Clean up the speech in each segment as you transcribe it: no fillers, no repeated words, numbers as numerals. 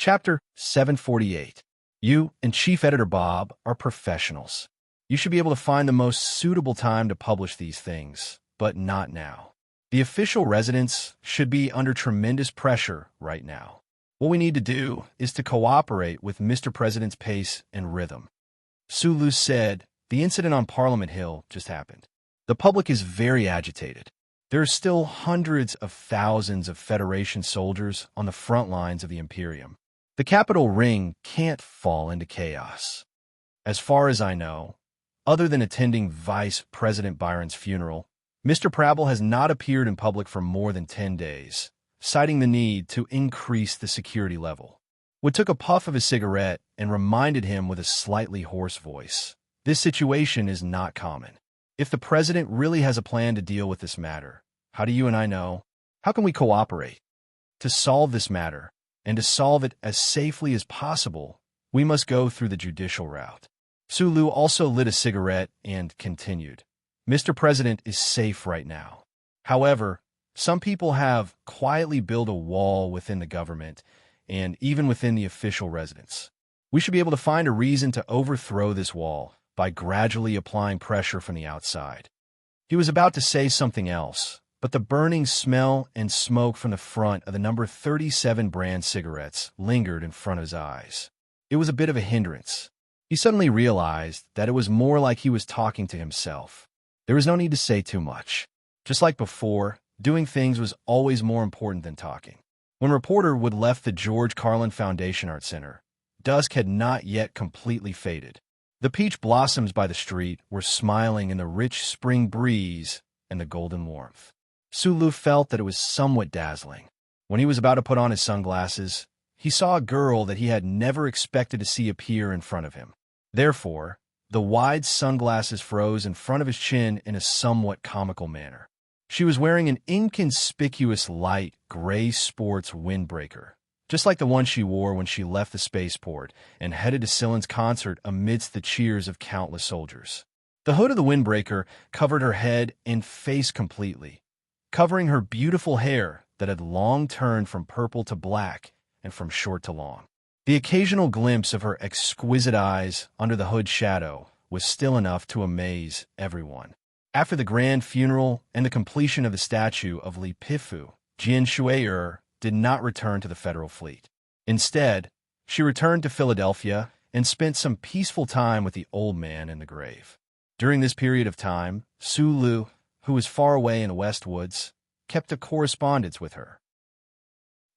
Chapter 748. You and Chief Editor Bob are professionals. You should be able to find the most suitable time to publish these things, but not now. The official residence should be under tremendous pressure right now. What we need to do is to cooperate with Mr. President's pace and rhythm. Sulu said, the incident on Parliament Hill just happened. The public is very agitated. There are still hundreds of thousands of Federation soldiers on the front lines of the Imperium. The capital ring can't fall into chaos. As far as I know, other than attending Vice President Byron's funeral, Mr. Prabble has not appeared in public for more than 10 days, citing the need to increase the security level. Wood took a puff of his cigarette and reminded him with a slightly hoarse voice, this situation is not common. If the president really has a plan to deal with this matter, how do you and I know? How can we cooperate? To solve this matter, and to solve it as safely as possible, we must go through the judicial route. Sulu also lit a cigarette and continued, Mr. President is safe right now. However, some people have quietly built a wall within the government and even within the official residence. We should be able to find a reason to overthrow this wall by gradually applying pressure from the outside. He was about to say something else, but the burning smell and smoke from the front of the number 37 brand cigarettes lingered in front of his eyes. It was a bit of a hindrance. He suddenly realized that it was more like he was talking to himself. There was no need to say too much. Just like before, doing things was always more important than talking. When reporter Wood left the George Carlin Foundation Art Center, dusk had not yet completely faded. The peach blossoms by the street were smiling in the rich spring breeze and the golden warmth. Sulu felt that it was somewhat dazzling. When he was about to put on his sunglasses, he saw a girl that he had never expected to see appear in front of him. Therefore, the wide sunglasses froze in front of his chin in a somewhat comical manner. She was wearing an inconspicuous light gray sports windbreaker, just like the one she wore when she left the spaceport and headed to Cillian's concert amidst the cheers of countless soldiers. The hood of the windbreaker covered her head and face completely, covering her beautiful hair that had long turned from purple to black and from short to long. The occasional glimpse of her exquisite eyes under the hood's shadow was still enough to amaze everyone. After the grand funeral and the completion of the statue of Li Pifu, Jian Shuai did not return to the Federal Fleet. Instead, she returned to Philadelphia and spent some peaceful time with the old man in the grave. During this period of time, Sulu, who was far away in the West Woods, kept a correspondence with her.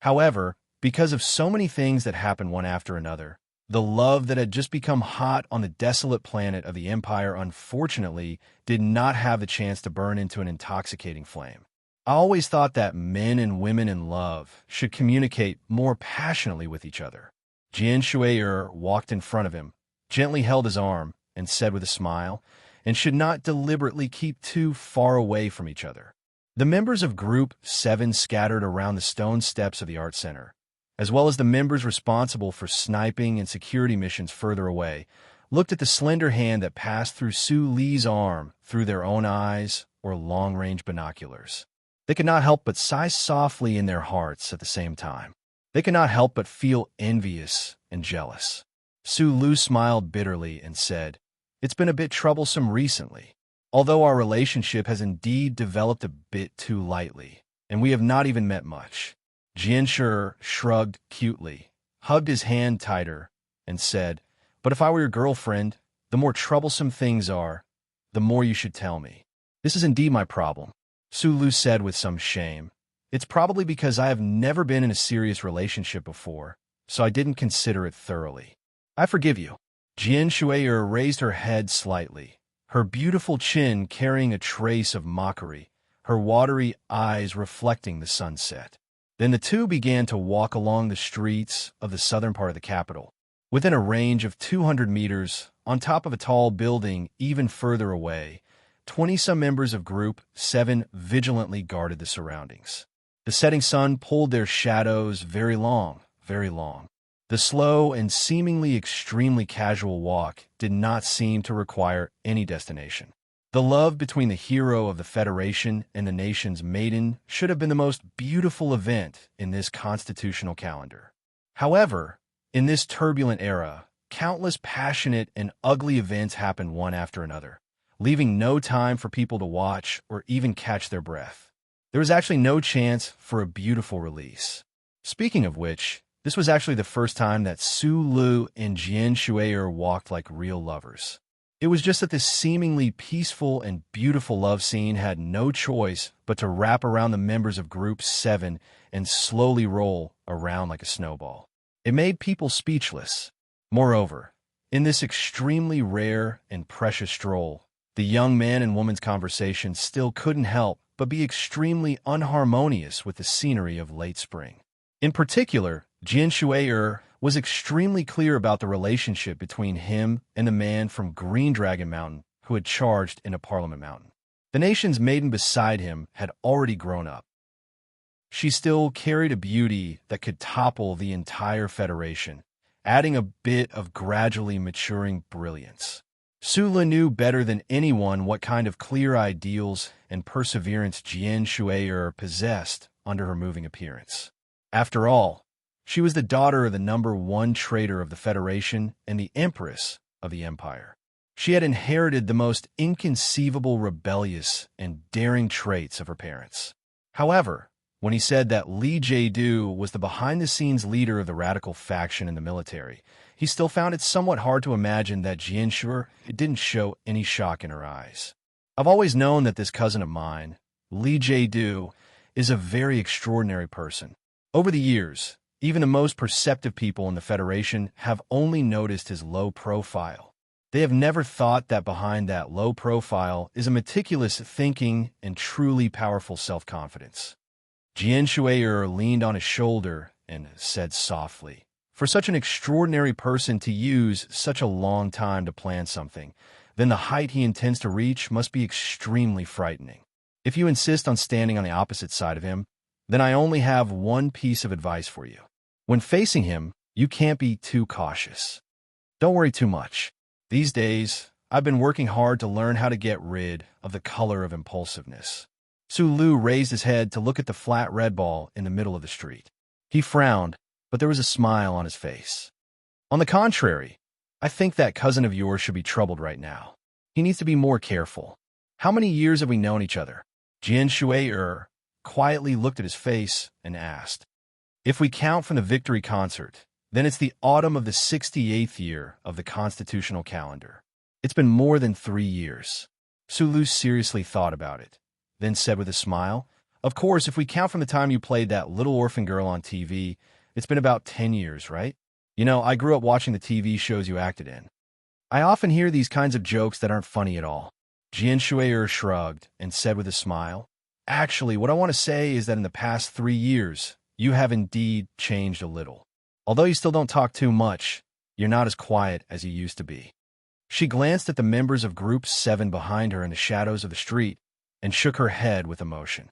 However, because of so many things that happened one after another, the love that had just become hot on the desolate planet of the Empire unfortunately did not have the chance to burn into an intoxicating flame. I always thought that men and women in love should communicate more passionately with each other. Jian Shuai walked in front of him, gently held his arm, and said with a smile, and should not deliberately keep too far away from each other. The members of Group 7 scattered around the stone steps of the art center, as well as the members responsible for sniping and security missions further away, looked at the slender hand that passed through Su Li's arm through their own eyes or long-range binoculars. They could not help but sigh softly in their hearts at the same time. They could not help but feel envious and jealous. Sulu smiled bitterly and said, It's been a bit troublesome recently, although our relationship has indeed developed a bit too lightly, and we have not even met much. Jian shrugged cutely, hugged his hand tighter, and said, But if I were your girlfriend, the more troublesome things are, the more you should tell me. This is indeed my problem, Sulu said with some shame. It's probably because I have never been in a serious relationship before, so I didn't consider it thoroughly. I forgive you. Jian Shuai raised her head slightly, her beautiful chin carrying a trace of mockery, her watery eyes reflecting the sunset. Then the two began to walk along the streets of the southern part of the capital. Within a range of 200 meters, on top of a tall building even further away, 20-some members of Group 7 vigilantly guarded the surroundings. The setting sun pulled their shadows very long, very long. The slow and seemingly extremely casual walk did not seem to require any destination. The love between the hero of the Federation and the nation's maiden should have been the most beautiful event in this constitutional calendar. However, in this turbulent era, countless passionate and ugly events happened one after another, leaving no time for people to watch or even catch their breath. There was actually no chance for a beautiful release. Speaking of which, this was actually the first time that Su Lu and Jian Shui'er walked like real lovers. It was just that this seemingly peaceful and beautiful love scene had no choice but to wrap around the members of Group 7 and slowly roll around like a snowball. It made people speechless. Moreover, in this extremely rare and precious stroll, the young man and woman's conversation still couldn't help but be extremely unharmonious with the scenery of late spring. In particular, Jian Shui'er was extremely clear about the relationship between him and the man from Green Dragon Mountain who had charged into Parliament Mountain. The nation's maiden beside him had already grown up. She still carried a beauty that could topple the entire Federation, adding a bit of gradually maturing brilliance. Sula knew better than anyone what kind of clear ideals and perseverance Jian Shui'er possessed under her moving appearance. After all, she was the daughter of the #1 traitor of the Federation and the Empress of the Empire. She had inherited the most inconceivable rebellious and daring traits of her parents. However, when he said that Li Jiedu was the behind-the-scenes leader of the radical faction in the military, he still found it somewhat hard to imagine that Jian Shui'er didn't show any shock in her eyes. I've always known that this cousin of mine, Li Jiedu, is a very extraordinary person. Over the years, even the most perceptive people in the Federation have only noticed his low profile. They have never thought that behind that low profile is a meticulous thinking and truly powerful self-confidence. Jian Shui'er leaned on his shoulder and said softly, "For such an extraordinary person to use such a long time to plan something, then the height he intends to reach must be extremely frightening. If you insist on standing on the opposite side of him, then I only have one piece of advice for you. When facing him, you can't be too cautious. Don't worry too much. These days, I've been working hard to learn how to get rid of the color of impulsiveness." Su Lu raised his head to look at the flat red ball in the middle of the street. He frowned, but there was a smile on his face. "On the contrary, I think that cousin of yours should be troubled right now. He needs to be more careful. How many years have we known each other?" Jian Shui'er quietly looked at his face and asked. "If we count from the victory concert, then it's the autumn of the 68th year of the constitutional calendar. It's been more than 3 years." Su Lu seriously thought about it, then said with a smile, "Of course, if we count from the time you played that little orphan girl on TV, it's been about 10 years, right? You know, I grew up watching the TV shows you acted in." "I often hear these kinds of jokes that aren't funny at all." Jian Shui'er shrugged and said with a smile, "Actually, what I want to say is that in the past 3 years, you have indeed changed a little. Although you still don't talk too much, you're not as quiet as you used to be." She glanced at the members of Group 7 behind her in the shadows of the street and shook her head with emotion.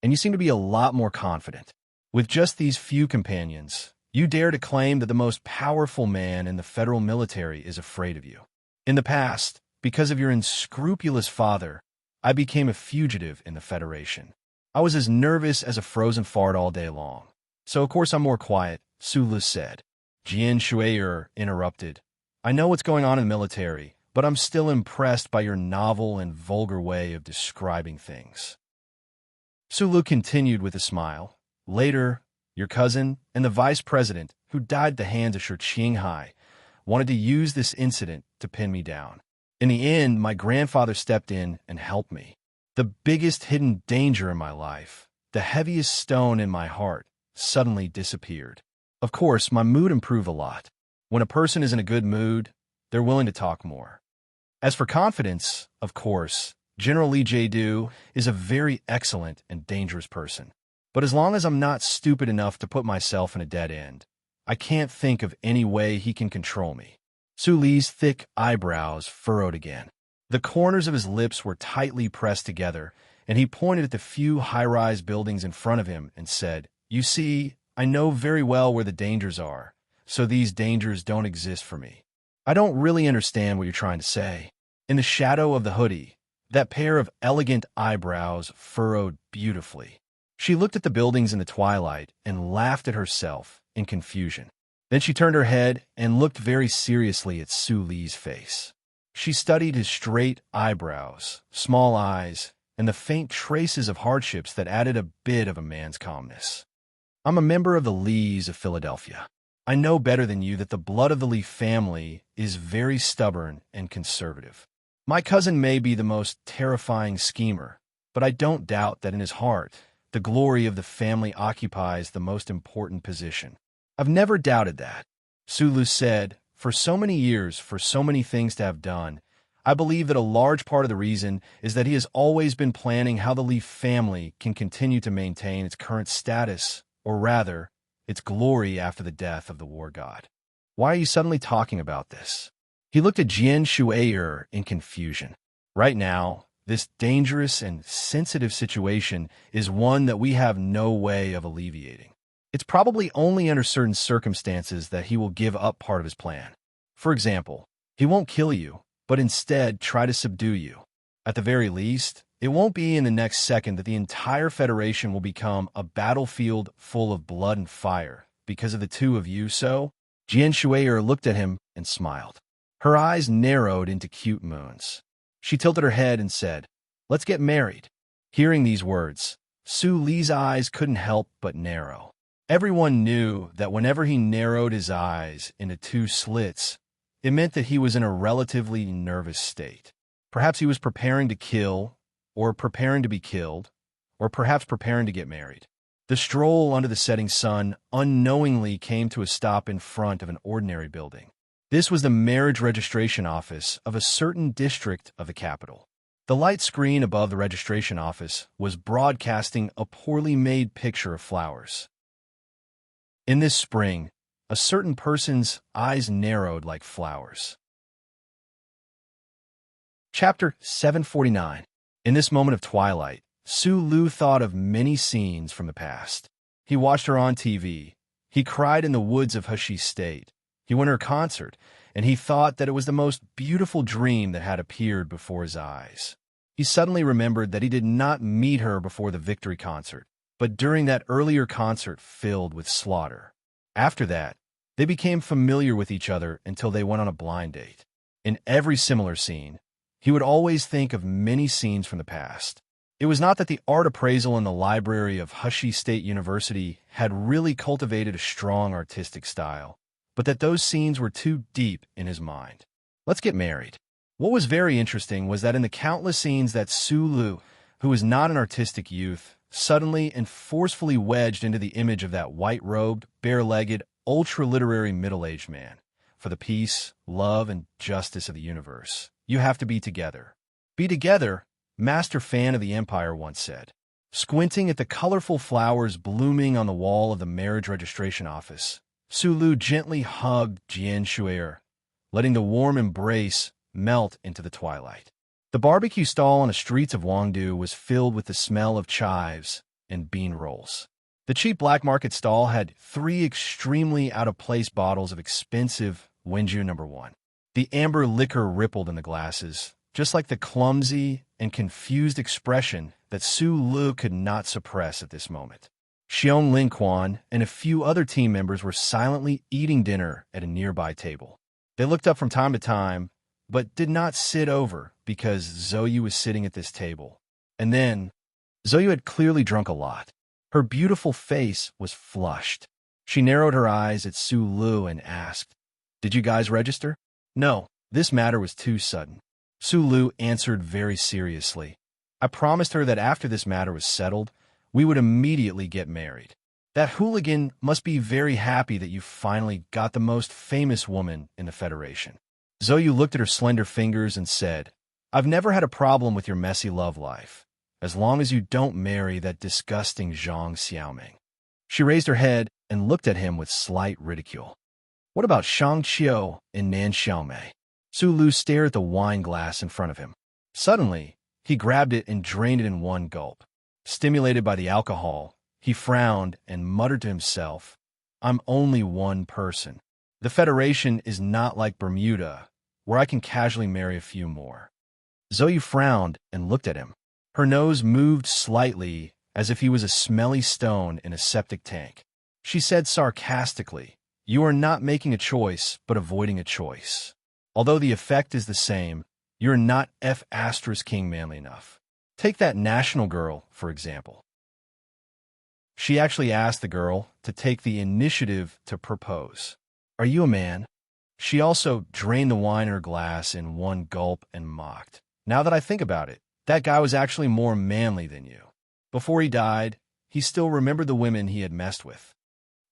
"And you seem to be a lot more confident. With just these few companions, you dare to claim that the most powerful man in the federal military is afraid of you. In the past, because of your unscrupulous father, I became a fugitive in the Federation. I was as nervous as a frozen fart all day long. So of course I'm more quiet," Su Lu said. Jian Shui'er interrupted. "I know what's going on in the military, but I'm still impressed by your novel and vulgar way of describing things." Su Lu continued with a smile. "Later, your cousin and the vice president, who died at the hands of Shi Qinghai, wanted to use this incident to pin me down. In the end, my grandfather stepped in and helped me. The biggest hidden danger in my life, the heaviest stone in my heart, suddenly disappeared. Of course, my mood improved a lot. When a person is in a good mood, they're willing to talk more. As for confidence, of course, General Li Jiedu is a very excellent and dangerous person. But as long as I'm not stupid enough to put myself in a dead end, I can't think of any way he can control me." Su Li's thick eyebrows furrowed again. The corners of his lips were tightly pressed together, and he pointed at the few high-rise buildings in front of him and said, "You see, I know very well where the dangers are, so these dangers don't exist for me." "I don't really understand what you're trying to say." In the shadow of the hoodie, that pair of elegant eyebrows furrowed beautifully. She looked at the buildings in the twilight and laughed at herself in confusion. Then she turned her head and looked very seriously at Su Li's face. She studied his straight eyebrows, small eyes, and the faint traces of hardships that added a bit of a man's calmness. I'm a member of the Lees of Philadelphia. I know better than you that the blood of the Lee family is very stubborn and conservative. My cousin may be the most terrifying schemer, but I don't doubt that in his heart, the glory of the family occupies the most important position. I've never doubted that. Sulu said, for so many years, for so many things to have done, I believe that a large part of the reason is that he has always been planning how the Lee family can continue to maintain its current status, or rather, its glory after the death of the war god. Why are you suddenly talking about this? He looked at Jian Shuai in confusion. Right now, this dangerous and sensitive situation is one that we have no way of alleviating. It's probably only under certain circumstances that he will give up part of his plan. For example, he won't kill you, but instead try to subdue you. At the very least, it won't be in the next second that the entire Federation will become a battlefield full of blood and fire because of the two of you, so? Jian Shuai looked at him and smiled. Her eyes narrowed into cute moons. She tilted her head and said, let's get married. Hearing these words, Su Li's eyes couldn't help but narrow. Everyone knew that whenever he narrowed his eyes into two slits, it meant that he was in a relatively nervous state. Perhaps he was preparing to kill, or preparing to be killed, or perhaps preparing to get married. The stroll under the setting sun unknowingly came to a stop in front of an ordinary building. This was the marriage registration office of a certain district of the capital. The light screen above the registration office was broadcasting a poorly made picture of flowers. In this spring, a certain person's eyes narrowed like flowers. Chapter 749. In this moment of twilight, Su Lu thought of many scenes from the past. He watched her on TV. He cried in the woods of Hushi State. He went to her concert, and he thought that it was the most beautiful dream that had appeared before his eyes. He suddenly remembered that he did not meet her before the victory concert, but during that earlier concert filled with slaughter. After that, they became familiar with each other until they went on a blind date. In every similar scene, he would always think of many scenes from the past. It was not that the art appraisal in the library of Hushi State University had really cultivated a strong artistic style, but that those scenes were too deep in his mind. Let's get married. What was very interesting was that in the countless scenes that Su Lu, who was not an artistic youth, suddenly and forcefully wedged into the image of that white-robed, bare-legged, ultra-literary middle-aged man. For the peace, love, and justice of the universe, you have to be together. Be together, Master Fan of the Empire once said. Squinting at the colorful flowers blooming on the wall of the marriage registration office, Su Lu gently hugged Jian Shuai, letting the warm embrace melt into the twilight. The barbecue stall on the streets of Wangdu was filled with the smell of chives and bean rolls. The cheap black market stall had 3 extremely out-of-place bottles of expensive Wenju No. 1. The amber liquor rippled in the glasses, just like the clumsy and confused expression that Su Lu could not suppress at this moment. Xiong Lin Quan and a few other team members were silently eating dinner at a nearby table. They looked up from time to time, but did not sit over because Zoe was sitting at this table. And then, Zoe had clearly drunk a lot. Her beautiful face was flushed. She narrowed her eyes at Su Lu and asked, "Did you guys register?" "No, this matter was too sudden." Su Lu answered very seriously. "I promised her that after this matter was settled, we would immediately get married. That hooligan must be very happy that you finally got the most famous woman in the Federation." Zoe looked at her slender fingers and said, "I've never had a problem with your messy love life, as long as you don't marry that disgusting Zhang Xiaoming." She raised her head and looked at him with slight ridicule. "What about Shang Qiu and Nan Xiaomei?" Su Lu stared at the wine glass in front of him. Suddenly, he grabbed it and drained it in one gulp. Stimulated by the alcohol, he frowned and muttered to himself, "I'm only one person. The Federation is not like Bermuda, where I can casually marry a few more." Zoe frowned and looked at him. Her nose moved slightly as if he was a smelly stone in a septic tank. She said sarcastically, You are not making a choice, but avoiding a choice. Although the effect is the same, you're not King manly enough. Take that national girl, for example. She actually asked the girl to take the initiative to propose. Are you a man? She also drained the wine in her glass in one gulp and mocked. Now that I think about it, that guy was actually more manly than you. Before he died, he still remembered the women he had messed with.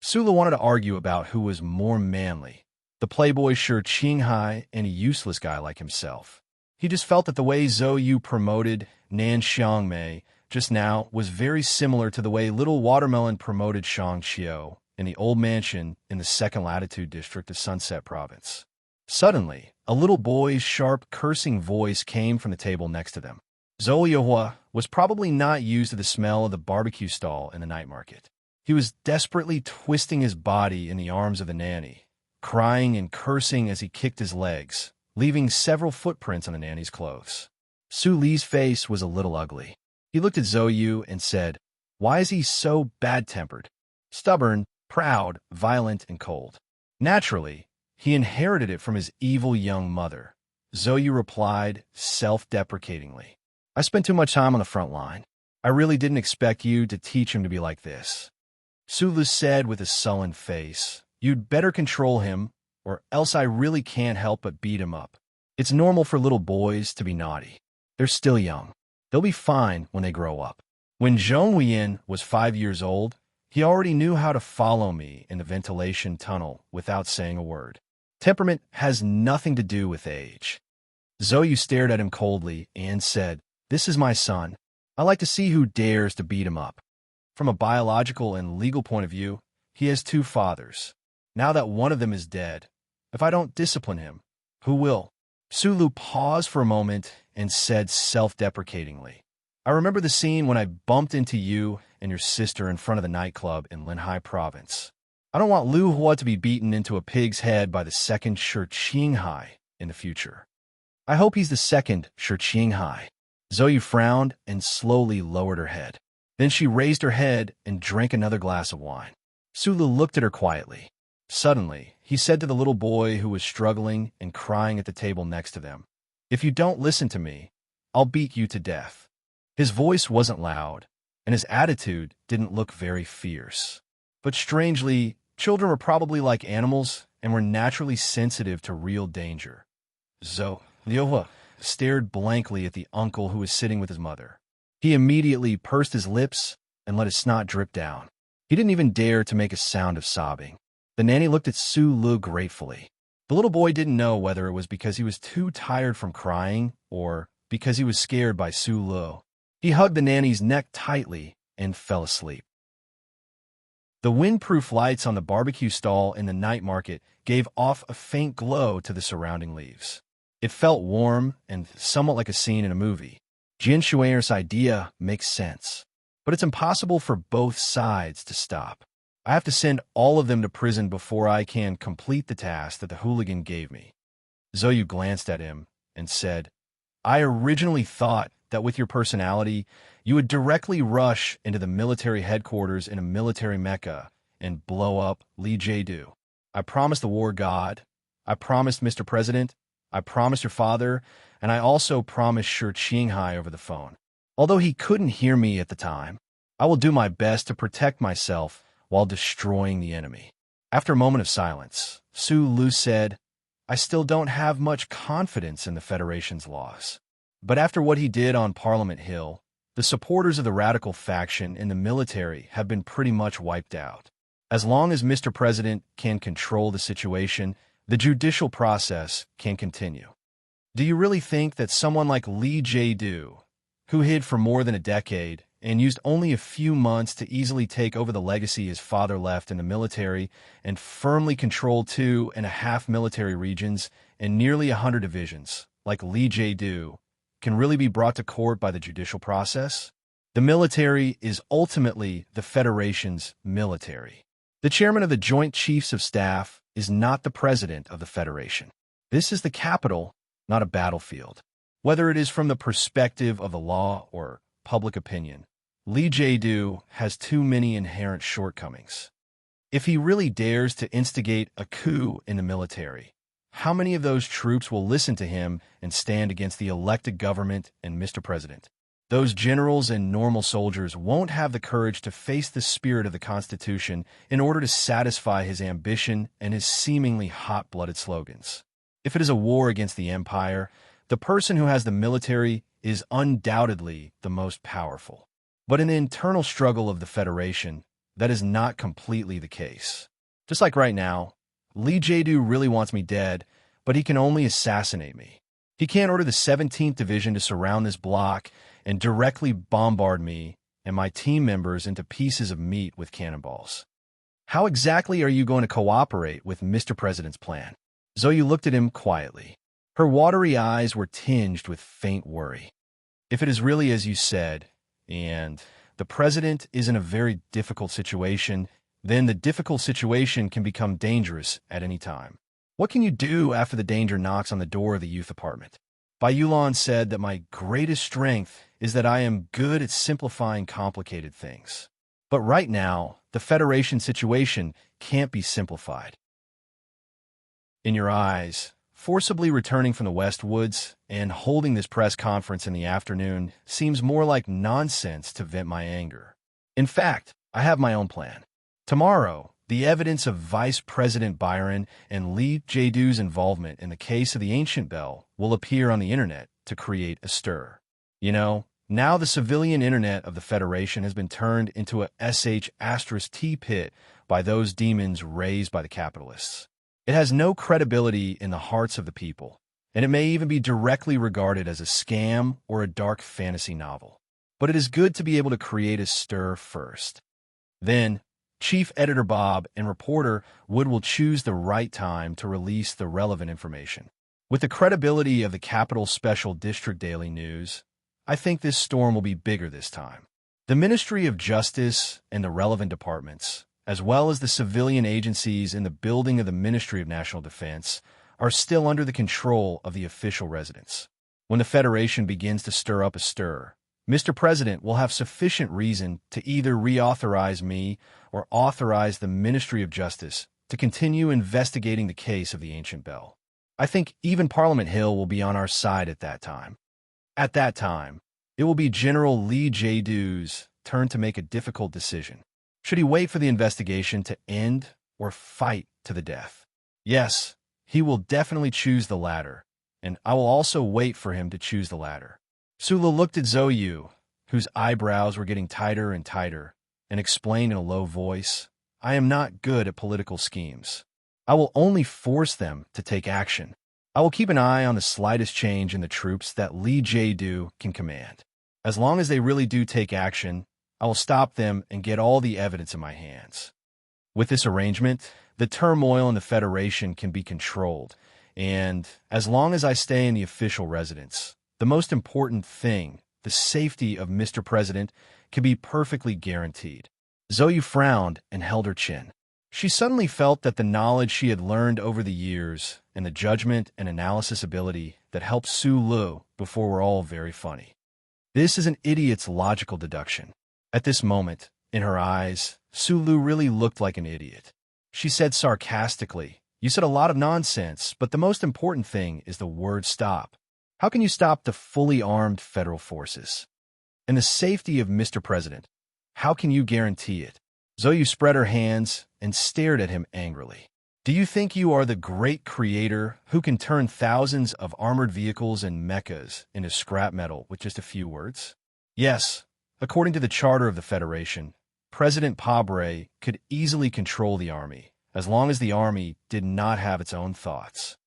Sula wanted to argue about who was more manly, the playboy Shi Qinghai and a useless guy like himself. He just felt that the way Zhou Yu promoted Nan Xiangmei just now was very similar to the way Little Watermelon promoted Shang Qiu in the old mansion in the 2nd Latitude District of Sunset Province. Suddenly, a little boy's sharp, cursing voice came from the table next to them. Zhou Yuhua was probably not used to the smell of the barbecue stall in the night market. He was desperately twisting his body in the arms of the nanny, crying and cursing as he kicked his legs, leaving several footprints on the nanny's clothes. Su Li's face was a little ugly. He looked at Zhou Yu and said, "Why is he so bad-tempered? Stubborn, proud, violent, and cold." Naturally, he inherited it from his evil young mother. Zhou Yu replied self-deprecatingly, "I spent too much time on the front line. I really didn't expect you to teach him to be like this." Sulu said with a sullen face, "You'd better control him, or else I really can't help but beat him up. It's normal for little boys to be naughty. They're still young. They'll be fine when they grow up." When Zhong Huiyin was 5 years old, he already knew how to follow me in the ventilation tunnel without saying a word. Temperament has nothing to do with age. Zhou Yu stared at him coldly and said, "This is my son. I like to see who dares to beat him up. From a biological and legal point of view, he has 2 fathers. Now that one of them is dead, if I don't discipline him, who will?" Sulu paused for a moment and said self-deprecatingly, "I remember the scene when I bumped into you and your sister in front of the nightclub in Linhai Province. I don't want Lu Hua to be beaten into a pig's head by the 2nd Shi Qinghai in the future. I hope he's the 2nd Shi Qinghai." Zhou Yu frowned and slowly lowered her head. Then she raised her head and drank another glass of wine. Sulu looked at her quietly. Suddenly, he said to the little boy who was struggling and crying at the table next to them, "If you don't listen to me, I'll beat you to death." His voice wasn't loud, and his attitude didn't look very fierce. But strangely, children were probably like animals and were naturally sensitive to real danger. Zhou Yuhua stared blankly at the uncle who was sitting with his mother. He immediately pursed his lips and let his snot drip down. He didn't even dare to make a sound of sobbing. The nanny looked at Su Lu gratefully. The little boy didn't know whether it was because he was too tired from crying or because he was scared by Su Lu. He hugged the nanny's neck tightly and fell asleep. The windproof lights on the barbecue stall in the night market gave off a faint glow to the surrounding leaves. It felt warm and somewhat like a scene in a movie. Jin Shuayer's idea makes sense, but it's impossible for both sides to stop. I have to send all of them to prison before I can complete the task that the hooligan gave me. Zhou Yu glanced at him and said, "I originally thought that with your personality, you would directly rush into the military headquarters in a military mecca and blow up Li Jiedu. I promised the war god, I promised Mr. President, I promised your father, and I also promised Shi Qinghai over the phone. Although he couldn't hear me at the time, I will do my best to protect myself while destroying the enemy." After a moment of silence, Su Lu said, "I still don't have much confidence in the Federation's laws. But after what he did on Parliament Hill, the supporters of the radical faction in the military have been pretty much wiped out. As long as Mr. President can control the situation, the judicial process can continue. Do you really think that someone like Li Jiedu, who hid for more than a decade and used only a few months to easily take over the legacy his father left in the military and firmly control 2.5 military regions and nearly 100 divisions, like Li Jiedu, can really be brought to court by the judicial process? The military is ultimately the Federation's military. The chairman of the Joint Chiefs of Staff is not the president of the Federation. This is the capital, not a battlefield. Whether it is from the perspective of the law or public opinion, Li Jiedu has too many inherent shortcomings. If he really dares to instigate a coup in the military, how many of those troops will listen to him and stand against the elected government and Mr. President? Those generals and normal soldiers won't have the courage to face the spirit of the Constitution in order to satisfy his ambition and his seemingly hot-blooded slogans. If it is a war against the empire, the person who has the military is undoubtedly the most powerful. But in the internal struggle of the Federation, that is not completely the case. Just like right now, Lee Jae-do really wants me dead, but he can only assassinate me. He can't order the 17th Division to surround this block and directly bombard me and my team members into pieces of meat with cannonballs. How exactly are you going to cooperate with Mr. President's plan? Zoe looked at him quietly. Her watery eyes were tinged with faint worry. If it is really as you said, and the president is in a very difficult situation, then the difficult situation can become dangerous at any time. What can you do after the danger knocks on the door of the youth apartment? Bai Yulan said that my greatest strength is that I am good at simplifying complicated things. But right now, the Federation situation can't be simplified. In your eyes, forcibly returning from the West Woods and holding this press conference in the afternoon seems more like nonsense to vent my anger. In fact, I have my own plan. Tomorrow, the evidence of Vice President Byron and Lee Jae-do's involvement in the case of the Ancient Bell will appear on the internet to create a stir. You know, now the civilian internet of the Federation has been turned into a sh*t pit by those demons raised by the capitalists. It has no credibility in the hearts of the people, and it may even be directly regarded as a scam or a dark fantasy novel. But it is good to be able to create a stir first. Then, Chief Editor Bob and reporter Wood will choose the right time to release the relevant information. With the credibility of the Capital Special District Daily News, I think this storm will be bigger this time. The Ministry of Justice and the relevant departments, as well as the civilian agencies in the building of the Ministry of National Defense, are still under the control of the official residents. When the Federation begins to stir up a stir, Mr. President will have sufficient reason to either reauthorize me or authorize the Ministry of Justice to continue investigating the case of the Ancient Bell. I think even Parliament Hill will be on our side at that time. At that time, it will be General Lee Jae-do's turn to make a difficult decision. Should he wait for the investigation to end or fight to the death? Yes, he will definitely choose the latter, and I will also wait for him to choose the latter. Sula looked at Zhou Yu, whose eyebrows were getting tighter and tighter, and explained in a low voice, I am not good at political schemes. I will only force them to take action. I will keep an eye on the slightest change in the troops that Lee Jae-do can command. As long as they really do take action, I will stop them and get all the evidence in my hands. With this arrangement, the turmoil in the Federation can be controlled, and as long as I stay in the official residence, the most important thing, the safety of Mr. President, can be perfectly guaranteed. Zoe frowned and held her chin. She suddenly felt that the knowledge she had learned over the years and the judgment and analysis ability that helped Su Lu before were all very funny. This is an idiot's logical deduction. At this moment, in her eyes, Su Lu really looked like an idiot. She said sarcastically, You said a lot of nonsense, but the most important thing is the word stop. How can you stop the fully armed federal forces? And the safety of Mr. President, how can you guarantee it? Zoe spread her hands and stared at him angrily. Do you think you are the great creator who can turn thousands of armored vehicles and mechas into scrap metal with just a few words? Yes. According to the Charter of the Federation, President Pabre could easily control the army, as long as the army did not have its own thoughts.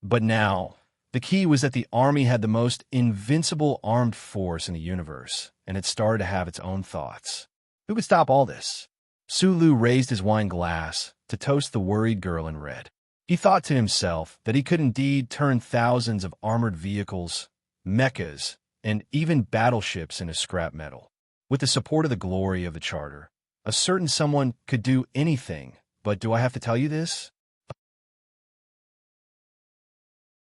But now, the key was that the army had the most invincible armed force in the universe, and it started to have its own thoughts. Who could stop all this? Su Lu raised his wine glass to toast the worried girl in red. He thought to himself that he could indeed turn thousands of armored vehicles, mechas, and even battleships into scrap metal. With the support of the glory of the Charter, a certain someone could do anything, but do I have to tell you this?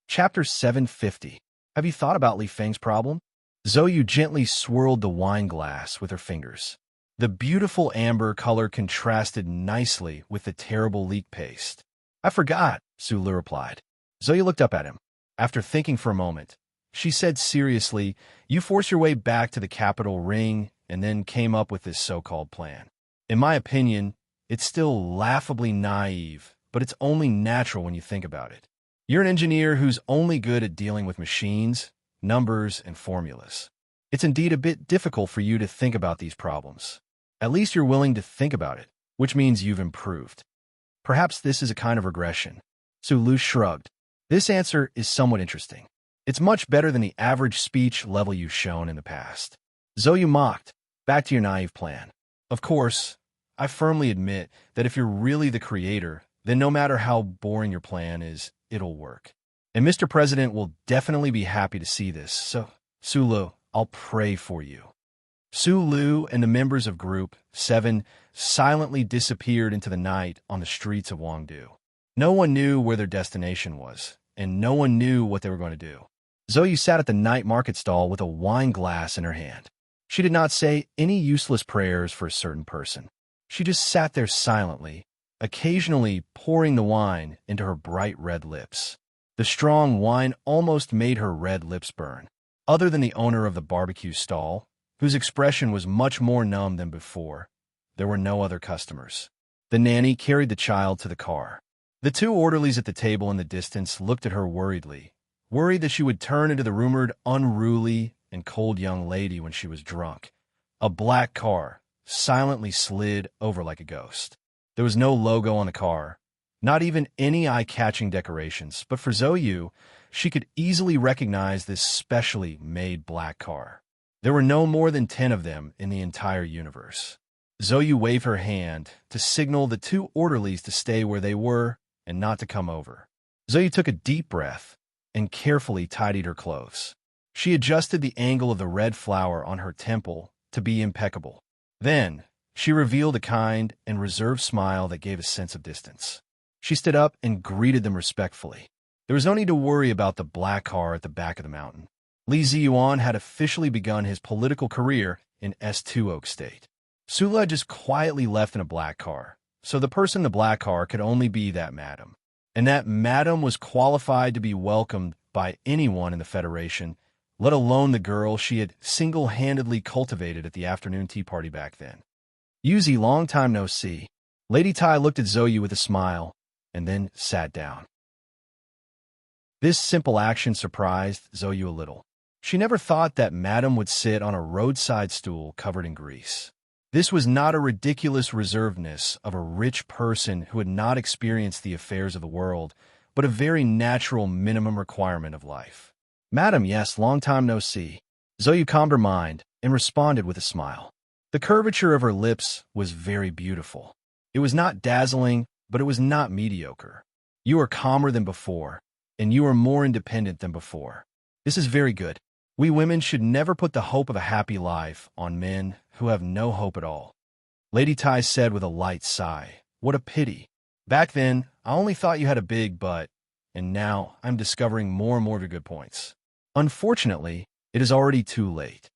Chapter 750. Have you thought about Li Feng's problem? Zhou Yu gently swirled the wine glass with her fingers. The beautiful amber color contrasted nicely with the terrible leek paste. I forgot, Sulu replied. Zoe looked up at him. After thinking for a moment, she said seriously, you force your way back to the capital ring and then came up with this so-called plan. In my opinion, it's still laughably naive, but it's only natural when you think about it. You're an engineer who's only good at dealing with machines, numbers, and formulas. It's indeed a bit difficult for you to think about these problems. At least you're willing to think about it, which means you've improved. Perhaps this is a kind of regression. Sulu shrugged. This answer is somewhat interesting. It's much better than the average speech level you've shown in the past. Zoe mocked. Back to your naive plan. Of course, I firmly admit that if you're really the creator, then no matter how boring your plan is, it'll work. And Mr. President will definitely be happy to see this, so, Sulu, I'll pray for you. Sulu and the members of Group 7 silently disappeared into the night on the streets of Wangdu. No one knew where their destination was, and no one knew what they were going to do. Zoe sat at the night market stall with a wine glass in her hand. She did not say any useless prayers for a certain person. She just sat there silently, occasionally pouring the wine into her bright red lips. The strong wine almost made her red lips burn. Other than the owner of the barbecue stall, whose expression was much more numb than before, there were no other customers. The nanny carried the child to the car. The two orderlies at the table in the distance looked at her worriedly, worried that she would turn into the rumored unruly and cold young lady when she was drunk. A black car silently slid over like a ghost. There was no logo on the car, not even any eye-catching decorations, but for Zoe, she could easily recognize this specially made black car. There were no more than 10 of them in the entire universe. Zoe waved her hand to signal the two orderlies to stay where they were and not to come over. Zoe took a deep breath and carefully tidied her clothes. She adjusted the angle of the red flower on her temple to be impeccable. Then, she revealed a kind and reserved smile that gave a sense of distance. She stood up and greeted them respectfully. There was no need to worry about the black car at the back of the mountain. Li Ziyuan had officially begun his political career in S2 Oak State. Sulu had just quietly left in a black car, so the person in the black car could only be that madam. And that madam was qualified to be welcomed by anyone in the Federation, let alone the girl she had single-handedly cultivated at the afternoon tea party back then. Yuzi, long time no see. Lady Tai looked at Zoe with a smile, and then sat down. This simple action surprised Zoe a little. She never thought that Madam would sit on a roadside stool covered in grease. This was not a ridiculous reservedness of a rich person who had not experienced the affairs of the world, but a very natural minimum requirement of life. Madam, yes, long time no see. Zoe calmed her mind and responded with a smile. The curvature of her lips was very beautiful. It was not dazzling, but it was not mediocre. You are calmer than before, and you are more independent than before. This is very good. We women should never put the hope of a happy life on men who have no hope at all. Lady Tai said with a light sigh, "What a pity. Back then, I only thought you had a big butt, and now I'm discovering more and more of your good points. Unfortunately, it is already too late."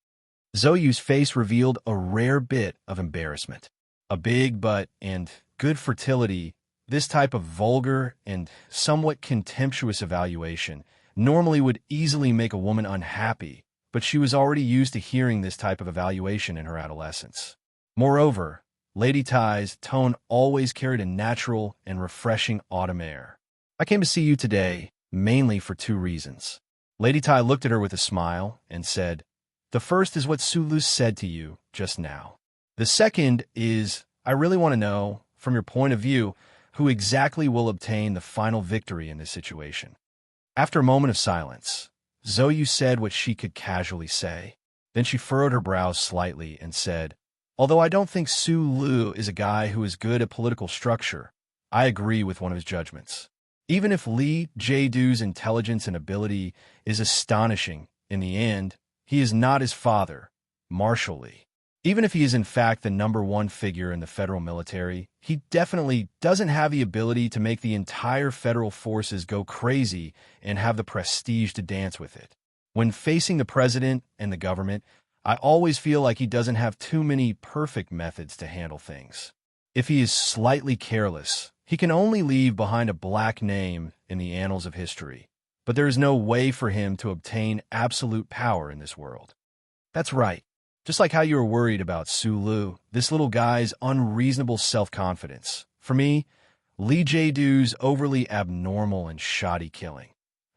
Zoe's face revealed a rare bit of embarrassment. A big butt and good fertility, this type of vulgar and somewhat contemptuous evaluation, normally would easily make a woman unhappy, but she was already used to hearing this type of evaluation in her adolescence. Moreover, Lady Tai's tone always carried a natural and refreshing autumn air. "I came to see you today, mainly for two reasons." Lady Tai looked at her with a smile and said, "The first is what Sulu said to you just now. The second is, I really want to know, from your point of view, who exactly will obtain the final victory in this situation." After a moment of silence, Zoe said what she could casually say. Then she furrowed her brows slightly and said, "Although I don't think Sulu is a guy who is good at political structure, I agree with one of his judgments. Even if Li Jiedu's intelligence and ability is astonishing, in the end, he is not his father, Marshal Li. Even if he is in fact the #1 figure in the federal military, he definitely doesn't have the ability to make the entire federal forces go crazy and have the prestige to dance with it. When facing the president and the government, I always feel like he doesn't have too many perfect methods to handle things. If he is slightly careless, he can only leave behind a black name in the annals of history. But there is no way for him to obtain absolute power in this world. That's right. Just like how you were worried about Sulu, this little guy's unreasonable self-confidence. For me, Lee Jae-doo's overly abnormal and shoddy killing,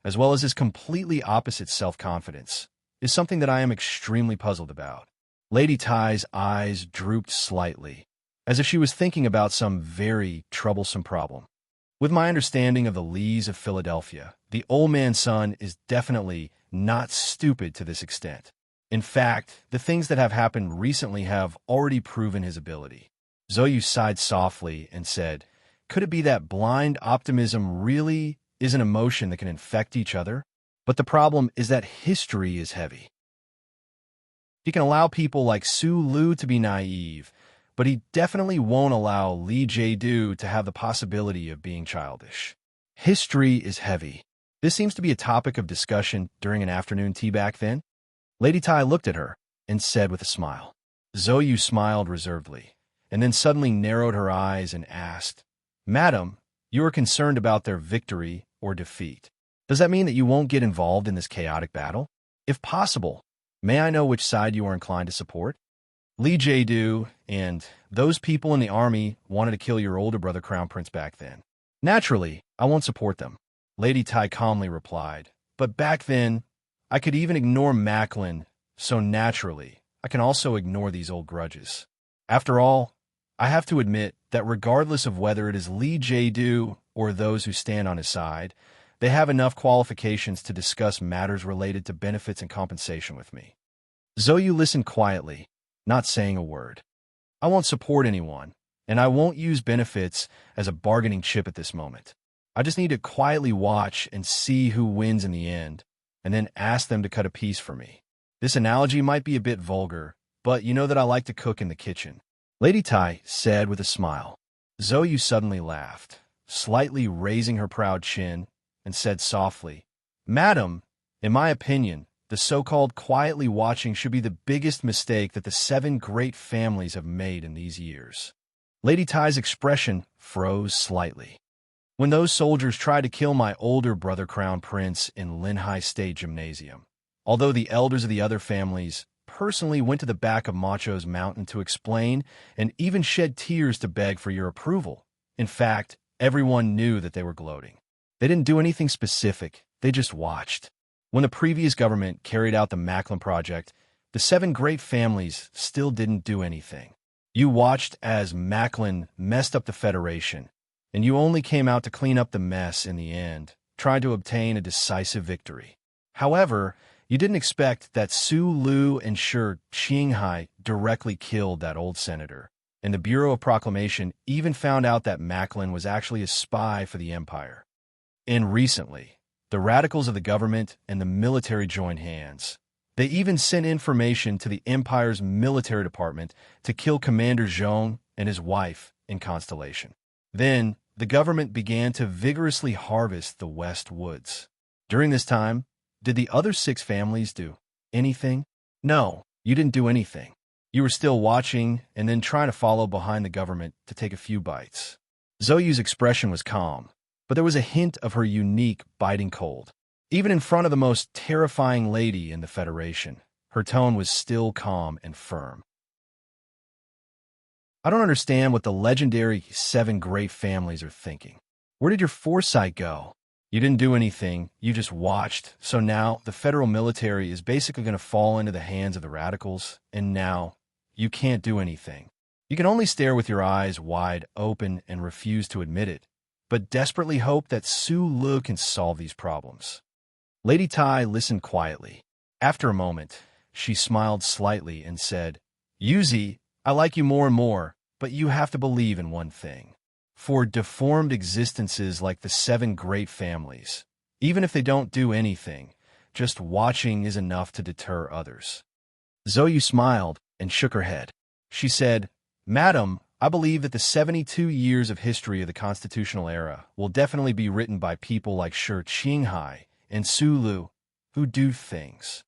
as well as his completely opposite self-confidence, is something that I am extremely puzzled about. Lady Ty's eyes drooped slightly, as if she was thinking about some very troublesome problem. With my understanding of the Lees of Philadelphia, the old man's son is definitely not stupid to this extent. In fact, the things that have happened recently have already proven his ability. Zoyu sighed softly and said, "Could it be that blind optimism really is an emotion that can infect each other? But the problem is that history is heavy. He can allow people like Su Lu to be naive, but he definitely won't allow Lee Jae-doo to have the possibility of being childish. History is heavy. This seems to be a topic of discussion during an afternoon tea back then." Lady Tai looked at her and said with a smile. Zoyu smiled reservedly, and then suddenly narrowed her eyes and asked, "Madam, you are concerned about their victory or defeat. Does that mean that you won't get involved in this chaotic battle? If possible, may I know which side you are inclined to support?" Lee Jae-doo and those people in the army wanted to kill your older brother Crown Prince back then. Naturally, I won't support them, Lady Tai calmly replied. But back then, I could even ignore Macklin, so naturally, I can also ignore these old grudges. After all, I have to admit that regardless of whether it is Lee Jae-doo or those who stand on his side, they have enough qualifications to discuss matters related to benefits and compensation with me. Zoyu listened quietly, not saying a word. I won't support anyone, and I won't use benefits as a bargaining chip at this moment. I just need to quietly watch and see who wins in the end, and then ask them to cut a piece for me. This analogy might be a bit vulgar, but you know that I like to cook in the kitchen, Lady Tai said with a smile. Zoyu suddenly laughed, slightly raising her proud chin, and said softly, "Madam, in my opinion, the so-called quietly watching should be the biggest mistake that the 7 great families have made in these years." Lady Tai's expression froze slightly. "When those soldiers tried to kill my older brother Crown Prince in Linhai State Gymnasium, although the elders of the other families personally went to the back of Macho's mountain to explain and even shed tears to beg for your approval. In fact, everyone knew that they were gloating. They didn't do anything specific, they just watched. When the previous government carried out the Macklin Project, the 7 great families still didn't do anything. You watched as Macklin messed up the Federation, and you only came out to clean up the mess in the end, trying to obtain a decisive victory. However, you didn't expect that Su Lu and Shi Qinghai directly killed that old senator, and the Bureau of Proclamation even found out that Macklin was actually a spy for the Empire. And recently, the radicals of the government and the military joined hands. They even sent information to the Empire's military department to kill Commander Zhong and his wife in Constellation. Then, the government began to vigorously harvest the West Woods. During this time, did the other 6 families do anything? No, you didn't do anything. You were still watching and then trying to follow behind the government to take a few bites. Zoyu's expression was calm, but there was a hint of her unique biting cold. Even in front of the most terrifying lady in the Federation, her tone was still calm and firm. "I don't understand what the legendary 7 great families are thinking. Where did your foresight go? You didn't do anything, you just watched, so now the federal military is basically going to fall into the hands of the radicals, and now you can't do anything. You can only stare with your eyes wide open and refuse to admit it, but desperately hope that Su Lu can solve these problems." Lady Tai listened quietly. After a moment, she smiled slightly and said, "Yuzi, I like you more and more, but you have to believe in one thing. For deformed existences like the 7 great families, even if they don't do anything, just watching is enough to deter others." Zoyu smiled and shook her head. She said, "Madam, I believe that the 72 years of history of the constitutional era will definitely be written by people like Shi Qinghai and Su Lu, who do things.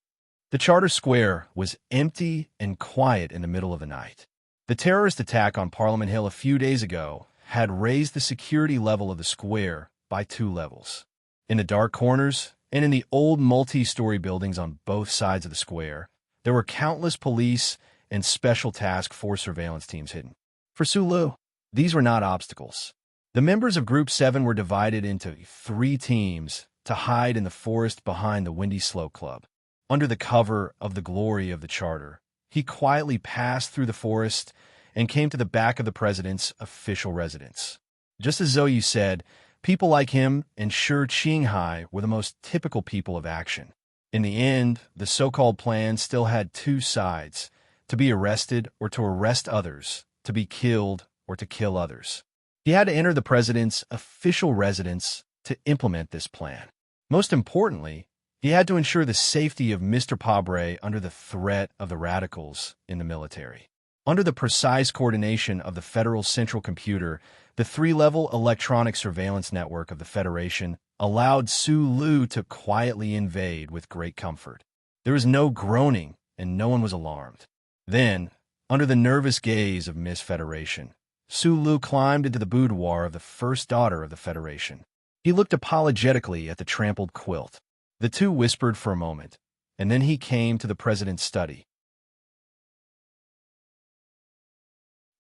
The Charter Square was empty and quiet in the middle of the night. The terrorist attack on Parliament Hill a few days ago had raised the security level of the square by 2 levels. In the dark corners and in the old multi-story buildings on both sides of the square, there were countless police and special task force surveillance teams hidden. For Sulu, these were not obstacles. The members of Group 7 were divided into 3 teams to hide in the forest behind the Windy Slope Club. Under the cover of the glory of the Charter, he quietly passed through the forest and came to the back of the president's official residence. Just as Zhou Yu said, people like him and Shi Qinghai were the most typical people of action. In the end, the so-called plan still had 2 sides: to be arrested or to arrest others, to be killed or to kill others. He had to enter the president's official residence to implement this plan. Most importantly, he had to ensure the safety of Mr. Pabre under the threat of the radicals in the military. Under the precise coordination of the Federal Central Computer, the 3-level electronic surveillance network of the Federation allowed Sulu to quietly invade with great comfort. There was no groaning, and no one was alarmed. Then, under the nervous gaze of Miss Federation, Sulu climbed into the boudoir of the first daughter of the Federation. He looked apologetically at the trampled quilt. The 2 whispered for a moment, and then he came to the president's study.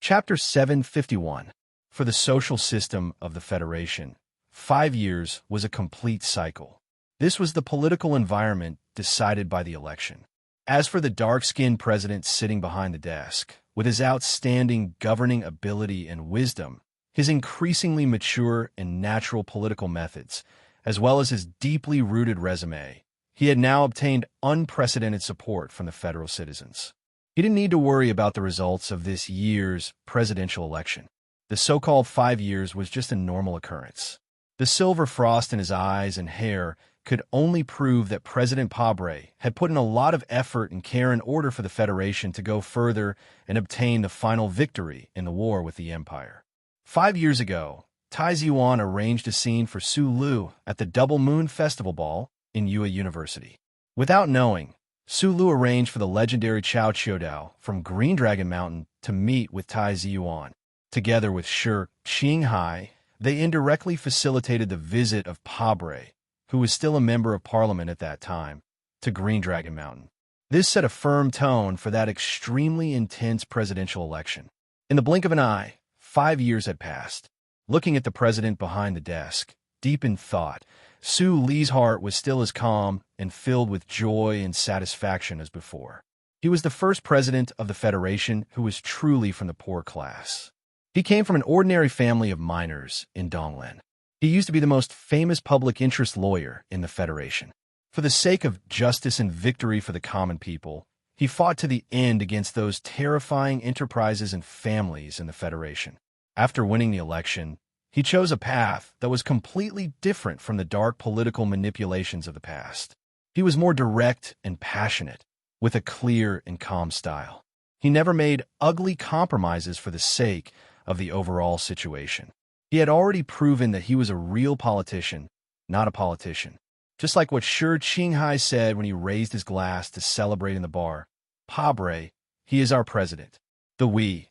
Chapter 751. For the social system of the Federation, 5 years was a complete cycle. This was the political environment decided by the election. As for the dark-skinned president sitting behind the desk, with his outstanding governing ability and wisdom, his increasingly mature and natural political methods, as well as his deeply rooted resume, he had now obtained unprecedented support from the federal citizens. He didn't need to worry about the results of this year's presidential election. The so-called 5 years was just a normal occurrence. The silver frost in his eyes and hair could only prove that President Pabre had put in a lot of effort and care in order for the Federation to go further and obtain the final victory in the war with the Empire. 5 years ago, Tai Ziuan arranged a scene for Sulu at the Double Moon Festival Ball in Yue University. Without knowing, Sulu arranged for the legendary Chao Chiodao from Green Dragon Mountain to meet with Tai Ziuan. Together with Shi Qinghai, they indirectly facilitated the visit of Pabre, who was still a member of parliament at that time, to Green Dragon Mountain. This set a firm tone for that extremely intense presidential election. In the blink of an eye, 5 years had passed. Looking at the president behind the desk, deep in thought, Su Li's heart was still as calm and filled with joy and satisfaction as before. He was the first president of the Federation who was truly from the poor class. He came from an ordinary family of miners in Donglan. He used to be the most famous public interest lawyer in the Federation. For the sake of justice and victory for the common people, he fought to the end against those terrifying enterprises and families in the Federation. After winning the election, he chose a path that was completely different from the dark political manipulations of the past. He was more direct and passionate, with a clear and calm style. He never made ugly compromises for the sake of the overall situation. He had already proven that he was a real politician, not a politician. Just like what Shi Qinghai said when he raised his glass to celebrate in the bar, Pabre, he is our president. The we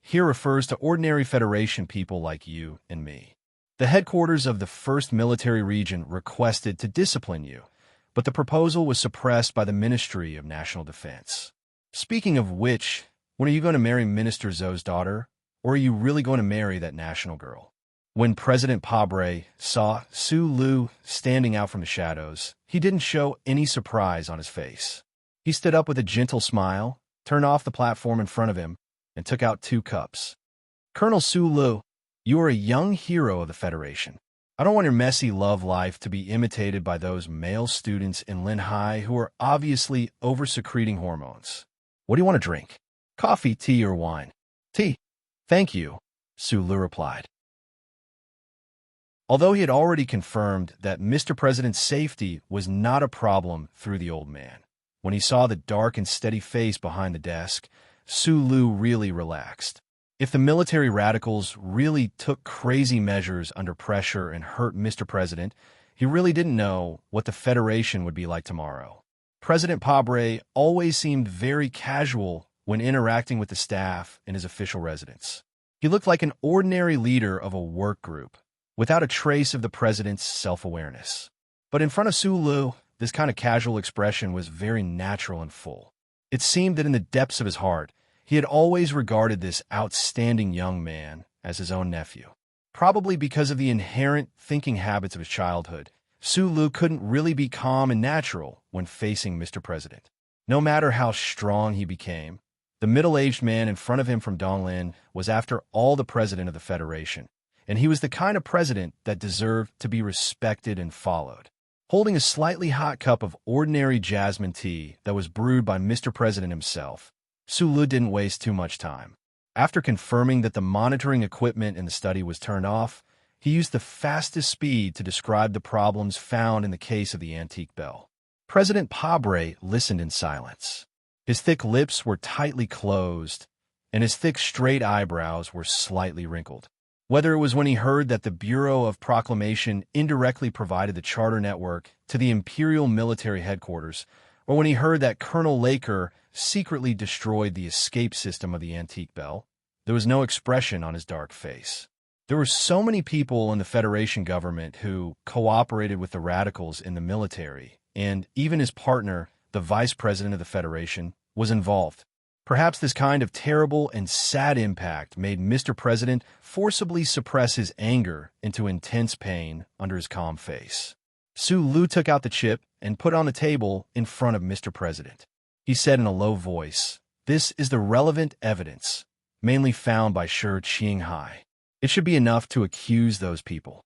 here refers to ordinary Federation people like you and me. The headquarters of the 1st Military Region requested to discipline you, but the proposal was suppressed by the Ministry of National Defense. Speaking of which, when are you going to marry Minister Zhou's daughter, or are you really going to marry that national girl? When President Pabre saw Su Lu standing out from the shadows, he didn't show any surprise on his face. He stood up with a gentle smile, turned off the platform in front of him, and took out 2 cups. Colonel Su Lu, you are a young hero of the Federation. I don't want your messy love life to be imitated by those male students in Linhai who are obviously over-secreting hormones. What do you want to drink? Coffee, tea, or wine? Tea. Thank you, Su Lu replied. Although he had already confirmed that Mr. President's safety was not a problem through the old man, when he saw the dark and steady face behind the desk, Su Lu really relaxed. If the military radicals really took crazy measures under pressure and hurt Mr. President, he really didn't know what the Federation would be like tomorrow. President Pabre always seemed very casual when interacting with the staff in his official residence. He looked like an ordinary leader of a work group, without a trace of the president's self-awareness. But in front of Sulu, this kind of casual expression was very natural and full. It seemed that in the depths of his heart, he had always regarded this outstanding young man as his own nephew. Probably because of the inherent thinking habits of his childhood, Sulu couldn't really be calm and natural when facing Mr. President. No matter how strong he became, the middle-aged man in front of him from Donglin was after all the president of the Federation, and he was the kind of president that deserved to be respected and followed. Holding a slightly hot cup of ordinary jasmine tea that was brewed by Mr. President himself, Sulu didn't waste too much time. After confirming that the monitoring equipment in the study was turned off, he used the fastest speed to describe the problems found in the case of the antique bell. President Pabre listened in silence. His thick lips were tightly closed, and his thick, straight eyebrows were slightly wrinkled. Whether it was when he heard that the Bureau of Proclamation indirectly provided the charter network to the Imperial Military Headquarters, or when he heard that Colonel Laker secretly destroyed the escape system of the antique bell, there was no expression on his dark face. There were so many people in the Federation government who cooperated with the radicals in the military, and even his partner, the Vice President of the Federation, was involved. Perhaps this kind of terrible and sad impact made Mr. President forcibly suppress his anger into intense pain under his calm face. Sulu took out the chip and put it on the table in front of Mr. President. He said in a low voice, "This is the relevant evidence, mainly found by Shi Qinghai. It should be enough to accuse those people."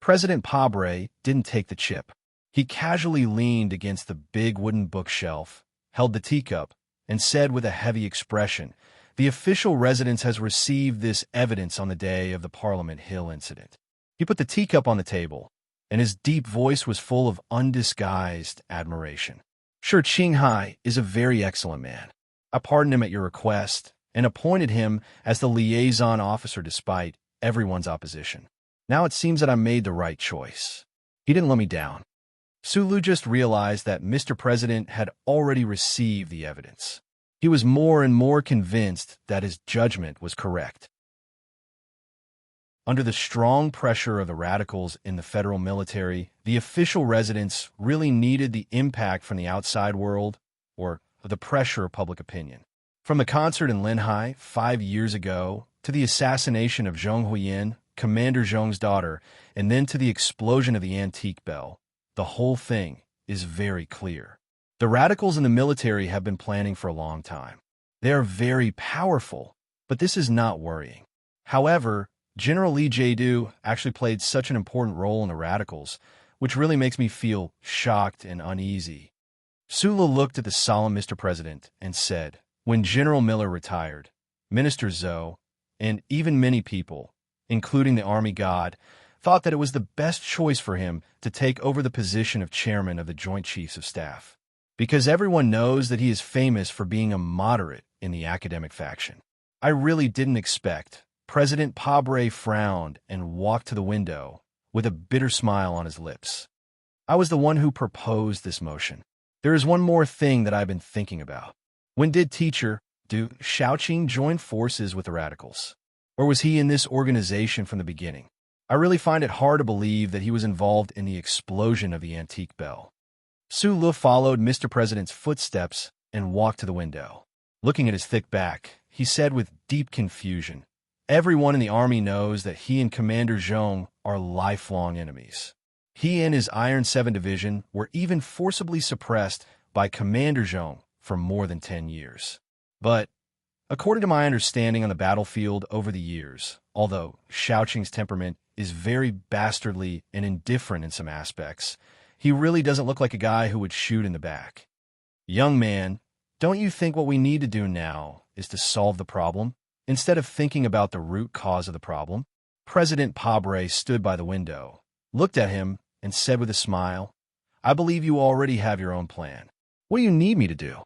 President Pabre didn't take the chip. He casually leaned against the big wooden bookshelf, held the teacup, and said with a heavy expression, "The official residence has received this evidence on the day of the Parliament Hill incident." He put the teacup on the table, and his deep voice was full of undisguised admiration. "Shi Qinghai is a very excellent man. I pardoned him at your request and appointed him as the liaison officer despite everyone's opposition. Now it seems that I made the right choice. He didn't let me down." Sulu just realized that Mr. President had already received the evidence. He was more and more convinced that his judgment was correct. Under the strong pressure of the radicals in the federal military, the official residence really needed the impact from the outside world, or the pressure of public opinion. From the concert in Linhai 5 years ago, to the assassination of Zhong Huiyin, Commander Zhong's daughter, and then to the explosion of the antique bell, the whole thing is very clear. The radicals in the military have been planning for a long time. They are very powerful, but this is not worrying. However, General Li Jiedu actually played such an important role in the radicals, which really makes me feel shocked and uneasy. Sulu looked at the solemn Mr. President and said, "When General Miller retired, Minister Zhou, and even many people, including the Army God, thought that it was the best choice for him to take over the position of chairman of the Joint Chiefs of Staff, because everyone knows that he is famous for being a moderate in the academic faction. I really didn't expect." President Pabre frowned and walked to the window with a bitter smile on his lips. "I was the one who proposed this motion. There is one more thing that I've been thinking about. When did Shaoqing join forces with the radicals? Or was he in this organization from the beginning? I really find it hard to believe that he was involved in the explosion of the antique bell." Sulu followed Mr. President's footsteps and walked to the window. Looking at his thick back, he said with deep confusion, "Everyone in the army knows that he and Commander Zhong are lifelong enemies. He and his Iron 7 Division were even forcibly suppressed by Commander Zhong for more than 10 years. But, according to my understanding on the battlefield over the years, although Shaoqing's temperament is very bastardly and indifferent in some aspects, he really doesn't look like a guy who would shoot in the back. Young man, don't you think what we need to do now is to solve the problem, instead of thinking about the root cause of the problem?" President Pabre stood by the window, looked at him, and said with a smile, "I believe you already have your own plan. What do you need me to do?"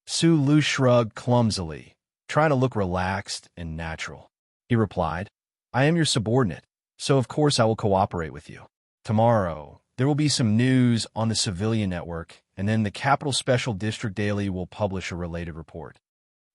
Sulu shrugged clumsily, trying to look relaxed and natural. He replied, "I am your subordinate, so of course I will cooperate with you. Tomorrow, There will be some news on the civilian network, and then the Capital Special District Daily will publish a related report.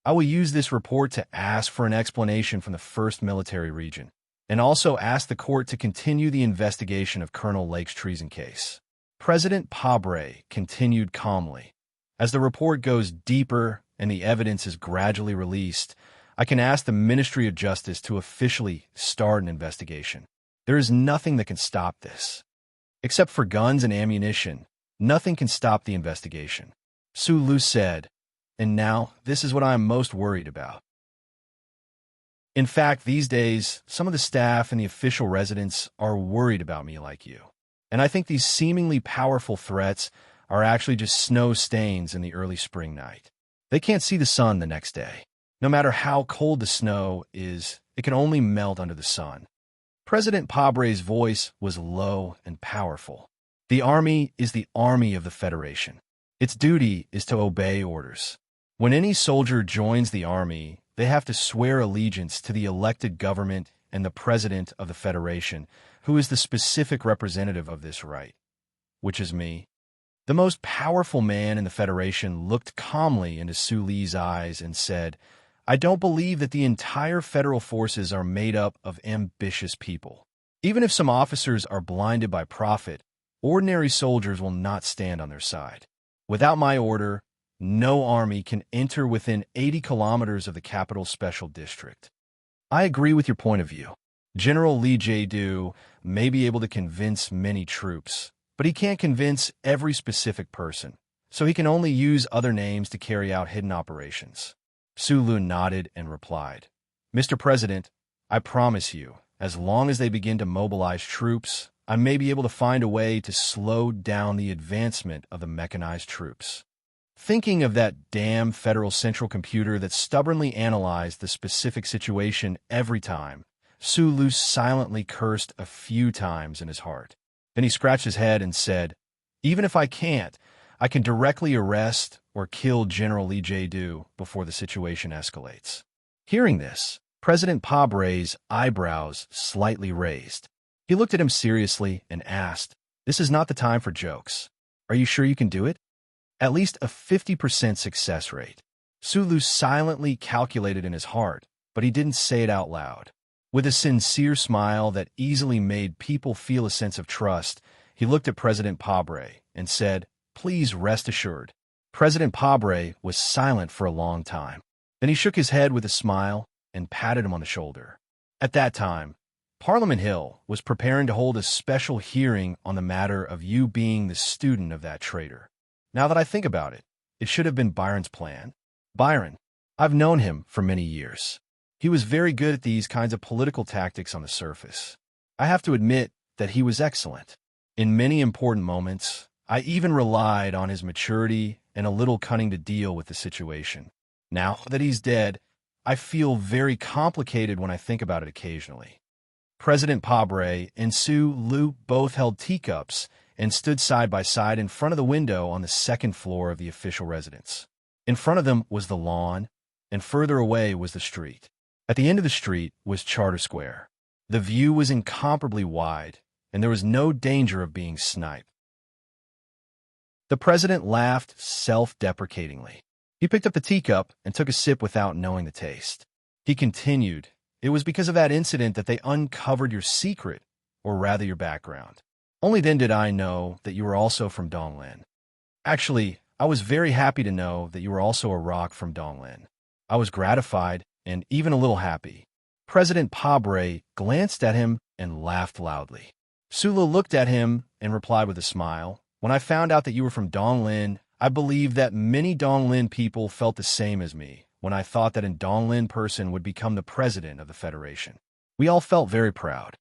I will use this report to ask for an explanation from the 1st Military Region, and also ask the court to continue the investigation of Colonel Lake's treason case. President Pabre continued calmly. As the report goes deeper and the evidence is gradually released, I can ask the Ministry of Justice to officially start an investigation. There is nothing that can stop this. Except for guns and ammunition, nothing can stop the investigation. Su Lu said, and now this is what I am most worried about. In fact, these days, some of the staff and the official residents are worried about me like you. And I think these seemingly powerful threats are actually just snow stains in the early spring night. They can't see the sun the next day. No matter how cold the snow is, it can only melt under the sun. President Pabre's voice was low and powerful. The army is the army of the Federation. Its duty is to obey orders. When any soldier joins the army, they have to swear allegiance to the elected government and the President of the Federation, who is the specific representative of this right, which is me. The most powerful man in the Federation looked calmly into Su Li's eyes and said, I don't believe that the entire federal forces are made up of ambitious people. Even if some officers are blinded by profit, ordinary soldiers will not stand on their side. Without my order, no army can enter within 80 kilometers of the Capital Special District. I agree with your point of view. General Li Jiedu may be able to convince many troops, but he can't convince every specific person, so he can only use other names to carry out hidden operations. Su Lu nodded and replied, Mr. President, I promise you, as long as they begin to mobilize troops, I may be able to find a way to slow down the advancement of the mechanized troops. Thinking of that damn federal central computer that stubbornly analyzed the specific situation every time, Su Lu silently cursed a few times in his heart. Then he scratched his head and said, Even if I can't, I can directly arrest or kill General Li Jiedu before the situation escalates. Hearing this, President Pabre's eyebrows slightly raised. He looked at him seriously and asked, This is not the time for jokes. Are you sure you can do it? At least a 50% success rate. Su Lu silently calculated in his heart, but he didn't say it out loud. With a sincere smile that easily made people feel a sense of trust, he looked at President Pabre and said, Please rest assured. President Pabre was silent for a long time. Then he shook his head with a smile and patted him on the shoulder. At that time, Parliament Hill was preparing to hold a special hearing on the matter of you being the student of that traitor. Now that I think about it, it should have been Byron's plan. Byron, I've known him for many years. He was very good at these kinds of political tactics on the surface. I have to admit that he was excellent. In many important moments, I even relied on his maturity and a little cunning to deal with the situation. Now that he's dead, I feel very complicated when I think about it occasionally. President Pabre and Su Lu both held teacups and stood side by side in front of the window on the 2nd floor of the official residence. In front of them was the lawn, and further away was the street. At the end of the street was Charter Square. The view was incomparably wide, and there was no danger of being sniped. The president laughed self-deprecatingly. He picked up the teacup and took a sip without knowing the taste. He continued, It was because of that incident that they uncovered your secret, or rather your background. Only then did I know that you were also from Donglin. Actually, I was very happy to know that you were also a rock from Donglin. I was gratified and even a little happy. President Pabre glanced at him and laughed loudly. Su Lu looked at him and replied with a smile, When I found out that you were from Donglin, I believe that many Donglin people felt the same as me when I thought that a Donglin person would become the president of the Federation. We all felt very proud.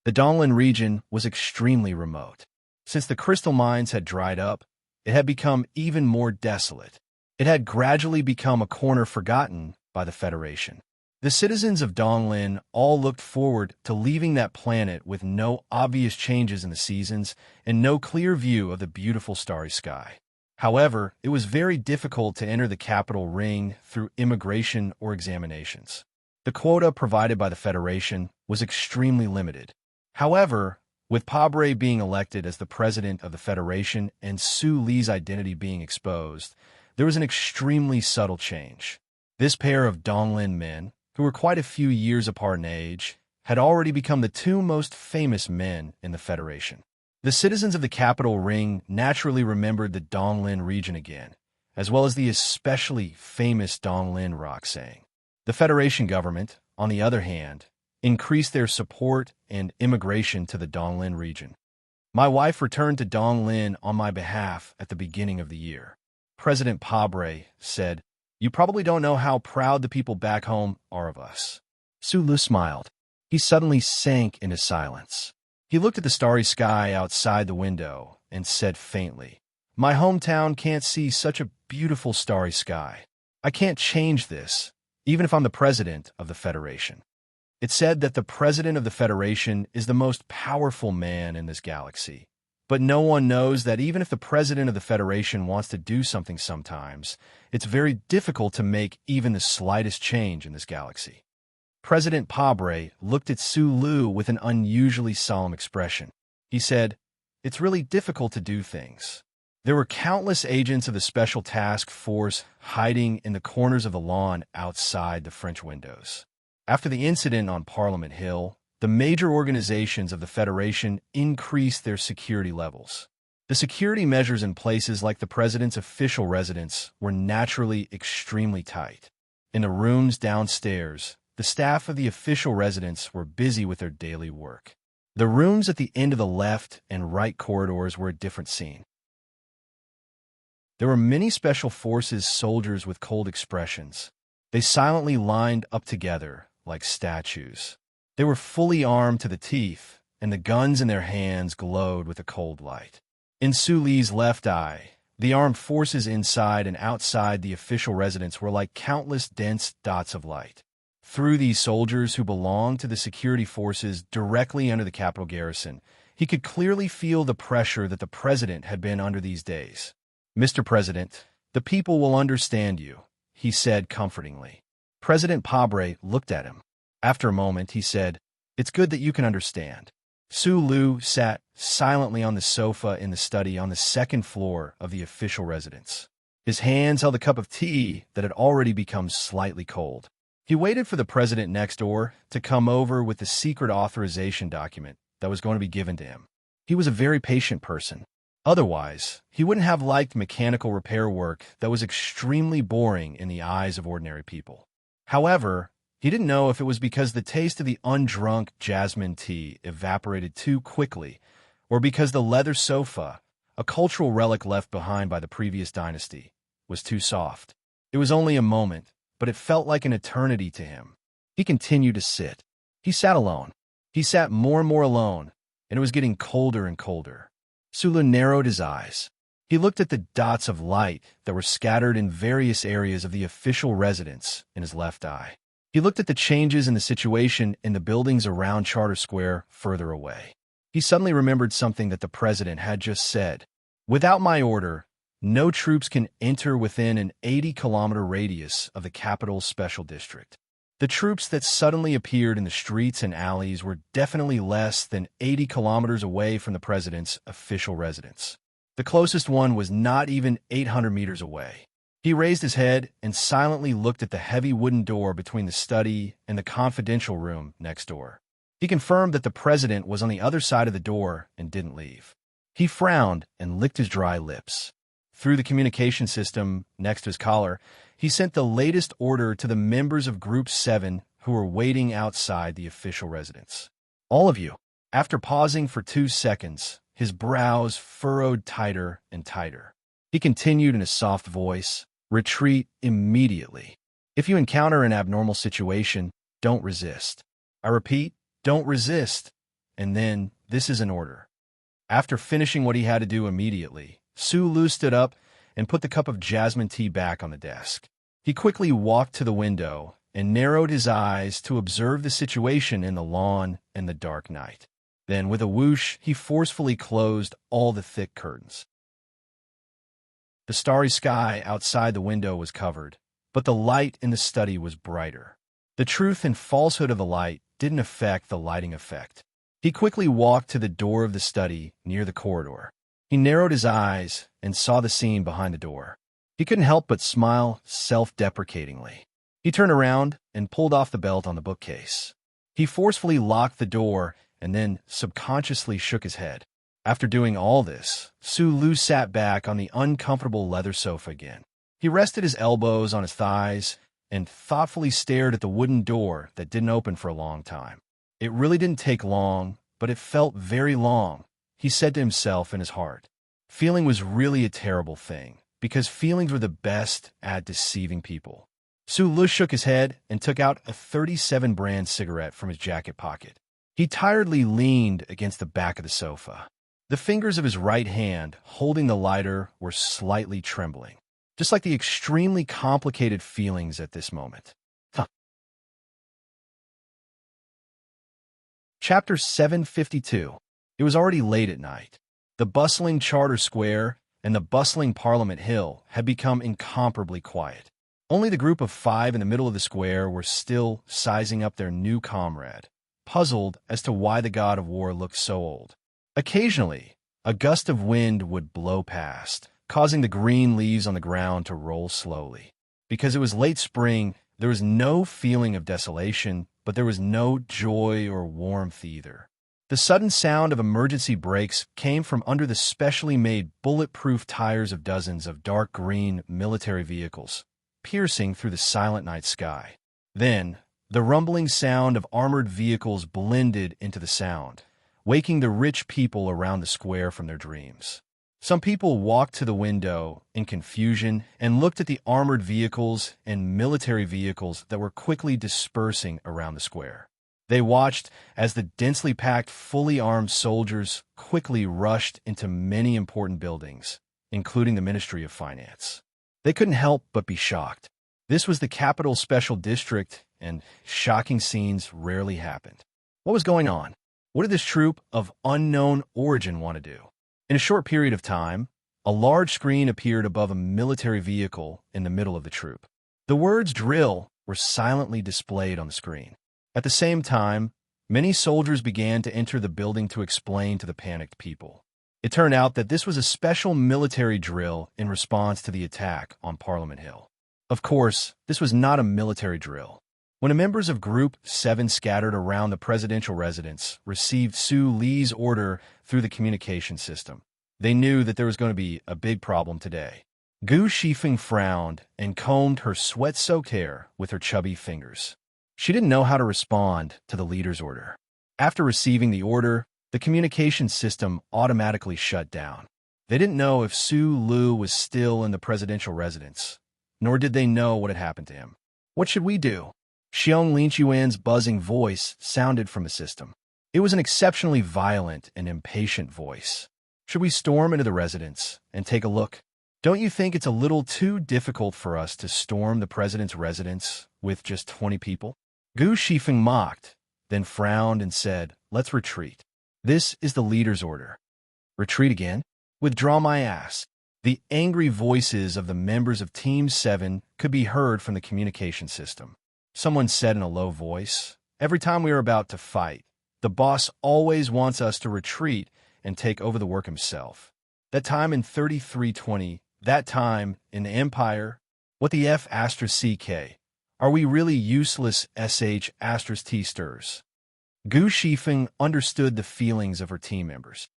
The Donglin region was extremely remote. Since the crystal mines had dried up, it had become even more desolate. It had gradually become a corner forgotten by the Federation. The citizens of Donglin all looked forward to leaving that planet with no obvious changes in the seasons and no clear view of the beautiful starry sky. However, it was very difficult to enter the capital ring through immigration or examinations. The quota provided by the Federation was extremely limited. However, With Pabre being elected as the president of the Federation and Su Li's identity being exposed, there was an extremely subtle change. This pair of Donglin men, who were quite a few years apart in age, had already become the two most famous men in the Federation. The citizens of the capital ring naturally remembered the Donglin region again, as well as the especially famous Donglin rock saying. The Federation government, on the other hand, increased their support and immigration to the Donglin region. My wife returned to Donglin on my behalf at the beginning of the year. President Pabre said, "You probably don't know how proud the people back home are of us." Sulu smiled. He suddenly sank into silence. He looked at the starry sky outside the window and said faintly, "My hometown can't see such a beautiful starry sky. I can't change this, even if I'm the president of the Federation." It's said that the president of the Federation is the most powerful man in this galaxy. But no one knows that even if the president of the Federation wants to do something sometimes, it's very difficult to make even the slightest change in this galaxy. President Pabre looked at Sulu with an unusually solemn expression. He said, "It's really difficult to do things." There were countless agents of the Special Task Force hiding in the corners of the lawn outside the French windows. After the incident on Parliament Hill, the major organizations of the Federation increased their security levels. The security measures in places like the president's official residence were naturally extremely tight. In the rooms downstairs, the staff of the official residence were busy with their daily work. The rooms at the end of the left and right corridors were a different scene. There were many special forces soldiers with cold expressions. They silently lined up together like statues. They were fully armed to the teeth, and the guns in their hands glowed with a cold light. In Su Li's left eye, the armed forces inside and outside the official residence were like countless dense dots of light. Through these soldiers who belonged to the security forces directly under the capital garrison, he could clearly feel the pressure that the president had been under these days. "Mr. President, the people will understand you," he said comfortingly. President Pabre looked at him. After a moment, he said, "It's good that you can understand." Sulu sat silently on the sofa in the study on the second floor of the official residence. His hands held a cup of tea that had already become slightly cold. He waited for the president next door to come over with the secret authorization document that was going to be given to him. He was a very patient person. Otherwise, he wouldn't have liked mechanical repair work that was extremely boring in the eyes of ordinary people. However, he didn't know if it was because the taste of the undrunk jasmine tea evaporated too quickly, or because the leather sofa, a cultural relic left behind by the previous dynasty, was too soft. It was only a moment, but it felt like an eternity to him. He continued to sit. He sat alone. He sat more and more alone, and it was getting colder and colder. Sulu narrowed his eyes. He looked at the dots of light that were scattered in various areas of the official residence in his left eye. He looked at the changes in the situation in the buildings around Charter Square further away. He suddenly remembered something that the president had just said. "Without my order, no troops can enter within an 80-kilometer radius of the capital's special district." The troops that suddenly appeared in the streets and alleys were definitely less than 80 kilometers away from the president's official residence. The closest one was not even 800 meters away. He raised his head and silently looked at the heavy wooden door between the study and the confidential room next door. He confirmed that the president was on the other side of the door and didn't leave. He frowned and licked his dry lips. Through the communication system next to his collar, he sent the latest order to the members of Group 7 who were waiting outside the official residence. "All of you." After pausing for 2 seconds, his brows furrowed tighter and tighter. He continued in a soft voice, "Retreat immediately. If you encounter an abnormal situation, don't resist. I repeat, don't resist. And then, this is an order." After finishing what he had to do immediately, Sulu stood up and put the cup of jasmine tea back on the desk. He quickly walked to the window and narrowed his eyes to observe the situation in the lawn and the dark night. Then, with a whoosh, he forcefully closed all the thick curtains. The starry sky outside the window was covered, but the light in the study was brighter. The truth and falsehood of the light didn't affect the lighting effect. He He quickly walked to the door of the study near the corridor. He narrowed his eyes and saw the scene behind the door. He couldn't help but smile self-deprecatingly. He turned around and pulled off the belt on the bookcase. He forcefully locked the door and then subconsciously shook his head. After doing all this, Su Lu sat back on the uncomfortable leather sofa again. He rested his elbows on his thighs and thoughtfully stared at the wooden door that didn't open for a long time. It really didn't take long, but it felt very long, he said to himself in his heart. Feeling was really a terrible thing, because feelings were the best at deceiving people. Su Lu shook his head and took out a 37 brand cigarette from his jacket pocket. He tiredly leaned against the back of the sofa. The fingers of his right hand holding the lighter were slightly trembling, just like the extremely complicated feelings at this moment. Chapter 752. It was already late at night. The bustling Charter Square and the bustling Parliament Hill had become incomparably quiet. Only the group of 5 in the middle of the square were still sizing up their new comrade, puzzled as to why the god of war looked so old. Occasionally, a gust of wind would blow past, causing the green leaves on the ground to roll slowly. Because it was late spring, there was no feeling of desolation, but there was no joy or warmth either. The sudden sound of emergency brakes came from under the specially made bulletproof tires of dozens of dark green military vehicles, piercing through the silent night sky. Then, the rumbling sound of armored vehicles blended into the sound, waking the rich people around the square from their dreams. Some people walked to the window in confusion and looked at the armored vehicles and military vehicles that were quickly dispersing around the square. They watched as the densely packed, fully armed soldiers quickly rushed into many important buildings, including the Ministry of Finance. They couldn't help but be shocked. This was the Capital Special District, and shocking scenes rarely happened. What was going on? What did this troop of unknown origin want to do? In a short period of time, a large screen appeared above a military vehicle in the middle of the troop. The words drill were silently displayed on the screen. At the same time, many soldiers began to enter the building to explain to the panicked people. It turned out that this was a special military drill in response to the attack on Parliament Hill. Of course, this was not a military drill. When the members of Group 7 scattered around the presidential residence received Su Li's order through the communication system, they knew that there was going to be a big problem today. Gu Shifeng frowned and combed her sweat-soaked hair with her chubby fingers. She didn't know how to respond to the leader's order. After receiving the order, the communication system automatically shut down. They didn't know if Su Lu was still in the presidential residence, nor did they know what had happened to him. What should we do? Xiong Linchuan's buzzing voice sounded from the system. It was an exceptionally violent and impatient voice. Should we storm into the residence and take a look? Don't you think it's a little too difficult for us to storm the president's residence with just 20 people? Gu Shifeng mocked, then frowned and said, "Let's retreat. This is the leader's order." Retreat again? Withdraw my ass. The angry voices of the members of Team 7 could be heard from the communication system. Someone said in a low voice, "Every time we are about to fight, the boss always wants us to retreat and take over the work himself. That time in 3320, that time in the Empire, what the F asterisk CK? Are we really useless SH asterisk T stirs?" Gu Shifeng understood the feelings of her team members.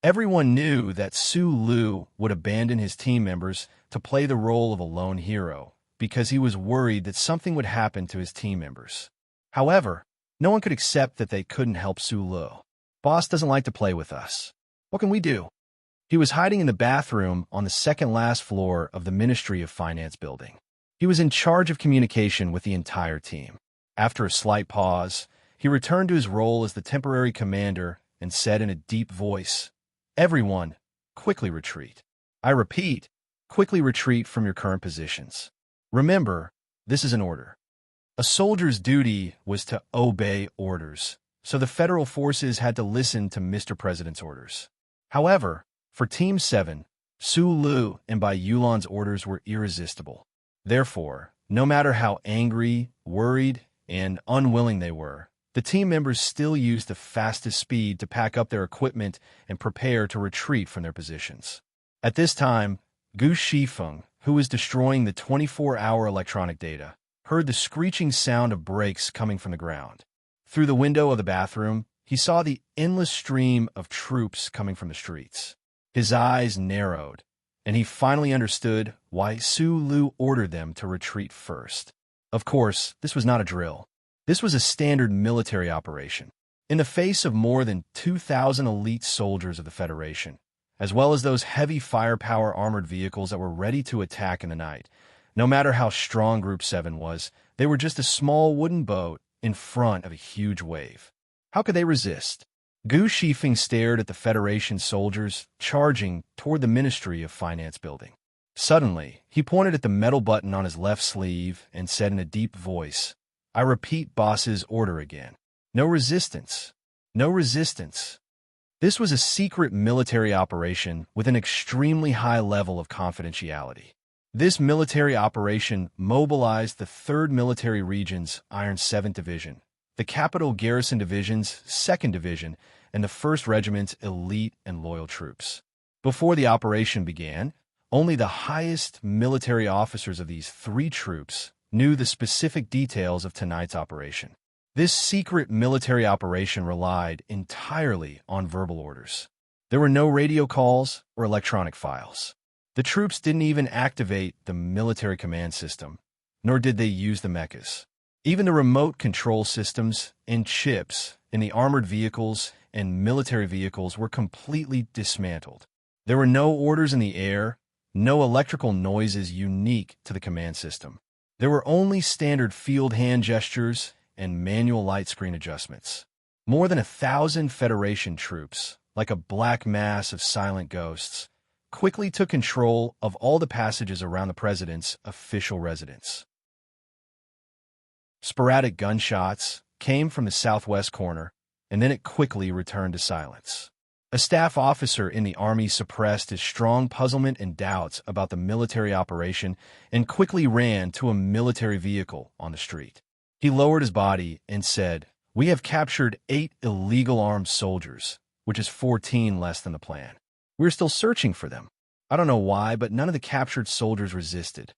Everyone knew that Su Lu would abandon his team members to play the role of a lone hero, because he was worried that something would happen to his team members. However, no one could accept that they couldn't help Su Lu. Boss doesn't like to play with us. What can we do? He was hiding in the bathroom on the second-last floor of the Ministry of Finance building. He was in charge of communication with the entire team. After a slight pause, he returned to his role as the temporary commander and said in a deep voice, "Everyone, quickly retreat. I repeat, quickly retreat from your current positions. Remember, this is an order." A soldier's duty was to obey orders, so the federal forces had to listen to Mr. President's orders. However, for Team 7, Su Lu and Bai Yulan's orders were irresistible. Therefore, no matter how angry, worried, and unwilling they were, The team members still used the fastest speed to pack up their equipment and prepare to retreat from their positions. At this time, Gu Shifeng, who was destroying the 24-hour electronic data, heard the screeching sound of brakes coming from the ground. Through the window of the bathroom, he saw the endless stream of troops coming from the streets. His eyes narrowed, and he finally understood why Su Lu ordered them to retreat first. Of course, this was not a drill. This was a standard military operation. In the face of more than 2,000 elite soldiers of the Federation, as well as those heavy firepower armored vehicles that were ready to attack in the night, no matter how strong Group 7 was, they were just a small wooden boat in front of a huge wave. How could they resist? Gu Shifeng stared at the Federation soldiers charging toward the Ministry of Finance building. Suddenly, he pointed at the metal button on his left sleeve and said in a deep voice, "I repeat boss's order again. No resistance. No resistance." This was a secret military operation with an extremely high level of confidentiality. This military operation mobilized the 3rd Military Region's Iron 7th Division, the Capital Garrison Division's 2nd Division, and the 1st Regiment's elite and loyal troops. Before the operation began, only the highest military officers of these 3 troops knew the specific details of tonight's operation. This secret military operation relied entirely on verbal orders. There were no radio calls or electronic files. The troops didn't even activate the military command system, nor did they use the mechas. Even the remote control systems and chips in the armored vehicles and military vehicles were completely dismantled. There were no orders in the air, no electrical noises unique to the command system. There were only standard field hand gestures and manual light screen adjustments. More than 1,000 Federation troops, like a black mass of silent ghosts, quickly took control of all the passages around the president's official residence. Sporadic gunshots came from the southwest corner, and then it quickly returned to silence. A staff officer in the army suppressed his strong puzzlement and doubts about the military operation and quickly ran to a military vehicle on the street. He lowered his body and said, "We have captured 8 illegal armed soldiers, which is 14 less than the plan. We're still searching for them. I don't know why, but none of the captured soldiers resisted.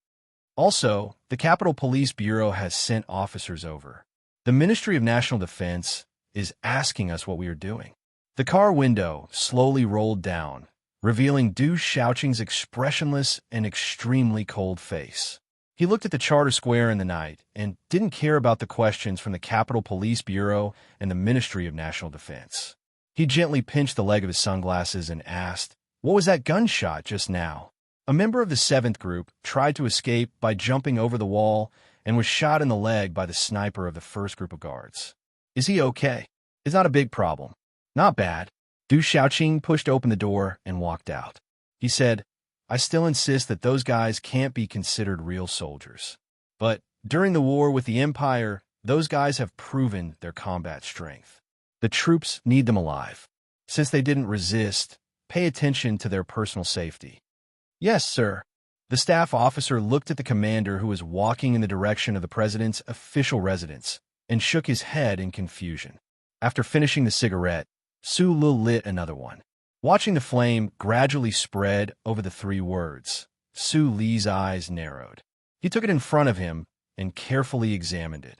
Also, the Capitol Police Bureau has sent officers over. The Ministry of National Defense is asking us what we are doing." The car window slowly rolled down, revealing Du Shaoqing's expressionless and extremely cold face. He looked at the Charter Square in the night and didn't care about the questions from the Capitol Police Bureau and the Ministry of National Defense. He gently pinched the leg of his sunglasses and asked, "What was that gunshot just now?" A member of the 7th Group tried to escape by jumping over the wall and was shot in the leg by the sniper of the 1st Group of guards. "Is he okay?" "It's not a big problem." "Not bad." Du Shaoqing pushed open the door and walked out. He said, "I still insist that those guys can't be considered real soldiers. But during the war with the Empire, those guys have proven their combat strength. The troops need them alive. Since they didn't resist, pay attention to their personal safety." "Yes, sir." The staff officer looked at the commander who was walking in the direction of the president's official residence and shook his head in confusion. After finishing the cigarette, Su Lu lit another one. Watching the flame gradually spread over the 3 words, Su Li's eyes narrowed. He took it in front of him and carefully examined it,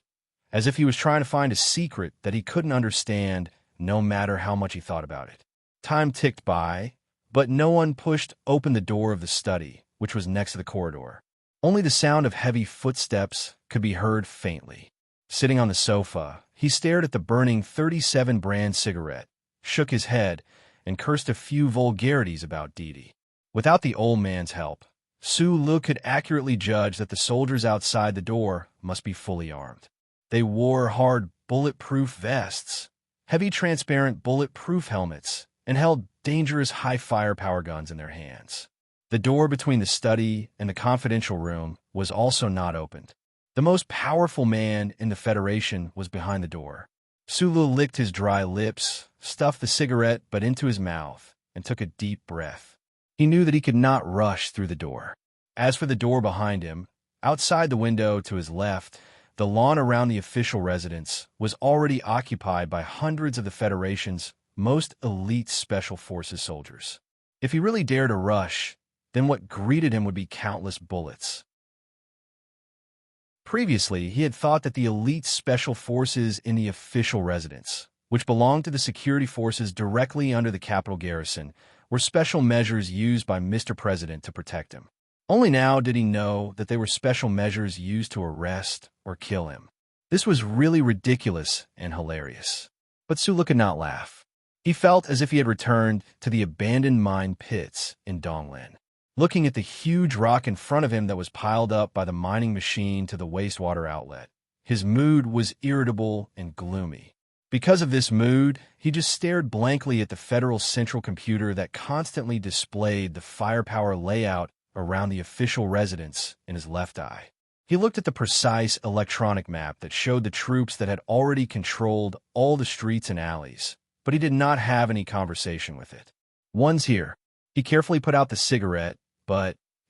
as if he was trying to find a secret that he couldn't understand no matter how much he thought about it. Time ticked by, but no one pushed open the door of the study, which was next to the corridor. Only the sound of heavy footsteps could be heard faintly. Sitting on the sofa, he stared at the burning 37 brand cigarette, shook his head, and cursed a few vulgarities about Didi. Without the old man's help, Su Lu could accurately judge that the soldiers outside the door must be fully armed. They wore hard bulletproof vests, heavy transparent bulletproof helmets, and held dangerous high firepower guns in their hands. The door between the study and the confidential room was also not opened. The most powerful man in the Federation was behind the door. Su Lu licked his dry lips, stuffed the cigarette but into his mouth, and took a deep breath. He knew that he could not rush through the door. As for the door behind him, outside the window to his left, The lawn around the official residence was already occupied by hundreds of the Federation's most elite Special Forces soldiers. If he really dared to rush, then what greeted him would be countless bullets. Previously, he had thought that the elite Special Forces in the official residence, which belonged to the security forces directly under the Capitol garrison, were special measures used by Mr. President to protect him. Only now did he know that they were special measures used to arrest or kill him. This was really ridiculous and hilarious. But Sulu could not laugh. He felt as if he had returned to the abandoned mine pits in Donglan. Looking at the huge rock in front of him that was piled up by the mining machine to the wastewater outlet, his mood was irritable and gloomy. Because of this mood, he just stared blankly at the federal central computer that constantly displayed the firepower layout around the official residence in his left eye. He looked at the precise electronic map that showed the troops that had already controlled all the streets and alleys, but he did not have any conversation with it. "One's here." He carefully put out the cigarette,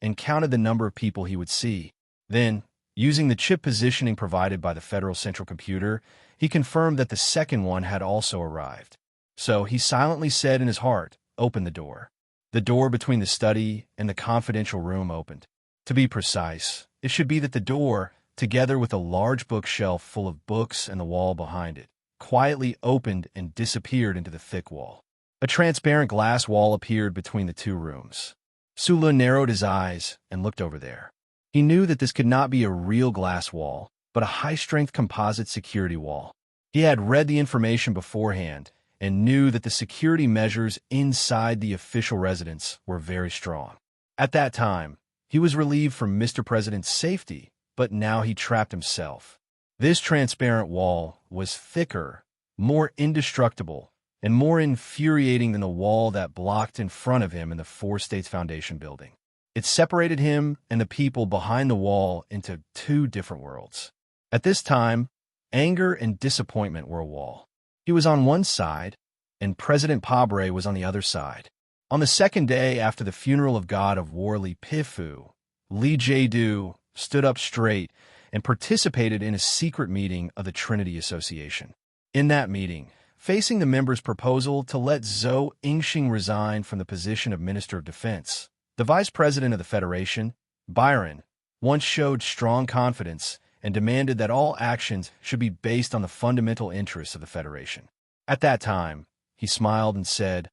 and counted the number of people he would see. Then, using the chip positioning provided by the federal central computer, he confirmed that the second one had also arrived. So he silently said in his heart, "Open the door." The door between the study and the confidential room opened. To be precise, it should be that the door, together with a large bookshelf full of books and the wall behind it, quietly opened and disappeared into the thick wall. A transparent glass wall appeared between the two rooms. Sulu narrowed his eyes and looked over there. He knew that this could not be a real glass wall, but a high-strength composite security wall. He had read the information beforehand and knew that the security measures inside the official residence were very strong. At that time, he was relieved from Mr. President's safety, but now he trapped himself. This transparent wall was thicker, more indestructible, and more infuriating than the wall that blocked in front of him in the Four States Foundation building. It separated him and the people behind the wall into two different worlds. At this time, anger and disappointment were a wall. He was on one side, and President Pabre was on the other side. On the second day after the funeral of God of War Li Pifu, Li Jadu stood up straight and participated in a secret meeting of the Trinity Association. In that meeting, facing the members' proposal to let Zhou Yingxing resign from the position of Minister of Defense, the Vice President of the Federation, Byron, once showed strong confidence and demanded that all actions should be based on the fundamental interests of the Federation. At that time, he smiled and said,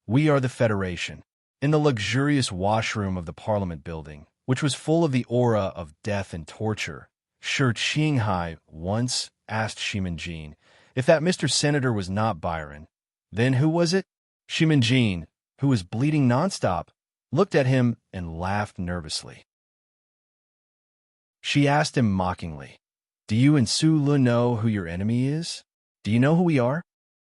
"We are the Federation." In the luxurious washroom of the Parliament building, which was full of the aura of death and torture, Shi Qinghai once asked Shimanjin if that Mr. Senator was not Byron. Then who was it? Shimanjin, who was bleeding nonstop, looked at him and laughed nervously. She asked him mockingly, "Do you and Sulu know who your enemy is? Do you know who we are?"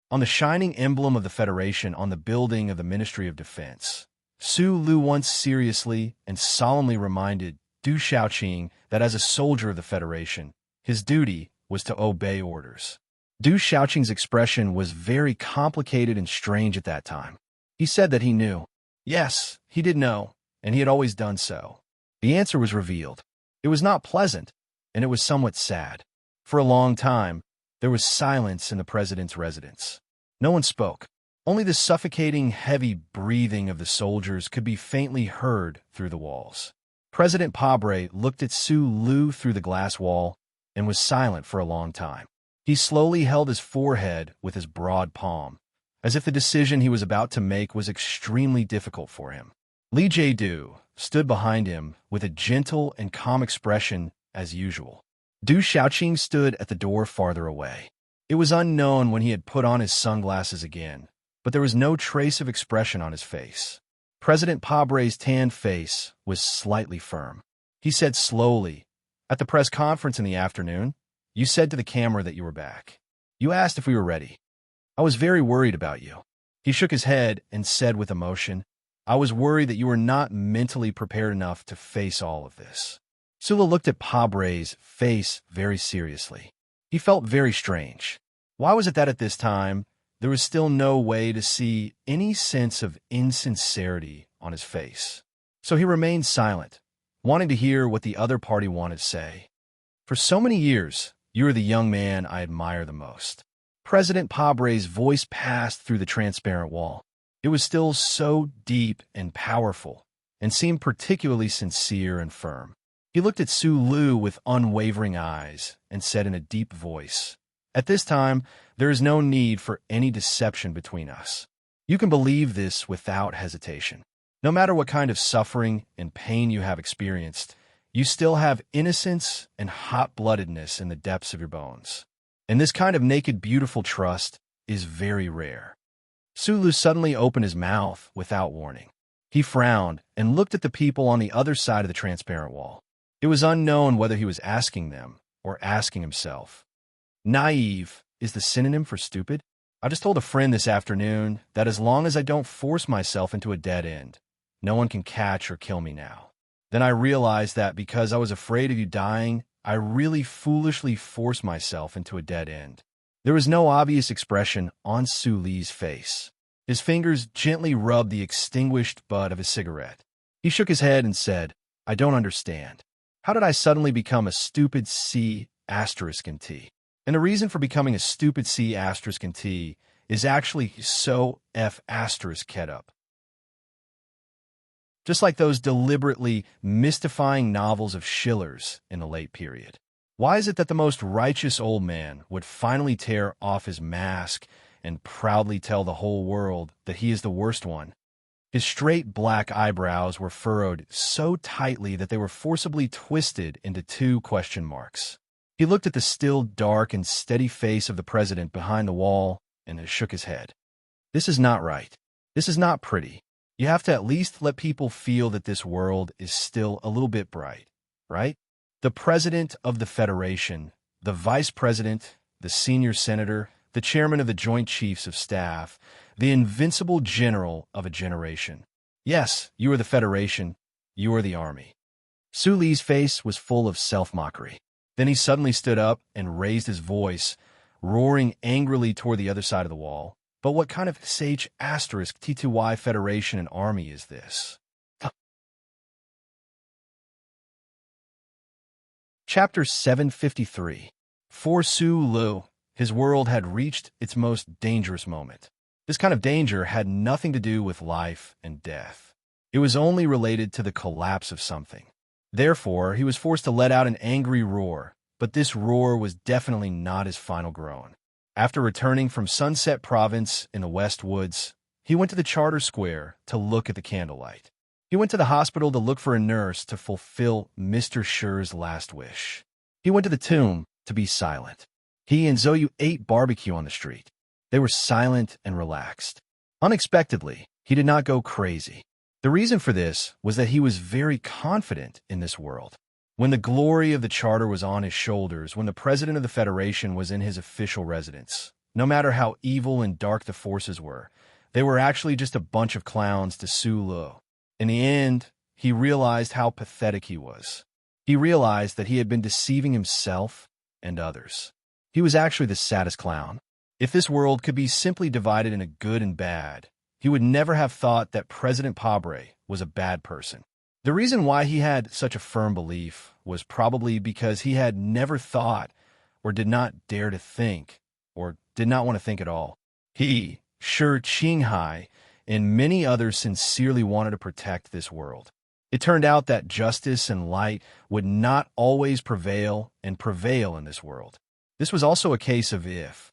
On the shining emblem of the Federation on the building of the Ministry of Defense, Sulu once seriously and solemnly reminded Du Shaoqing that as a soldier of the Federation, his duty was to obey orders. Du Shaoqing's expression was very complicated and strange at that time. He said that he knew. Yes, he did know, and he had always done so. The answer was revealed. It was not pleasant, and it was somewhat sad. For a long time, there was silence in the president's residence. No one spoke. Only the suffocating, heavy breathing of the soldiers could be faintly heard through the walls. President Pabre looked at Sulu through the glass wall and was silent for a long time. He slowly held his forehead with his broad palm, as if the decision he was about to make was extremely difficult for him. Li Jadu stood behind him with a gentle and calm expression as usual. Du Shaoqing stood at the door farther away. It was unknown when he had put on his sunglasses again, but there was no trace of expression on his face. President Pabre's tanned face was slightly firm. He said slowly, "At the press conference in the afternoon, you said to the camera that you were back. You asked if we were ready. I was very worried about you." He shook his head and said with emotion, "I was worried that you were not mentally prepared enough to face all of this." Sulu looked at Pabre's face very seriously. He felt very strange. Why was it that at this time, there was still no way to see any sense of insincerity on his face? So he remained silent, wanting to hear what the other party wanted to say. For so many years, you are the young man I admire the most." President Pabre's voice passed through the transparent wall. It was still so deep and powerful, and seemed particularly sincere and firm. He looked at Su Lu with unwavering eyes and said in a deep voice, "At this time, there is no need for any deception between us. You can believe this without hesitation. No matter what kind of suffering and pain you have experienced, you still have innocence and hot-bloodedness in the depths of your bones. And this kind of naked, beautiful trust is very rare." Sulu suddenly opened his mouth without warning. He frowned and looked at the people on the other side of the transparent wall. It was unknown whether he was asking them or asking himself. Naive is the synonym for stupid? I just told a friend this afternoon that as long as I don't force myself into a dead end, no one can catch or kill me now. Then I realized that because I was afraid of you dying, I really foolishly forced myself into a dead end. There was no obvious expression on Su Li's face. His fingers gently rubbed the extinguished butt of his cigarette. He shook his head and said, "I don't understand. How did I suddenly become a stupid C***? And the reason for becoming a stupid C** is actually so F** up. Just like those deliberately mystifying novels of Schiller's in the late period. Why is it that the most righteous old man would finally tear off his mask and proudly tell the whole world that he is the worst one? His straight black eyebrows were furrowed so tightly that they were forcibly twisted into two question marks. He looked at the still dark and steady face of the president behind the wall and shook his head. "This is not right. This is not pretty. You have to at least let people feel that this world is still a little bit bright, right? The president of the Federation, the vice president, the senior senator, the chairman of the Joint Chiefs of Staff, the invincible general of a generation. Yes, you are the Federation. You are the army." Su Li's face was full of self-mockery. Then he suddenly stood up and raised his voice, roaring angrily toward the other side of the wall. "But what kind of T2Y Federation and army is this?" Chapter 753. For Su Lu, his world had reached its most dangerous moment. This kind of danger had nothing to do with life and death. It was only related to the collapse of something. Therefore, he was forced to let out an angry roar, but this roar was definitely not his final groan. After returning from Sunset Province in the West Woods, he went to the Charter Square to look at the candlelight. He went to the hospital to look for a nurse to fulfill Mr. Scher's last wish. He went to the tomb to be silent. He and Zoe ate barbecue on the street. They were silent and relaxed. Unexpectedly, he did not go crazy. The reason for this was that he was very confident in this world. When the glory of the Charter was on his shoulders, when the president of the Federation was in his official residence, no matter how evil and dark the forces were, they were actually just a bunch of clowns to Su Lu. In the end, he realized how pathetic he was. He realized that he had been deceiving himself and others. He was actually the saddest clown. If this world could be simply divided into good and bad, he would never have thought that President Pabre was a bad person. The reason why he had such a firm belief was probably because he had never thought, or did not dare to think, or did not want to think at all. He, Shi Qinghai, and many others sincerely wanted to protect this world. It turned out that justice and light would not always prevail and prevail in this world. This was also a case of if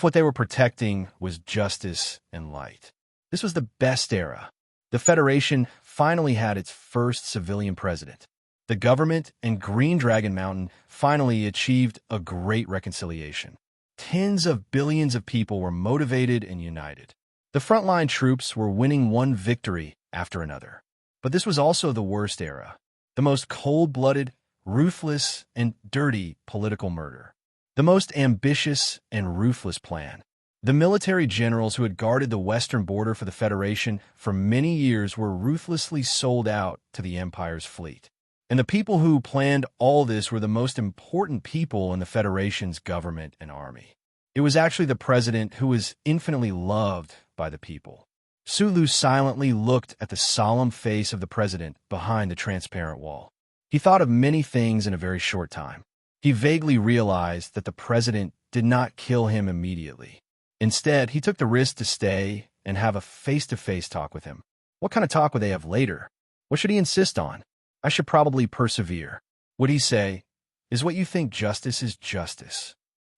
what they were protecting was justice and light. This was the best era. The Federation finally had its first civilian president. The government and Green Dragon Mountain finally achieved a great reconciliation. Tens of billions of people were motivated and united. The frontline troops were winning one victory after another. But this was also the worst era, the most cold-blooded, ruthless, and dirty political murder, the most ambitious and ruthless plan. The military generals who had guarded the western border for the Federation for many years were ruthlessly sold out to the Empire's fleet. And the people who planned all this were the most important people in the Federation's government and army. It was actually the president who was infinitely loved by the people. Su Lu silently looked at the solemn face of the president behind the transparent wall. He thought of many things in a very short time. He vaguely realized that the president did not kill him immediately. Instead, he took the risk to stay and have a face-to-face talk with him. What kind of talk would they have later? What should he insist on? I should probably persevere. Would he say, "Is what you think justice is justice?"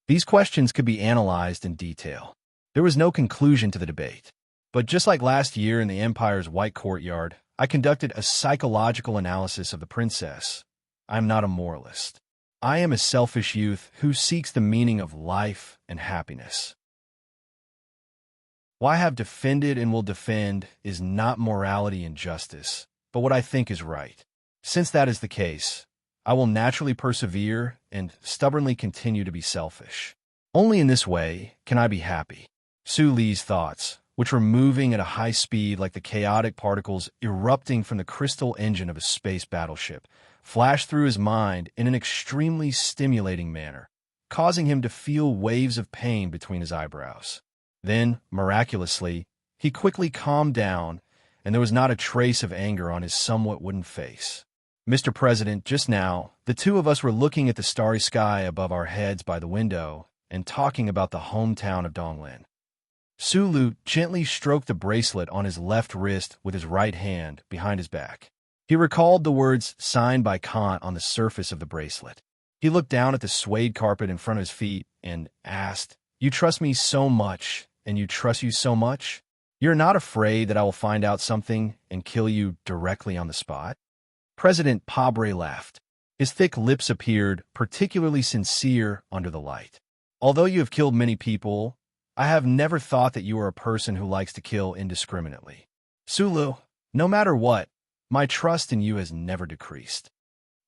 These questions could be analyzed in detail. There was no conclusion to the debate. But just like last year in the Empire's White Courtyard, I conducted a psychological analysis of the princess. I am not a moralist. I am a selfish youth who seeks the meaning of life and happiness. What I have defended and will defend is not morality and justice, but what I think is right. Since that is the case, I will naturally persevere and stubbornly continue to be selfish. Only in this way can I be happy. Su Li's thoughts, which were moving at a high speed like the chaotic particles erupting from the crystal engine of a space battleship, flashed through his mind in an extremely stimulating manner, causing him to feel waves of pain between his eyebrows. Then, miraculously, he quickly calmed down, and there was not a trace of anger on his somewhat wooden face. "Mr. President, just now, the two of us were looking at the starry sky above our heads by the window and talking about the hometown of Donglin." Su Lu gently stroked the bracelet on his left wrist with his right hand behind his back. He recalled the words signed by Kant on the surface of the bracelet. He looked down at the suede carpet in front of his feet and asked, "You trust me so much, and you trust you so much? You're not afraid that I will find out something and kill you directly on the spot?" President Pabre laughed. His thick lips appeared particularly sincere under the light. "Although you have killed many people, I have never thought that you are a person who likes to kill indiscriminately. Sulu, no matter what, my trust in you has never decreased.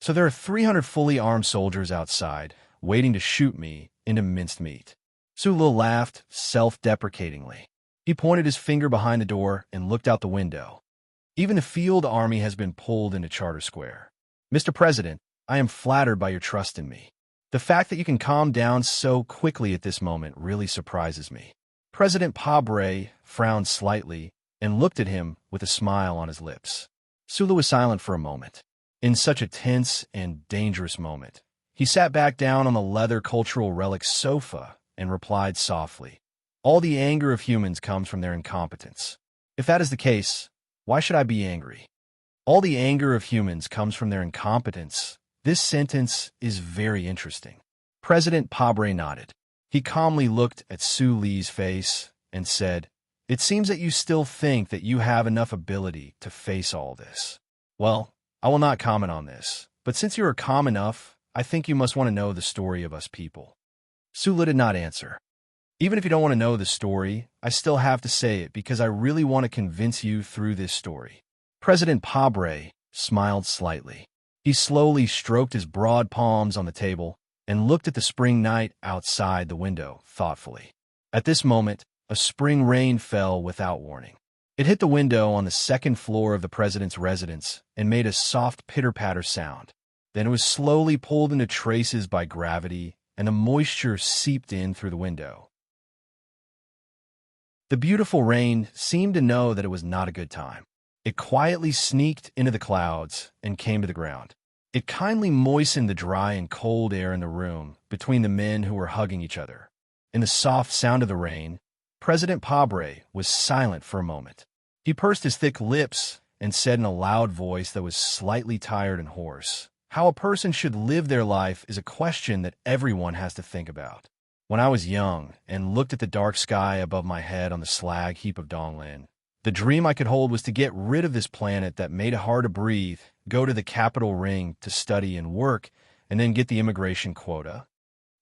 So there are 300 fully armed soldiers outside, waiting to shoot me into minced meat." Sulu laughed self-deprecatingly. He pointed his finger behind the door and looked out the window. "Even the field army has been pulled into Charter Square. Mr. President, I am flattered by your trust in me. The fact that you can calm down so quickly at this moment really surprises me." President Pabre frowned slightly and looked at him with a smile on his lips. Sulu was silent for a moment. In such a tense and dangerous moment, he sat back down on the leather cultural relic sofa and replied softly, "All the anger of humans comes from their incompetence. If that is the case, why should I be angry? All the anger of humans comes from their incompetence. This sentence is very interesting." President Pabre nodded. He calmly looked at Su Li's face and said, "It seems that you still think that you have enough ability to face all this. Well, I will not comment on this, but since you are calm enough, I think you must want to know the story of us people." Su Li did not answer. "Even if you don't want to know the story, I still have to say it because I really want to convince you through this story." President Pabre smiled slightly. He slowly stroked his broad palms on the table and looked at the spring night outside the window thoughtfully. At this moment, a spring rain fell without warning. It hit the window on the second floor of the president's residence and made a soft pitter-patter sound. Then it was slowly pulled into traces by gravity, and the moisture seeped in through the window. The beautiful rain seemed to know that it was not a good time. It quietly sneaked into the clouds and came to the ground. It kindly moistened the dry and cold air in the room between the men who were hugging each other. In the soft sound of the rain, President Pabre was silent for a moment. He pursed his thick lips and said in a loud voice that was slightly tired and hoarse, "How a person should live their life is a question that everyone has to think about. When I was young and looked at the dark sky above my head on the slag heap of Donglin, the dream I could hold was to get rid of this planet that made it hard to breathe, go to the capital ring to study and work, and then get the immigration quota."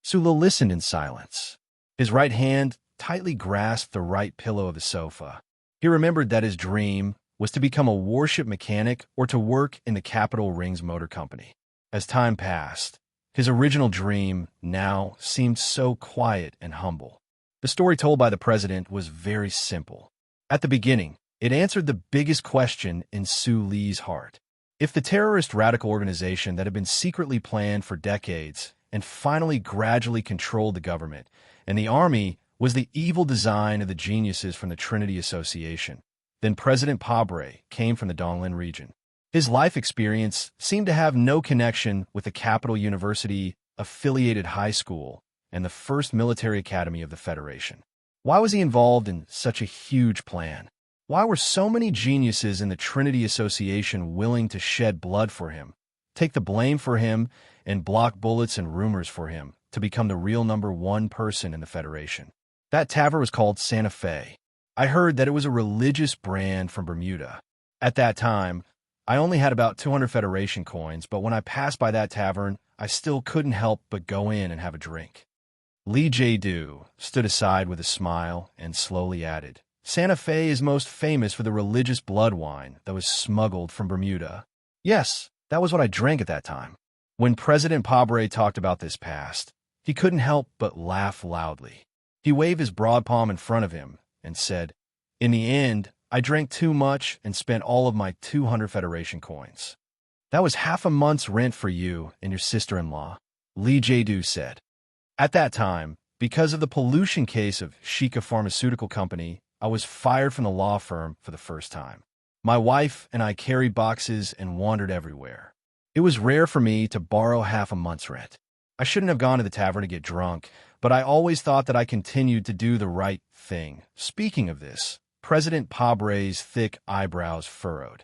Sulu listened in silence. His right hand tightly grasped the right pillow of the sofa. He remembered that his dream was to become a warship mechanic or to work in the capital ring's motor company. As time passed, his original dream now seemed so quiet and humble. The story told by the president was very simple. At the beginning, it answered the biggest question in Su Li's heart. If the terrorist radical organization that had been secretly planned for decades and finally gradually controlled the government, and the army was the evil design of the geniuses from the Trinity Association, then President Pabre came from the Donglin region. His life experience seemed to have no connection with the capital university affiliated high school, and the first military academy of the Federation. Why was he involved in such a huge plan? Why were so many geniuses in the Trinity Association willing to shed blood for him, take the blame for him, and block bullets and rumors for him to become the real #1 person in the Federation? That tavern was called Santa Fe. I heard that it was a religious brand from Bermuda. At that time, I only had about 200 Federation coins, but when I passed by that tavern, I still couldn't help but go in and have a drink. Lee J. Du stood aside with a smile and slowly added, "Santa Fe is most famous for the religious blood wine that was smuggled from Bermuda." Yes, that was what I drank at that time. When President Pabre talked about this past, he couldn't help but laugh loudly. He waved his broad palm in front of him and said, "In the end, I drank too much and spent all of my 200 Federation coins. That was half a month's rent for you and your sister-in-law," Lee J. Du said. At that time, because of the pollution case of Shika Pharmaceutical Company, I was fired from the law firm for the first time. My wife and I carried boxes and wandered everywhere. It was rare for me to borrow half a month's rent. I shouldn't have gone to the tavern to get drunk, but I always thought that I continued to do the right thing. Speaking of this, President Pabre's thick eyebrows furrowed.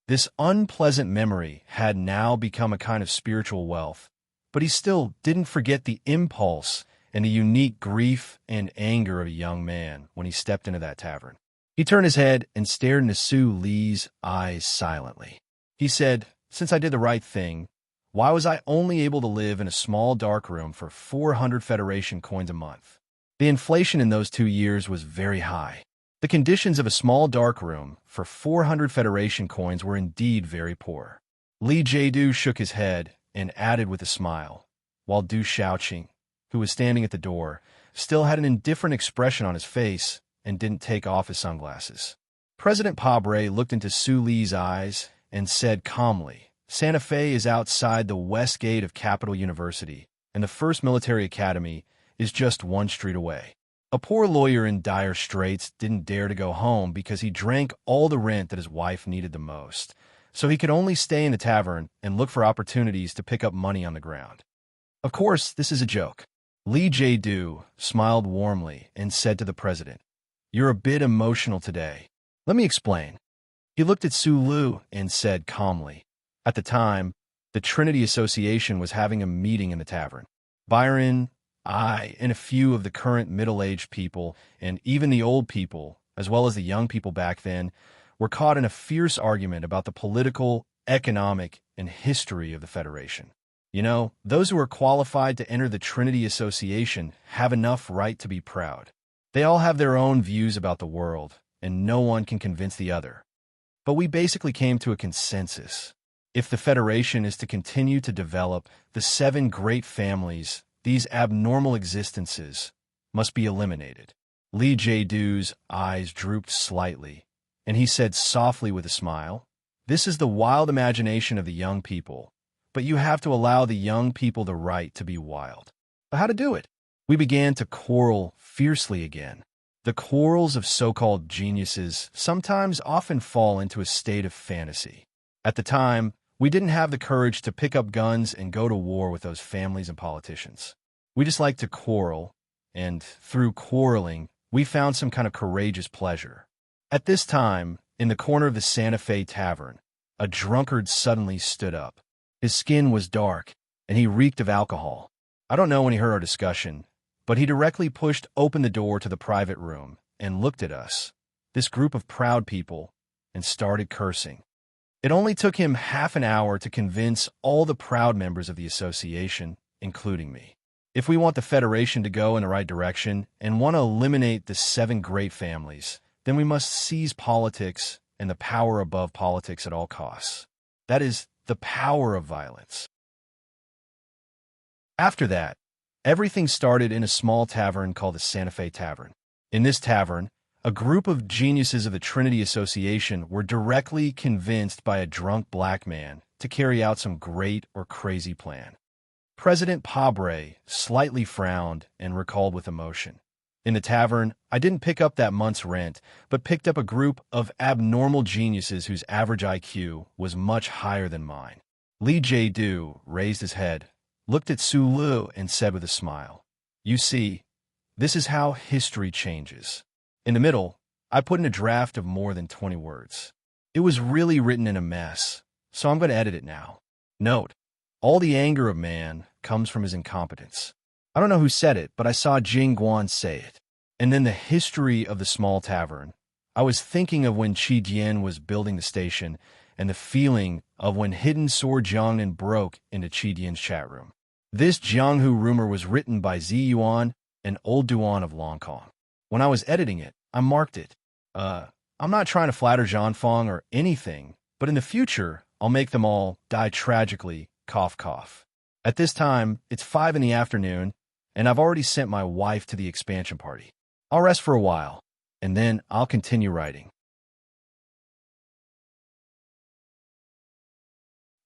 This unpleasant memory had now become a kind of spiritual wealth, but he still didn't forget the impulse and the unique grief and anger of a young man when he stepped into that tavern. He turned his head and stared into Sue Lee's eyes silently. He said, "Since I did the right thing, why was I only able to live in a small dark room for 400 Federation coins a month?" The inflation in those 2 years was very high. The conditions of a small dark room for 400 Federation coins were indeed very poor. Lee J. Du shook his head and added with a smile, while Du Shaoqing, who was standing at the door, still had an indifferent expression on his face and didn't take off his sunglasses. President Pabre looked into Sue Lee's eyes and said calmly, "Santa Fe is outside the west gate of Capital University, and the first military academy is just 1 street away." A poor lawyer in dire straits didn't dare to go home because he drank all the rent that his wife needed the most, so he could only stay in the tavern and look for opportunities to pick up money on the ground. Of course, this is a joke. Lee J. Du smiled warmly and said to the president, "You're a bit emotional today. Let me explain." He looked at Sue Lu and said calmly, "At the time, the Trinity Association was having a meeting in the tavern. Byron, I, and a few of the current middle-aged people, and even the old people, as well as the young people back then, were caught in a fierce argument about the political, economic, and history of the Federation. You know, those who are qualified to enter the Trinity Association have enough right to be proud. They all have their own views about the world, and no one can convince the other. But we basically came to a consensus. If the Federation is to continue to develop, the 7 great families, these abnormal existences, must be eliminated." Lee J. Du's eyes drooped slightly, and he said softly with a smile, "This is the wild imagination of the young people, but you have to allow the young people the right to be wild." But how to do it? We began to quarrel fiercely again. The quarrels of so-called geniuses sometimes often fall into a state of fantasy. At the time, we didn't have the courage to pick up guns and go to war with those families and politicians. We just liked to quarrel, and through quarreling, we found some kind of courageous pleasure. At this time, in the corner of the Santa Fe Tavern, a drunkard suddenly stood up. His skin was dark, and he reeked of alcohol. I don't know when he heard our discussion, but he directly pushed open the door to the private room and looked at us, this group of proud people, and started cursing. It only took him half an hour to convince all the proud members of the association, including me. If we want the Federation to go in the right direction and want to eliminate the 7 great families, then we must seize politics and the power above politics at all costs. That is, the power of violence. After that, everything started in a small tavern called the Santa Fe Tavern. In this tavern, a group of geniuses of the Trinity Association were directly convinced by a drunk black man to carry out some great or crazy plan. President Pabre slightly frowned and recalled with emotion. In the tavern, I didn't pick up that month's rent, but picked up a group of abnormal geniuses whose average IQ was much higher than mine. Li Jie-du raised his head, looked at Su Lu, and said with a smile, "You see, this is how history changes." In the middle, I put in a draft of more than 20 words. It was really written in a mess, so I'm going to edit it now. Note, all the anger of man comes from his incompetence. I don't know who said it, but I saw Jing Guan say it. And then the history of the small tavern. I was thinking of when Qi Dian was building the station, and the feeling of when hidden sword Jiangnan broke into Qi Dian's chat room. This Jianghu rumor was written by Zi Yuan, an old Duan of Longkong. When I was editing it, I marked it. I'm not trying to flatter Zhang or anything, but in the future, I'll make them all die tragically, cough cough. At this time, it's 5 in the afternoon, and I've already sent my wife to the expansion party. I'll rest for a while, and then I'll continue writing.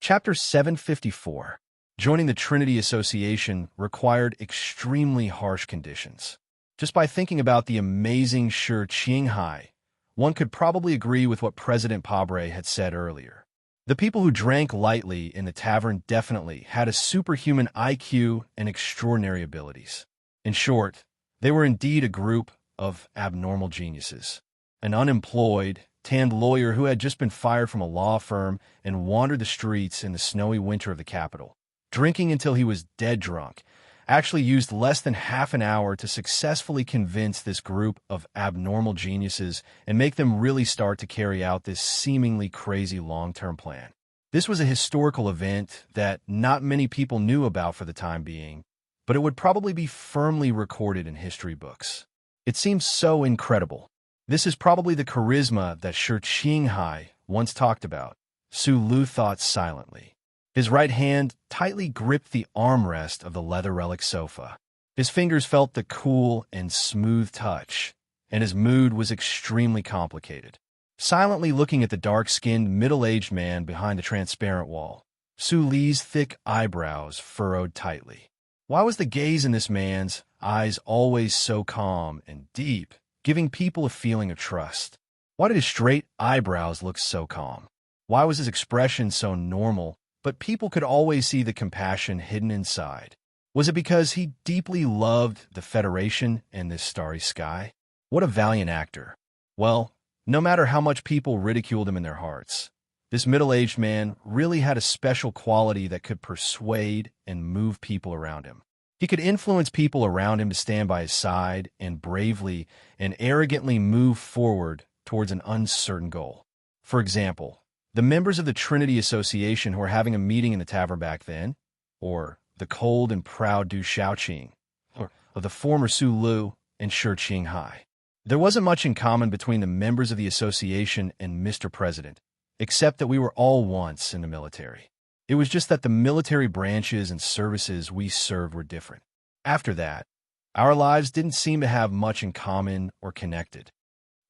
Chapter 754. Joining the Trinity Association required extremely harsh conditions. Just by thinking about the amazing Shi Qinghai, one could probably agree with what President Pabre had said earlier. The people who drank lightly in the tavern definitely had a superhuman IQ and extraordinary abilities. In short, they were indeed a group of abnormal geniuses. An unemployed, tanned lawyer who had just been fired from a law firm and wandered the streets in the snowy winter of the capital, drinking until he was dead drunk, actually used less than half an hour to successfully convince this group of abnormal geniuses and make them really start to carry out this seemingly crazy long-term plan. This was a historical event that not many people knew about for the time being, but it would probably be firmly recorded in history books. It seems so incredible. This is probably the charisma that Shi Qinghai once talked about, Su Lu thought silently. His right hand tightly gripped the armrest of the leather relic sofa. His fingers felt the cool and smooth touch, and his mood was extremely complicated. Silently looking at the dark-skinned, middle-aged man behind the transparent wall, Su Li's thick eyebrows furrowed tightly. Why was the gaze in this man's eyes always so calm and deep, giving people a feeling of trust? Why did his straight eyebrows look so calm? Why was his expression so normal, but people could always see the compassion hidden inside? Was it because he deeply loved the Federation and this starry sky? What a valiant actor. Well, no matter how much people ridiculed him in their hearts, this middle-aged man really had a special quality that could persuade and move people around him. He could influence people around him to stand by his side and bravely and arrogantly move forward towards an uncertain goal. For example, the members of the Trinity Association who were having a meeting in the tavern back then, or the cold and proud Du Xiaoqing, or of the former Su Lu and Shi Qinghai. There wasn't much in common between the members of the association and Mr. President, except that we were all once in the military. It was just that the military branches and services we served were different. After that, our lives didn't seem to have much in common or connected.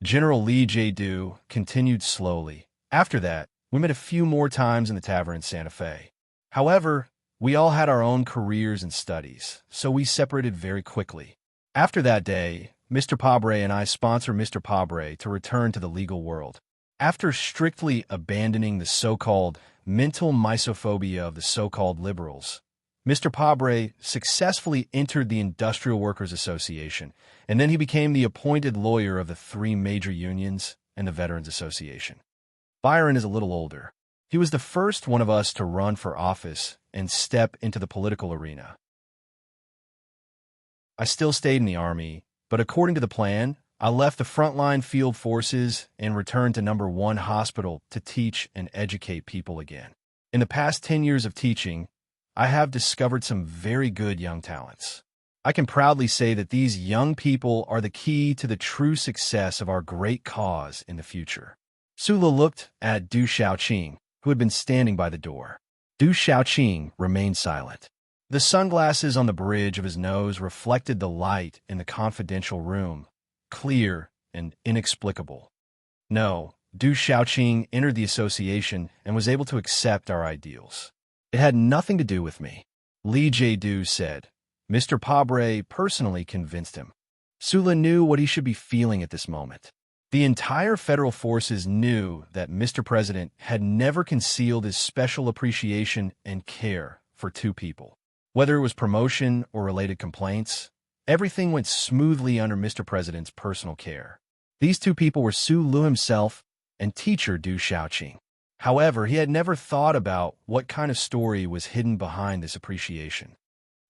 General Li Jie-du continued slowly. After that, we met a few more times in the tavern in Santa Fe. However, we all had our own careers and studies, so we separated very quickly. After that day, Mr. Pabre and I sponsored Mr. Pabre to return to the legal world. After strictly abandoning the so-called mental misophobia of the so-called liberals, Mr. Pabre successfully entered the Industrial Workers Association, and then he became the appointed lawyer of the 3 major unions and the Veterans Association. Byron is a little older. He was the first one of us to run for office and step into the political arena. I still stayed in the Army, but according to the plan, I left the frontline field forces and returned to number 1 hospital to teach and educate people again. In the past 10 years of teaching, I have discovered some very good young talents. I can proudly say that these young people are the key to the true success of our great cause in the future. Sula looked at Du Xiaoqing, who had been standing by the door. Du Xiaoqing remained silent. The sunglasses on the bridge of his nose reflected the light in the confidential room, clear and inexplicable. No, Du Xiaoqing entered the association and was able to accept our ideals. It had nothing to do with me. Li Jie-du said. Mr. Pabre personally convinced him. Sula knew what he should be feeling at this moment. The entire federal forces knew that Mr. President had never concealed his special appreciation and care for two people. Whether it was promotion or related complaints, everything went smoothly under Mr. President's personal care. These two people were Su Lu himself and teacher Du Xiaoqing. However, he had never thought about what kind of story was hidden behind this appreciation.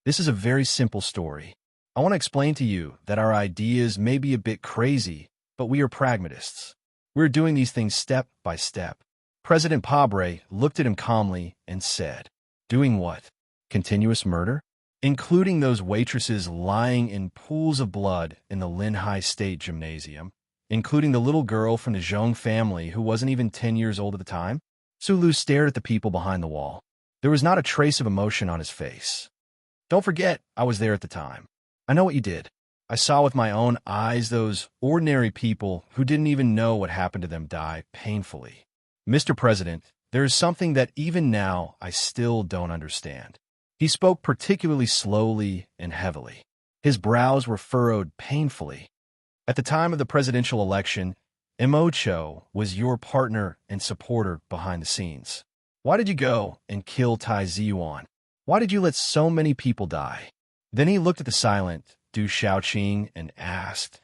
This is a very simple story. I want to explain to you that our ideas may be a bit crazy, but we are pragmatists. We're doing these things step by step. President Pabre looked at him calmly and said, "Doing what? Continuous murder? Including those waitresses lying in pools of blood in the Linhai State Gymnasium? Including the little girl from the Zhong family who wasn't even 10 years old at the time?" Su Lu stared at the people behind the wall. There was not a trace of emotion on his face. "Don't forget, I was there at the time. I know what you did. I saw with my own eyes those ordinary people who didn't even know what happened to them die painfully. Mr. President, there is something that even now I still don't understand." He spoke particularly slowly and heavily. His brows were furrowed painfully. "At the time of the presidential election, Mo Cho was your partner and supporter behind the scenes. Why did you go and kill Tai Ziyuan? Why did you let so many people die?" Then he looked at the silent Du Xiaoqing and asked,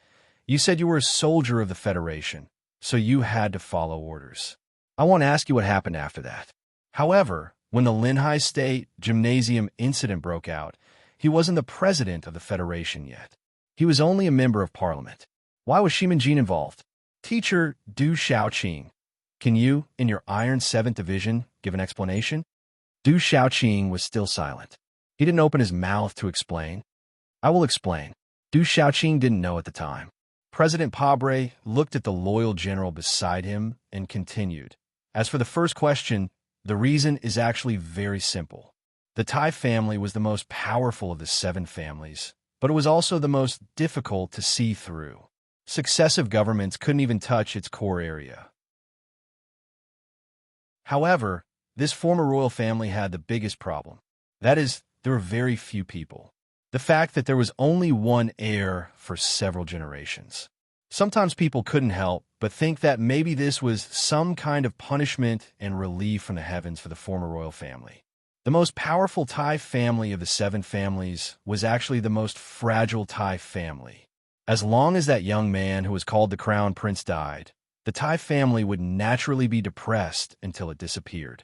"You said you were a soldier of the Federation, so you had to follow orders. I won't ask you what happened after that. However, when the Linhai State Gymnasium incident broke out, he wasn't the president of the Federation yet. He was only a member of parliament. Why was Shimanjin involved?" Teacher Du Xiaoqing, can you, in your Iron 7th Division, give an explanation? Du Xiaoqing was still silent. He didn't open his mouth to explain. "I will explain." Du Xiaoqing didn't know at the time. President Pabre looked at the loyal general beside him and continued. "As for the first question, the reason is actually very simple. The Tai family was the most powerful of the 7 families, but it was also the most difficult to see through. Successive governments couldn't even touch its core area. However, this former royal family had the biggest problem. That is, there were very few people. The fact that there was only one heir for several generations. Sometimes people couldn't help but think that maybe this was some kind of punishment and relief from the heavens for the former royal family. The most powerful Tai family of the 7 families was actually the most fragile Tai family. As long as that young man who was called the Crown Prince died, the Tai family would naturally be depressed until it disappeared.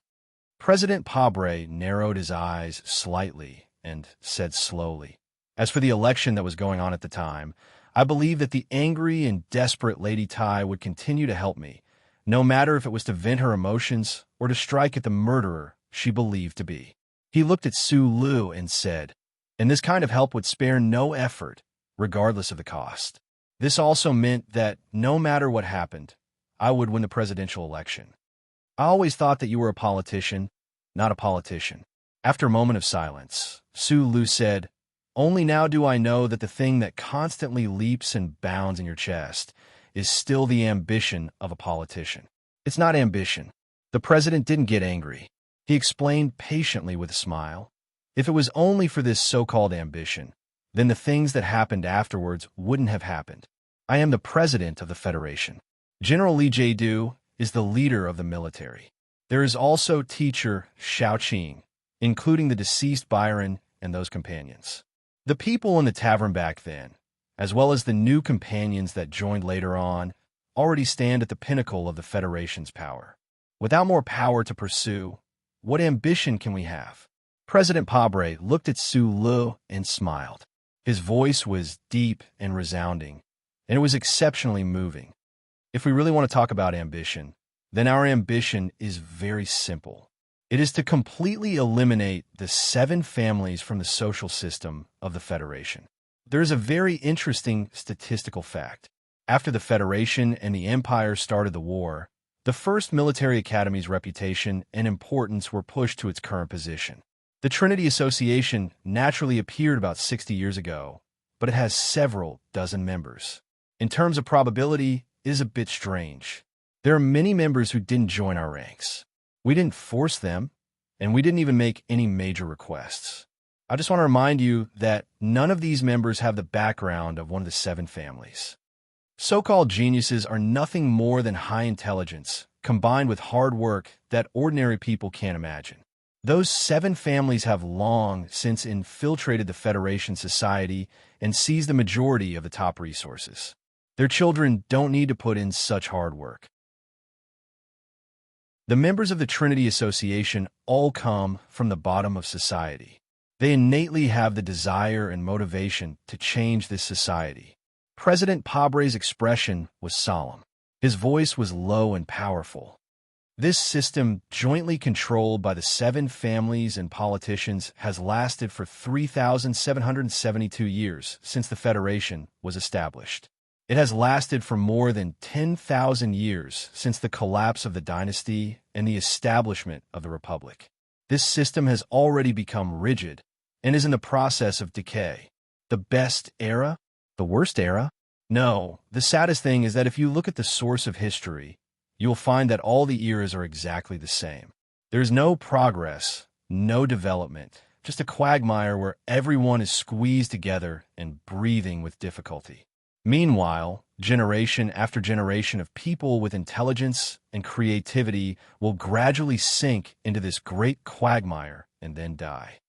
President Pabre narrowed his eyes slightly and said slowly, "As for the election that was going on at the time, I believe that the angry and desperate Lady Tai would continue to help me, no matter if it was to vent her emotions or to strike at the murderer she believed to be." He looked at Su Lu and said, "And this kind of help would spare no effort, regardless of the cost. This also meant that no matter what happened, I would win the presidential election. I always thought that you were a politician, not a politician." After a moment of silence, Su Lu said, "Only now do I know that the thing that constantly leaps and bounds in your chest is still the ambition of a politician. It's not ambition." The president didn't get angry. He explained patiently with a smile. "If it was only for this so-called ambition, then the things that happened afterwards wouldn't have happened. I am the president of the Federation. General Li Jiedu is the leader of the military. There is also teacher Xiaoqing, including the deceased Byron and those companions. The people in the tavern back then, as well as the new companions that joined later on, already stand at the pinnacle of the Federation's power. Without more power to pursue, what ambition can we have?" President Pabre looked at Su Lu and smiled. His voice was deep and resounding, and it was exceptionally moving. "If we really want to talk about ambition, then our ambition is very simple. It is to completely eliminate the 7 families from the social system of the Federation. There is a very interesting statistical fact. After the Federation and the Empire started the war, the first military academy's reputation and importance were pushed to its current position. The Trinity Association naturally appeared about 60 years ago, but it has several dozen members. In terms of probability, it is a bit strange. There are many members who didn't join our ranks. We didn't force them, and we didn't even make any major requests. I just want to remind you that none of these members have the background of one of the 7 families." So-called geniuses are nothing more than high intelligence, combined with hard work that ordinary people can't imagine. Those 7 families have long since infiltrated the Federation society and seized the majority of the top resources. Their children don't need to put in such hard work. The members of the Trinity Association all come from the bottom of society. They innately have the desire and motivation to change this society. President Pabre's expression was solemn. His voice was low and powerful. This system, jointly controlled by the 7 families and politicians, has lasted for 3,772 years since the Federation was established. It has lasted for more than 10,000 years since the collapse of the dynasty and the establishment of the Republic. This system has already become rigid and is in the process of decay. The best era? The worst era? No, the saddest thing is that if you look at the source of history, you'll find that all the eras are exactly the same. There's no progress, no development, just a quagmire where everyone is squeezed together and breathing with difficulty. Meanwhile, generation after generation of people with intelligence and creativity will gradually sink into this great quagmire and then die.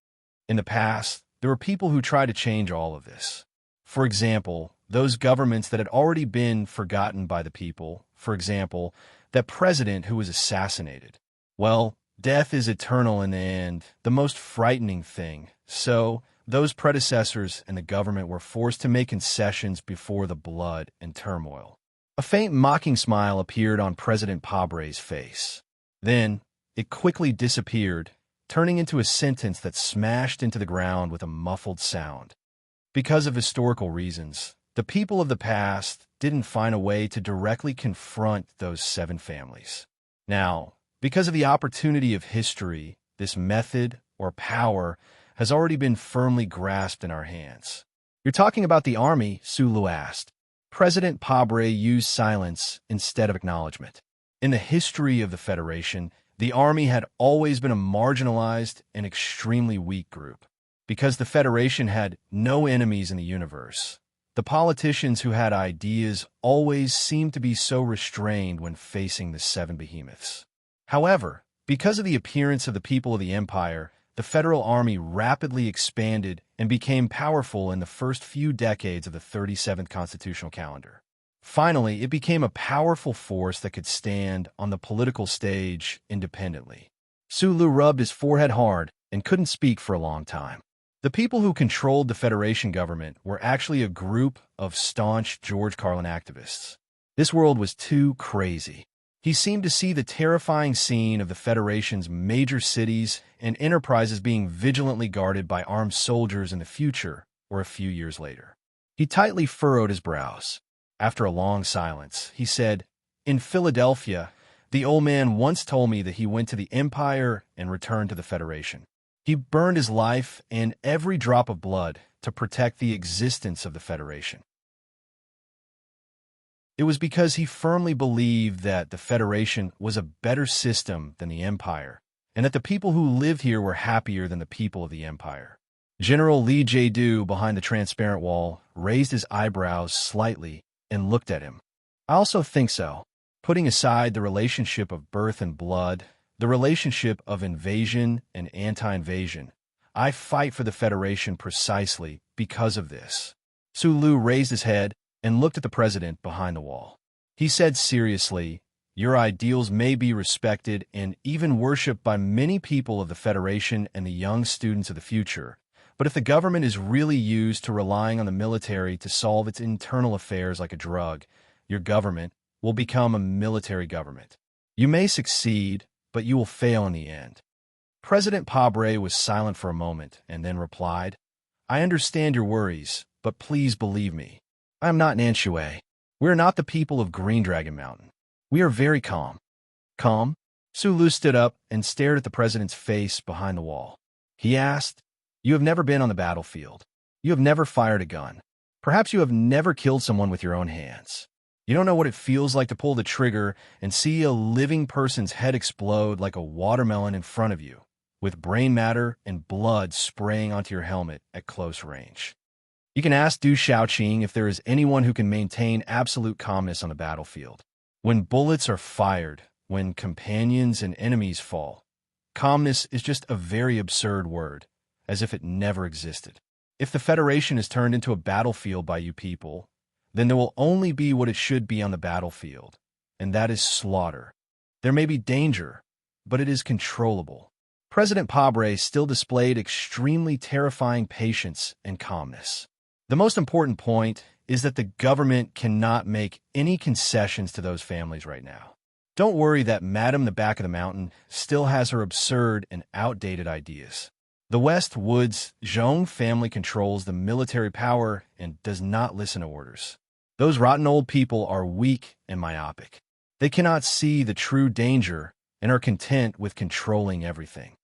In the past, there were people who tried to change all of this. For example, those governments that had already been forgotten by the people. For example, that president who was assassinated. Well, death is eternal in the end, the most frightening thing. So, those predecessors and the government were forced to make concessions before the blood and turmoil. A faint mocking smile appeared on President Pabre's face. Then, it quickly disappeared, turning into a sentence that smashed into the ground with a muffled sound. Because of historical reasons, the people of the past didn't find a way to directly confront those 7 families. Now, because of the opportunity of history, this method or power has already been firmly grasped in our hands. You're talking about the army, Sulu asked. President Pabre used silence instead of acknowledgement. In the history of the Federation, the army had always been a marginalized and extremely weak group. Because the Federation had no enemies in the universe, the politicians who had ideas always seemed to be so restrained when facing the 7 behemoths. However, because of the appearance of the people of the Empire, the Federal Army rapidly expanded and became powerful in the first few decades of the 37th constitutional calendar. Finally, it became a powerful force that could stand on the political stage independently. Sulu rubbed his forehead hard and couldn't speak for a long time. The people who controlled the Federation government were actually a group of staunch George Carlin activists. This world was too crazy. He seemed to see the terrifying scene of the Federation's major cities and enterprises being vigilantly guarded by armed soldiers in the future or a few years later. He tightly furrowed his brows. After a long silence, he said, "In Philadelphia, the old man once told me that he went to the Empire and returned to the Federation. He burned his life and every drop of blood to protect the existence of the Federation. It was because he firmly believed that the Federation was a better system than the Empire, and that the people who lived here were happier than the people of the Empire." General Lee J. behind the transparent wall raised his eyebrows slightly and looked at him. "I also think so. Putting aside the relationship of birth and blood, the relationship of invasion and anti-invasion, I fight for the Federation precisely because of this." Sulu raised his head and looked at the president behind the wall. He said seriously, "Your ideals may be respected and even worshipped by many people of the Federation and the young students of the future, but if the government is really used to relying on the military to solve its internal affairs like a drug, your government will become a military government. You may succeed, but you will fail in the end." President Pabre was silent for a moment and then replied, "I understand your worries, but please believe me. I am not Nanshui. We are not the people of Green Dragon Mountain. We are very calm." "Calm?" Sulu stood up and stared at the president's face behind the wall. He asked, "You have never been on the battlefield. You have never fired a gun. Perhaps you have never killed someone with your own hands. You don't know what it feels like to pull the trigger and see a living person's head explode like a watermelon in front of you, with brain matter and blood spraying onto your helmet at close range. You can ask Du Shaoqing if there is anyone who can maintain absolute calmness on the battlefield. When bullets are fired, when companions and enemies fall, calmness is just a very absurd word, as if it never existed. If the Federation is turned into a battlefield by you people, then there will only be what it should be on the battlefield, and that is slaughter. There may be danger, but it is controllable. President Pabre still displayed extremely terrifying patience and calmness. The most important point is that the government cannot make any concessions to those families right now. Don't worry that Madam the Back of the Mountain still has her absurd and outdated ideas. The West Woods Zhong family controls the military power and does not listen to orders. Those rotten old people are weak and myopic. They cannot see the true danger and are content with controlling everything.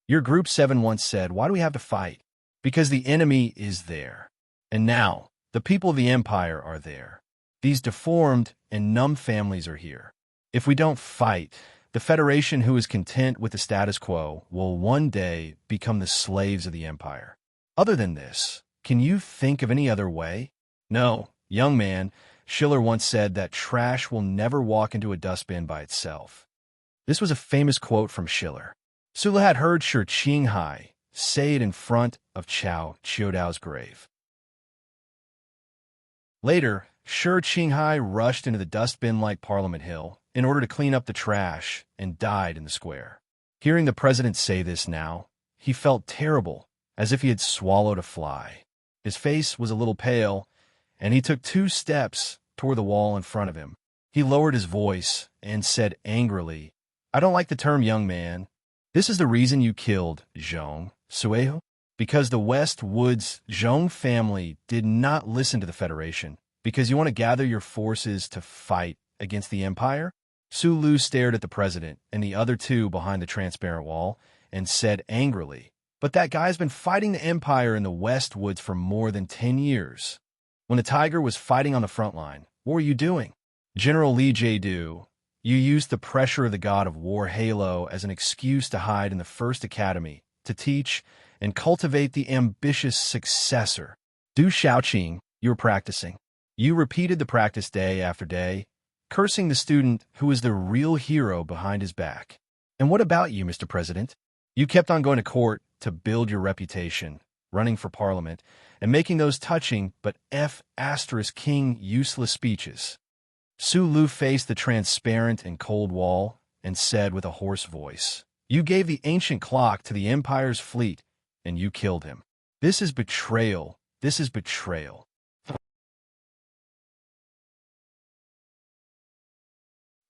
Your Group 7 once said, "Why do we have to fight?" Because the enemy is there. And now, the people of the Empire are there. These deformed and numb families are here. If we don't fight, the Federation, who is content with the status quo, will one day become the slaves of the Empire. Other than this, can you think of any other way? No, young man, Schiller once said that trash will never walk into a dustbin by itself. This was a famous quote from Schiller. Sula had heard Shi Qinghai say it in front of Chao Qiudao's grave. Later, Shi Qinghai rushed into the dustbin like Parliament Hill in order to clean up the trash and died in the square. Hearing the president say this now, he felt terrible, as if he had swallowed a fly. His face was a little pale, and he took 2 steps toward the wall in front of him. He lowered his voice and said angrily, "I don't like the term young man. This is the reason you killed Zhong, Sueho? Because the West Woods Zhong family did not listen to the Federation, because you want to gather your forces to fight against the Empire?" Su Lu stared at the president and the other 2 behind the transparent wall and said angrily, "But that guy's been fighting the Empire in the West Woods for more than 10 years. When the Tiger was fighting on the front line, what were you doing? General Li Jiedu, you used the pressure of the god of war Halo as an excuse to hide in the First Academy, to teach and cultivate the ambitious successor. Du Shaoqing, you were practicing. You repeated the practice day after day, cursing the student who was the real hero behind his back. And what about you, Mr. President? You kept on going to court to build your reputation, running for parliament, and making those touching but F***king useless speeches." Su Lu faced the transparent and cold wall and said with a hoarse voice, "You gave the ancient clock to the Empire's fleet, and you killed him. This is betrayal. This is betrayal."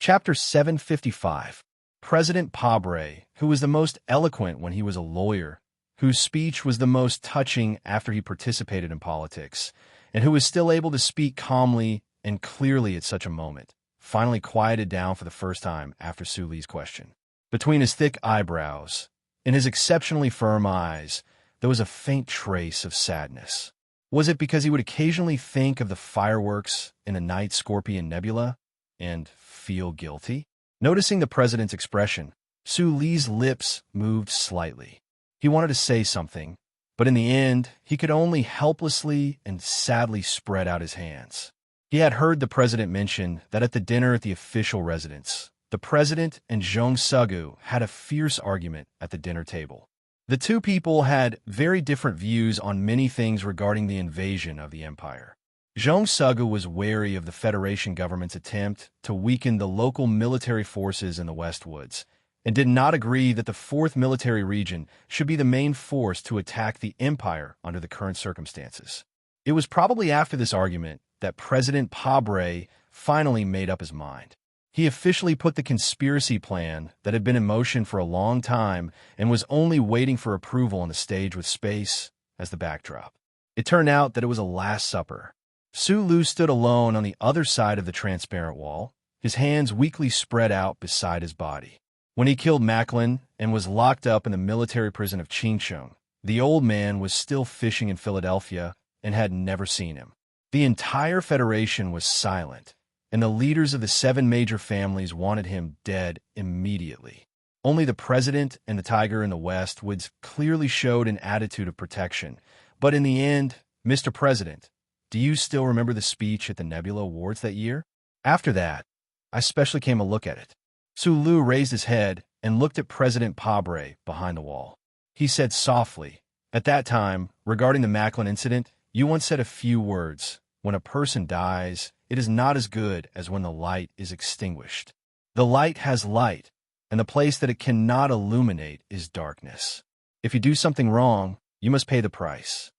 Chapter 755. President Pabre, who was the most eloquent when he was a lawyer, whose speech was the most touching after he participated in politics, and who was still able to speak calmly and clearly at such a moment, finally quieted down for the first time after Su Li's question. Between his thick eyebrows and his exceptionally firm eyes, there was a faint trace of sadness. Was it because he would occasionally think of the fireworks in the Night Scorpion Nebula and feel guilty? Noticing the president's expression, Su Li's lips moved slightly. He wanted to say something, but in the end, he could only helplessly and sadly spread out his hands. He had heard the president mention that at the dinner at the official residence, the president and Zhong Sugu had a fierce argument at the dinner table. The 2 people had very different views on many things regarding the invasion of the empire. Zhong Sugu was wary of the Federation government's attempt to weaken the local military forces in the West Woods, and did not agree that the 4th Military Region should be the main force to attack the empire under the current circumstances. It was probably after this argument that President Pabre finally made up his mind. He officially put the conspiracy plan that had been in motion for a long time and was only waiting for approval on the stage with space as the backdrop. It turned out that it was a Last Supper. Su Lu stood alone on the other side of the transparent wall, his hands weakly spread out beside his body. When he killed Macklin and was locked up in the military prison of Qingcheng, the old man was still fishing in Philadelphia and had never seen him. The entire Federation was silent, and the leaders of the 7 major families wanted him dead immediately. Only the president and the Tiger in the West Woods clearly showed an attitude of protection, but in the end, Mr. President, do you still remember the speech at the Nebula Awards that year? After that, I specially came to look at it. Sulu raised his head and looked at President Pabre behind the wall. He said softly, "At that time, regarding the Macklin incident, you once said a few words. When a person dies, it is not as good as when the light is extinguished. The light has light, and the place that it cannot illuminate is darkness. If you do something wrong, you must pay the price."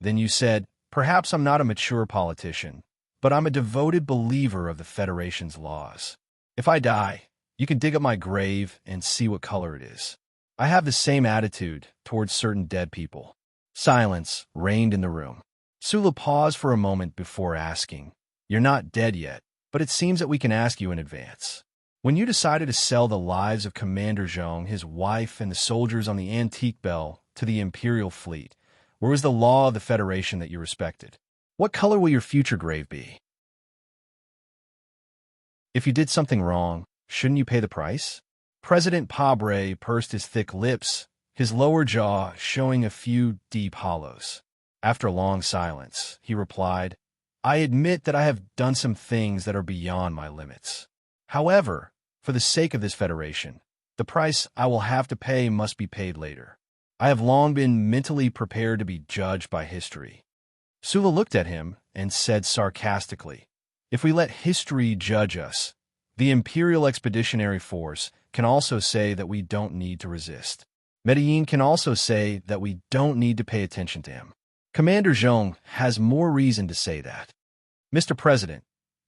Then you said, "Perhaps I'm not a mature politician, but I'm a devoted believer of the Federation's laws. If I die, you can dig up my grave and see what color it is. I have the same attitude towards certain dead people." Silence reigned in the room. Sulu paused for a moment before asking, "You're not dead yet, but it seems that we can ask you in advance. When you decided to sell the lives of Commander Zhong, his wife, and the soldiers on the Antique Bell to the Imperial Fleet, where was the law of the Federation that you respected? What color will your future grave be? If you did something wrong, shouldn't you pay the price?" President Pabre pursed his thick lips, his lower jaw showing a few deep hollows. After a long silence, he replied, "I admit that I have done some things that are beyond my limits. However, for the sake of this Federation, the price I will have to pay must be paid later. I have long been mentally prepared to be judged by history." Sula looked at him and said sarcastically, "If we let history judge us, the Imperial Expeditionary Force can also say that we don't need to resist. Medellin can also say that we don't need to pay attention to him. Commander Zhong has more reason to say that. Mr. President,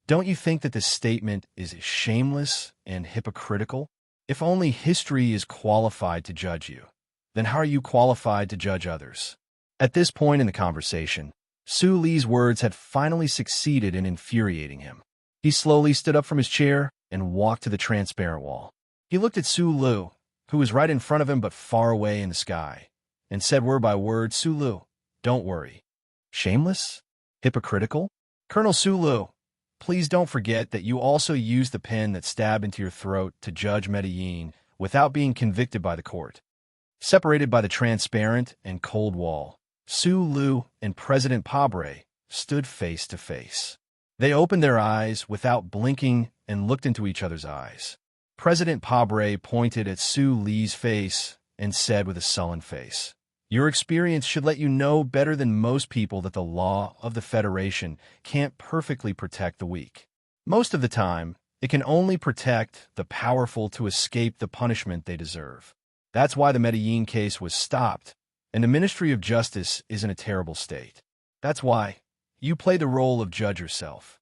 don't you think that this statement is shameless and hypocritical? If only history is qualified to judge you, then how are you qualified to judge others?" At this point in the conversation, Su Li's words had finally succeeded in infuriating him. He slowly stood up from his chair and walked to the transparent wall. He looked at Su Lu, who was right in front of him but far away in the sky, and said word by word, "Su Lu, don't worry. Shameless? Hypocritical? Colonel Su Lu, please don't forget that you also used the pen that stabbed into your throat to judge Medellin without being convicted by the court." Separated by the transparent and cold wall, Su Lu and President Pabre stood face to face. They opened their eyes without blinking and looked into each other's eyes. President Pabre pointed at Su Li's face and said with a sullen face, "Your experience should let you know better than most people that the law of the Federation can't perfectly protect the weak. Most of the time, it can only protect the powerful to escape the punishment they deserve. That's why the Medellin case was stopped, and the Ministry of Justice is in a terrible state. That's why you play the role of judge yourself.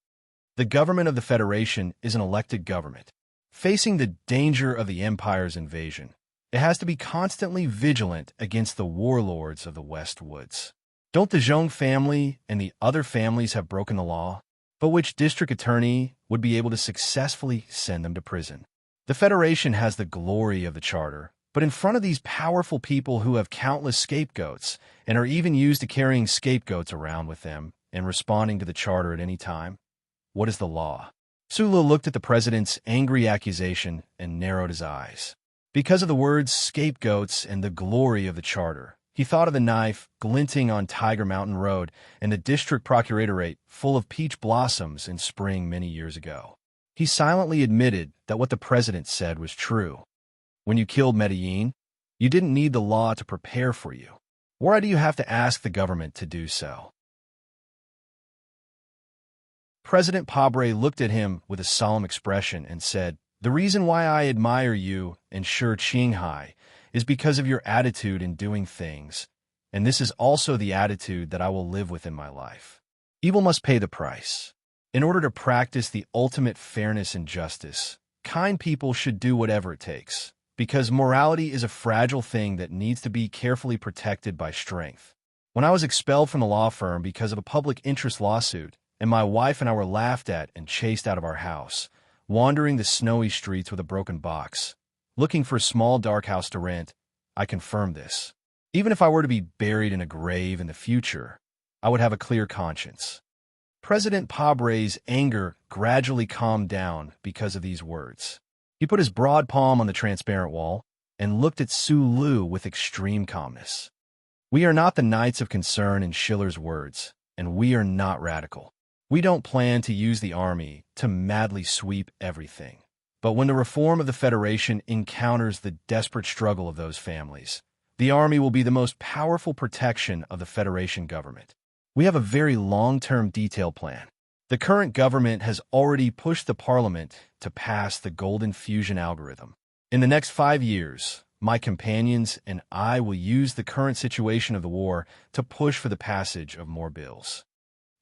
The government of the Federation is an elected government. Facing the danger of the Empire's invasion, it has to be constantly vigilant against the warlords of the West Woods. Don't the Zhong family and the other families have broken the law? But which district attorney would be able to successfully send them to prison? The Federation has the glory of the Charter, but in front of these powerful people who have countless scapegoats and are even used to carrying scapegoats around with them and responding to the Charter at any time, what is the law?" Sula looked at the president's angry accusation and narrowed his eyes. Because of the words scapegoats and the glory of the Charter, he thought of the knife glinting on Tiger Mountain Road and the district procuratorate full of peach blossoms in spring many years ago. He silently admitted that what the president said was true. When you killed Medellin, you didn't need the law to prepare for you. Why do you have to ask the government to do so? President Pabre looked at him with a solemn expression and said, "The reason why I admire you and Shi Qinghai is because of your attitude in doing things, and this is also the attitude that I will live with in my life. Evil must pay the price. In order to practice the ultimate fairness and justice, kind people should do whatever it takes, because morality is a fragile thing that needs to be carefully protected by strength. When I was expelled from the law firm because of a public interest lawsuit, and my wife and I were laughed at and chased out of our house, wandering the snowy streets with a broken box, looking for a small dark house to rent, I confirmed this. Even if I were to be buried in a grave in the future, I would have a clear conscience." President Pabre's anger gradually calmed down because of these words. He put his broad palm on the transparent wall and looked at Su Lu with extreme calmness. We are not the Knights of Concern in Schiller's words, and we are not radical. We don't plan to use the army to madly sweep everything. But when the reform of the Federation encounters the desperate struggle of those families, the army will be the most powerful protection of the Federation government. We have a very long-term detailed plan. The current government has already pushed the Parliament to pass the Golden Fusion algorithm. In the next 5 years, my companions and I will use the current situation of the war to push for the passage of more bills.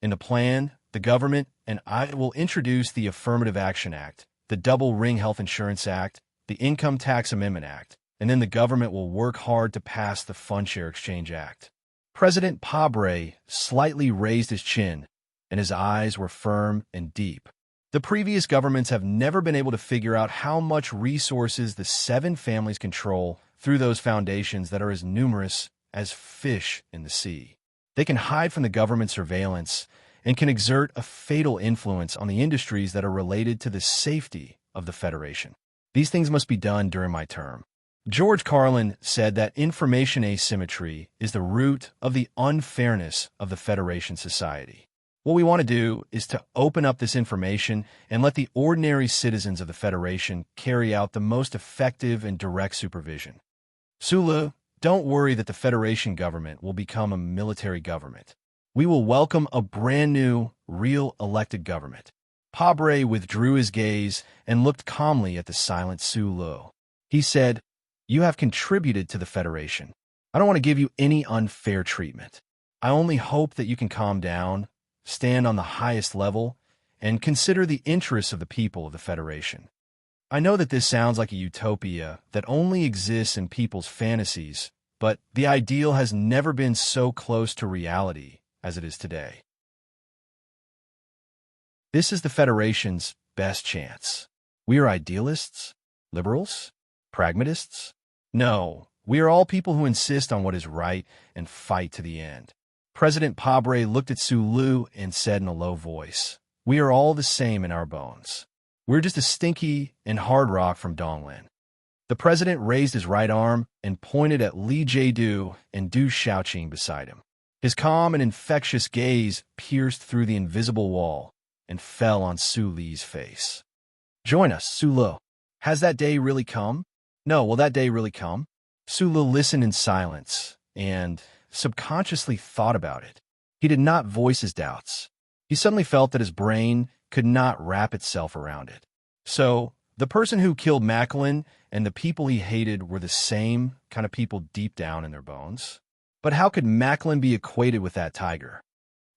In the plan, the government and I will introduce the Affirmative Action Act, the Double Ring Health Insurance Act, the Income Tax Amendment Act, and then the government will work hard to pass the Fund Share Exchange Act. President Pabre slightly raised his chin, and his eyes were firm and deep. The previous governments have never been able to figure out how much resources the 7 families control through those foundations that are as numerous as fish in the sea. They can hide from the government surveillance and can exert a fatal influence on the industries that are related to the safety of the Federation. These things must be done during my term. George Carlin said that information asymmetry is the root of the unfairness of the Federation society. What we want to do is to open up this information and let the ordinary citizens of the Federation carry out the most effective and direct supervision. Sulu, don't worry that the Federation government will become a military government. We will welcome a brand new, real elected government. Pabre withdrew his gaze and looked calmly at the silent Sulu. He said, "You have contributed to the Federation. I don't want to give you any unfair treatment. I only hope that you can calm down, stand on the highest level, and consider the interests of the people of the Federation. I know that this sounds like a utopia that only exists in people's fantasies, but the ideal has never been so close to reality as it is today. This is the Federation's best chance. We are idealists? Liberals? Pragmatists? No, we are all people who insist on what is right and fight to the end." President Pabre looked at Sulu and said in a low voice, "We are all the same in our bones. We're just a stinky and hard rock from Donglan." The president raised his right arm and pointed at Li Jiedu and Du Shaoqing beside him. His calm and infectious gaze pierced through the invisible wall and fell on Su Li's face. "Join us, Sulu. Has that day really come? No, will that day really come?" Sulu listened in silence and subconsciously thought about it. He did not voice his doubts. He suddenly felt that his brain could not wrap itself around it. So, the person who killed Macklin and the people he hated were the same kind of people deep down in their bones. But how could Macklin be equated with that tiger?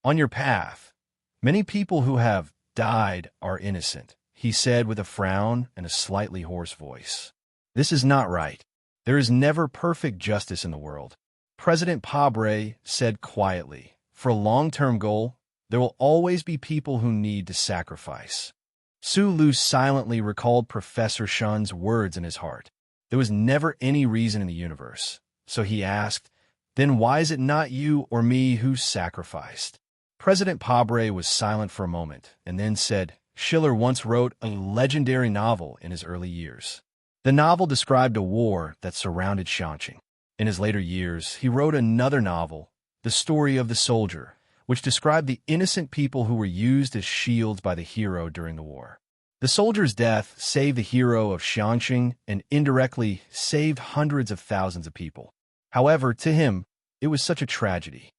"On your path, many people who have died are innocent," he said with a frown and a slightly hoarse voice. "This is not right. There is never perfect justice in the world." President Pabre said quietly, "For a long-term goal, there will always be people who need to sacrifice." Sulu silently recalled Professor Shun's words in his heart. There was never any reason in the universe. So he asked, "Then why is it not you or me who sacrificed?" President Pabre was silent for a moment and then said, "Schiller once wrote a legendary novel in his early years. The novel described a war that surrounded Shanxing. In his later years, he wrote another novel, The Story of the Soldier, which described the innocent people who were used as shields by the hero during the war. The soldier's death saved the hero of Shanxing and indirectly saved hundreds of thousands of people. However, to him, it was such a tragedy.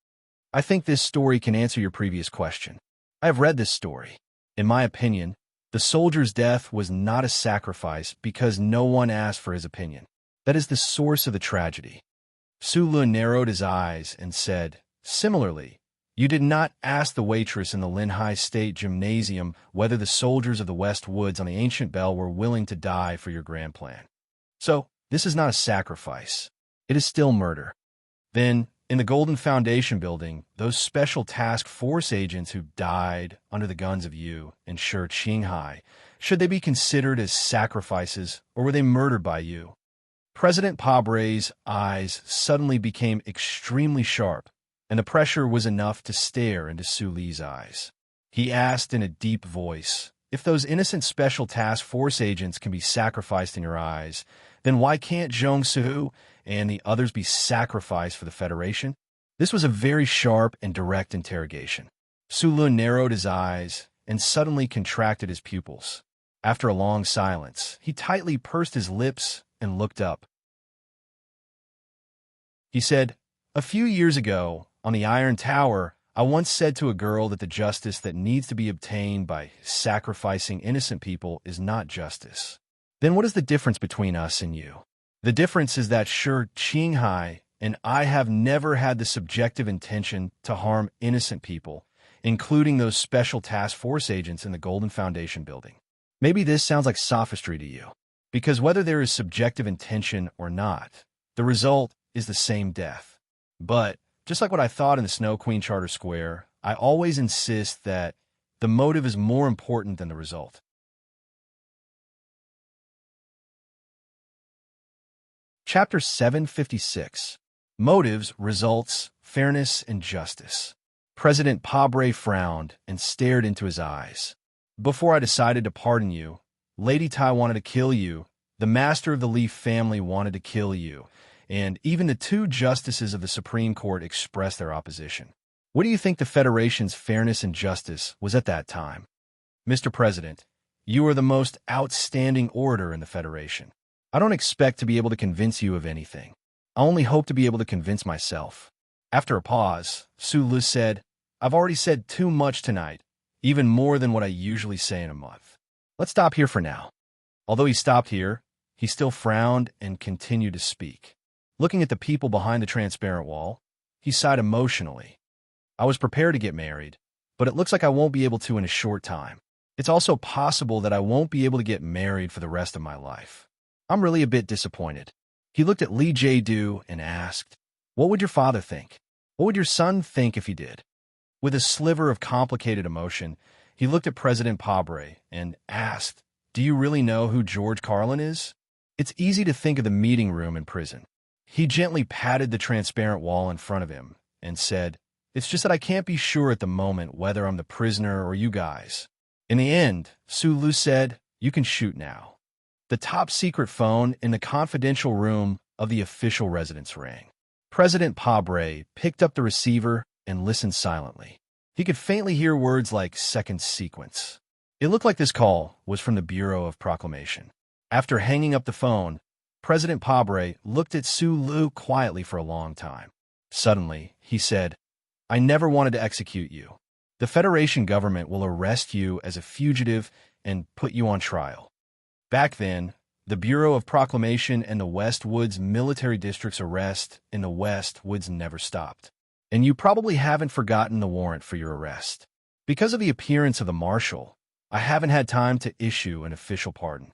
I think this story can answer your previous question. I have read this story. In my opinion, the soldier's death was not a sacrifice because no one asked for his opinion. That is the source of the tragedy." Sulu narrowed his eyes and said, "Similarly, you did not ask the waitress in the Linhai State Gymnasium whether the soldiers of the West Woods on the ancient bell were willing to die for your grand plan. So, this is not a sacrifice. It is still murder. Then, in the Golden Foundation building, those special task force agents who died under the guns of you and Shi Qinghai, should they be considered as sacrifices or were they murdered by you?" President Pabre's eyes suddenly became extremely sharp, and the pressure was enough to stare into Su Li's eyes. He asked in a deep voice, "If those innocent special task force agents can be sacrificed in your eyes, then why can't Zhong Su and the others be sacrificed for the Federation?" This was a very sharp and direct interrogation. Sulu narrowed his eyes and suddenly contracted his pupils. After a long silence, he tightly pursed his lips and looked up. He said, "A few years ago, on the Iron Tower, I once said to a girl that the justice that needs to be obtained by sacrificing innocent people is not justice. Then what is the difference between us and you? The difference is that sure, Qinghai and I have never had the subjective intention to harm innocent people, including those special task force agents in the Golden Foundation building. Maybe this sounds like sophistry to you, because whether there is subjective intention or not, the result is the same death. But just like what I thought in the Snow Queen Charter Square, I always insist that the motive is more important than the result." Chapter 756. Motives, Results, Fairness, and Justice. President Pabre frowned and stared into his eyes. "Before I decided to pardon you, Lady Tai wanted to kill you, the master of the Leaf family wanted to kill you, and even the two justices of the Supreme Court expressed their opposition. What do you think the Federation's fairness and justice was at that time? Mr. President, you are the most outstanding orator in the Federation. I don't expect to be able to convince you of anything. I only hope to be able to convince myself." After a pause, Sulu said, "I've already said too much tonight, even more than what I usually say in a month. Let's stop here for now." Although he stopped here, he still frowned and continued to speak. Looking at the people behind the transparent wall, he sighed emotionally. "I was prepared to get married, but it looks like I won't be able to in a short time. It's also possible that I won't be able to get married for the rest of my life. I'm really a bit disappointed." He looked at Li Jiedu and asked, "What would your father think? What would your son think if he did?" With a sliver of complicated emotion, he looked at President Pabre and asked, "Do you really know who George Carlin is?" It's easy to think of the meeting room in prison. He gently patted the transparent wall in front of him and said, "It's just that I can't be sure at the moment whether I'm the prisoner or you guys." In the end, Sulu said, "You can shoot now." The top-secret phone in the confidential room of the official residence rang. President Pabre picked up the receiver and listened silently. He could faintly hear words like second sequence. It looked like this call was from the Bureau of Proclamation. After hanging up the phone, President Pabre looked at Sulu quietly for a long time. Suddenly, he said, "I never wanted to execute you. The Federation government will arrest you as a fugitive and put you on trial." Back then, the Bureau of Proclamation and the West Woods military district's arrest in the West Woods never stopped. And you probably haven't forgotten the warrant for your arrest. Because of the appearance of the marshal, I haven't had time to issue an official pardon.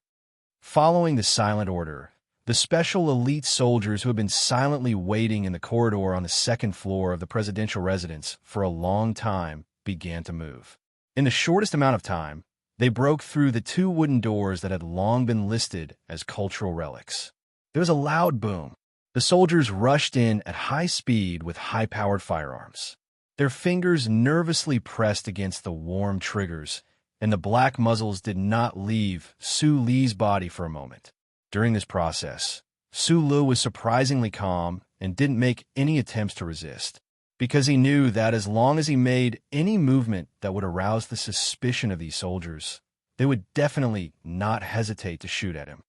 Following the silent order, the special elite soldiers who had been silently waiting in the corridor on the second floor of the presidential residence for a long time began to move. In the shortest amount of time, they broke through the two wooden doors that had long been listed as cultural relics. There was a loud boom. The soldiers rushed in at high speed with high-powered firearms. Their fingers nervously pressed against the warm triggers, and the black muzzles did not leave Su Li's body for a moment. During this process, Sulu was surprisingly calm and didn't make any attempts to resist, because he knew that as long as he made any movement that would arouse the suspicion of these soldiers, they would definitely not hesitate to shoot at him.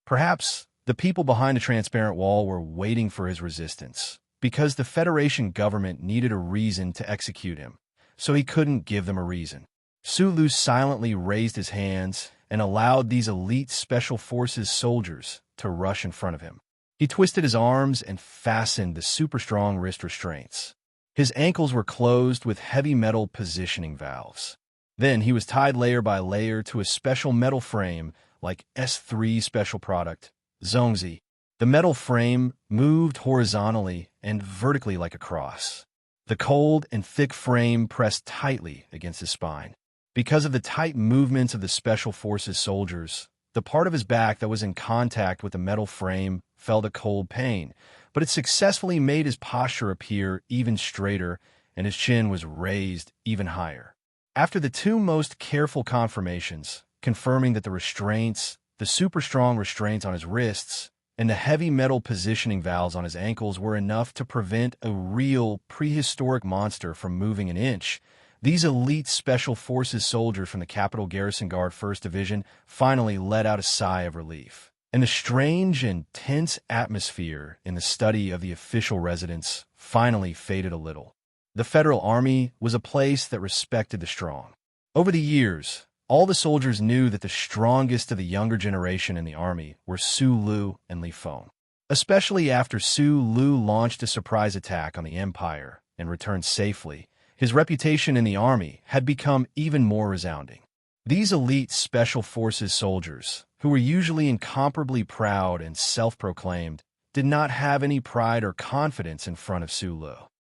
Perhaps the people behind the transparent wall were waiting for his resistance, because the Federation government needed a reason to execute him, so he couldn't give them a reason. Sulu silently raised his hands and allowed these elite Special Forces soldiers to rush in front of him. He twisted his arms and fastened the super-strong wrist restraints. His ankles were closed with heavy metal positioning valves. Then he was tied layer by layer to a special metal frame like S3 special product, Zongzi. The metal frame moved horizontally and vertically like a cross. The cold and thick frame pressed tightly against his spine. Because of the tight movements of the Special Forces soldiers, the part of his back that was in contact with the metal frame felt a cold pain, but it successfully made his posture appear even straighter, and his chin was raised even higher. After the two most careful confirmations, confirming that the super strong restraints on his wrists and the heavy metal positioning valves on his ankles were enough to prevent a real prehistoric monster from moving an inch. These elite Special Forces soldiers from the Capitol Garrison Guard 1st Division finally let out a sigh of relief, and the strange and tense atmosphere in the study of the official residence finally faded a little. The Federal Army was a place that respected the strong. Over the years, all the soldiers knew that the strongest of the younger generation in the Army were Su Lu and Li Feng. Especially after Su Lu launched a surprise attack on the Empire and returned safely, his reputation in the Army had become even more resounding. These elite Special Forces soldiers, who were usually incomparably proud and self-proclaimed, did not have any pride or confidence in front of Su Lu.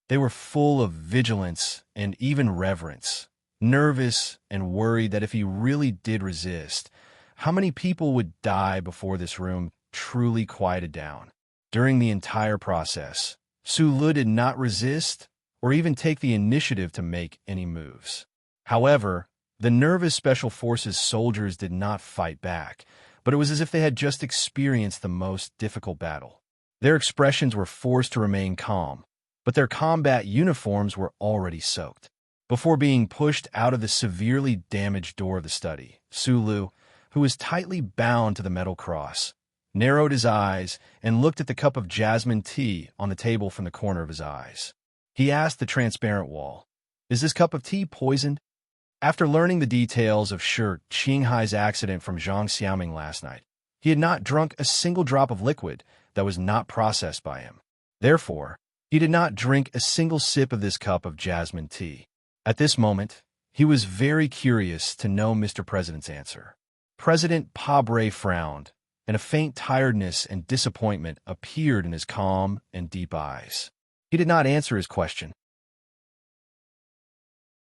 They were full of vigilance and even reverence, nervous and worried that if he really did resist, how many people would die before this room truly quieted down. During the entire process, Su Lu did not resist or even take the initiative to make any moves. However, the nervous Special Forces soldiers did not fight back, but it was as if they had just experienced the most difficult battle. Their expressions were forced to remain calm, but their combat uniforms were already soaked. Before being pushed out of the severely damaged door of the study, Su Lu, who was tightly bound to the metal cross, narrowed his eyes and looked at the cup of jasmine tea on the table from the corner of his eyes. He asked the transparent wall, "Is this cup of tea poisoned?" After learning the details of Shi Qinghai's accident from Zhang Xiaoming last night, he had not drunk a single drop of liquid that was not processed by him. Therefore, he did not drink a single sip of this cup of jasmine tea. At this moment, he was very curious to know Mr. President's answer. President Pabre frowned, and a faint tiredness and disappointment appeared in his calm and deep eyes. He did not answer his question.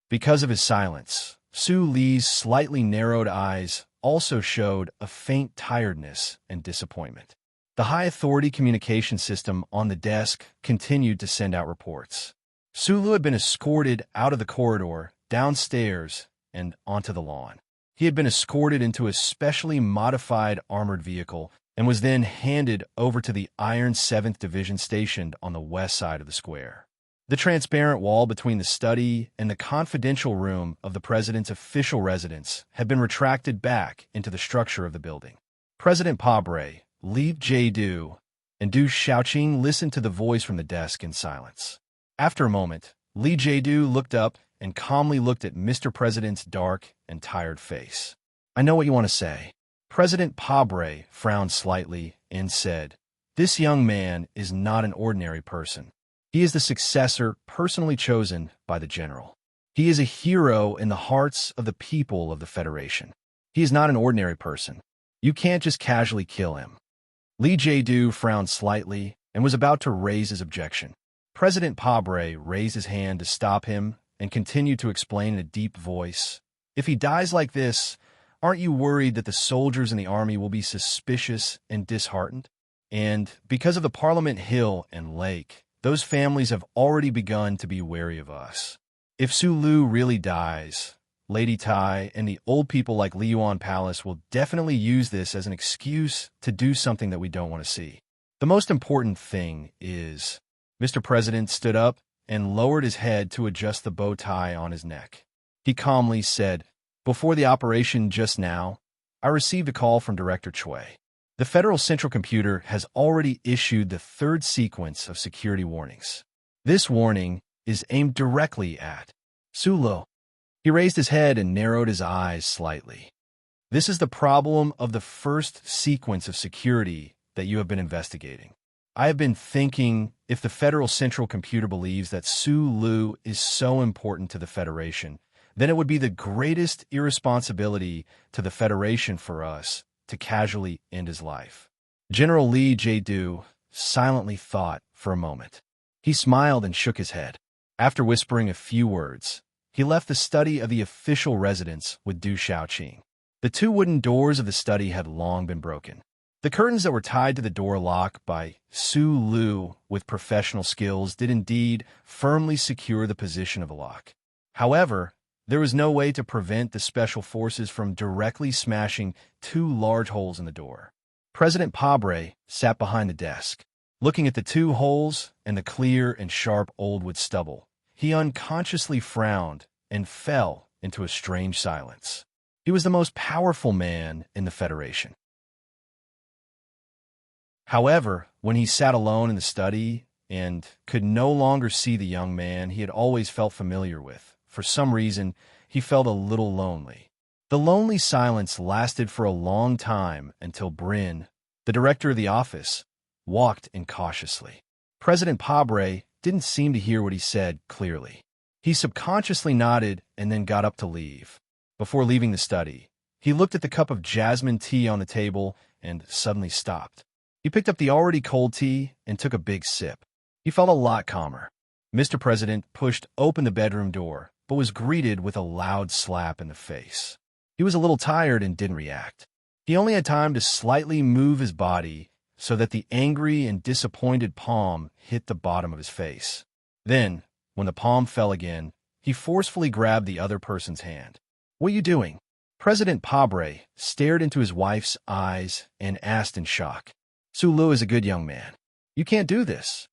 Because of his silence, Su Li's slightly narrowed eyes also showed a faint tiredness and disappointment. The high-authority communication system on the desk continued to send out reports. Su Lu had been escorted out of the corridor, downstairs, and onto the lawn. He had been escorted into a specially modified armored vehicle and was then handed over to the Iron 7th Division stationed on the west side of the square. The transparent wall between the study and the confidential room of the president's official residence had been retracted back into the structure of the building. President Pabre, Li Jiedu, and Du Xiaoqing listened to the voice from the desk in silence. After a moment, Li Jiedu looked up and calmly looked at Mr. President's dark and tired face. "I know what you want to say." President Pabre frowned slightly and said, "This young man is not an ordinary person. He is the successor personally chosen by the general. He is a hero in the hearts of the people of the Federation. He is not an ordinary person. You can't just casually kill him." Li Jiedu frowned slightly and was about to raise his objection. President Pabre raised his hand to stop him and continued to explain in a deep voice, "If he dies like this, aren't you worried that the soldiers in the army will be suspicious and disheartened? And because of the Parliament Hill and Lake, those families have already begun to be wary of us. If Su Lu really dies, Lady Tai and the old people like Liyuan Palace will definitely use this as an excuse to do something that we don't want to see. The most important thing is..." Mr. President stood up and lowered his head to adjust the bow tie on his neck. He calmly said, "Before the operation just now, I received a call from Director Chui. The Federal Central Computer has already issued the third sequence of security warnings. This warning is aimed directly at Su Lu." He raised his head and narrowed his eyes slightly. "This is the problem of the first sequence of security that you have been investigating. I have been thinking, if the Federal Central Computer believes that Su Lu is so important to the Federation, then it would be the greatest irresponsibility to the Federation for us to casually end his life." General Li Jiedu silently thought for a moment. He smiled and shook his head. After whispering a few words, he left the study of the official residence with Du Xiaoqing. The two wooden doors of the study had long been broken. The curtains that were tied to the door lock by Su Lu with professional skills did indeed firmly secure the position of the lock. However, there was no way to prevent the special forces from directly smashing two large holes in the door. President Pabre sat behind the desk, looking at the two holes and the clear and sharp old wood stubble. He unconsciously frowned and fell into a strange silence. He was the most powerful man in the Federation. However, when he sat alone in the study and could no longer see the young man he had always felt familiar with, for some reason, he felt a little lonely. The lonely silence lasted for a long time until Bryn, the director of the office, walked in cautiously. President Pabre didn't seem to hear what he said clearly. He subconsciously nodded and then got up to leave. Before leaving the study, he looked at the cup of jasmine tea on the table and suddenly stopped. He picked up the already cold tea and took a big sip. He felt a lot calmer. Mr. President pushed open the bedroom door, but was greeted with a loud slap in the face. He was a little tired and didn't react. He only had time to slightly move his body so that the angry and disappointed palm hit the bottom of his face. Then, when the palm fell again, he forcefully grabbed the other person's hand. "What are you doing?" President Pabre stared into his wife's eyes and asked in shock. "Sulu is a good young man. You can't do this."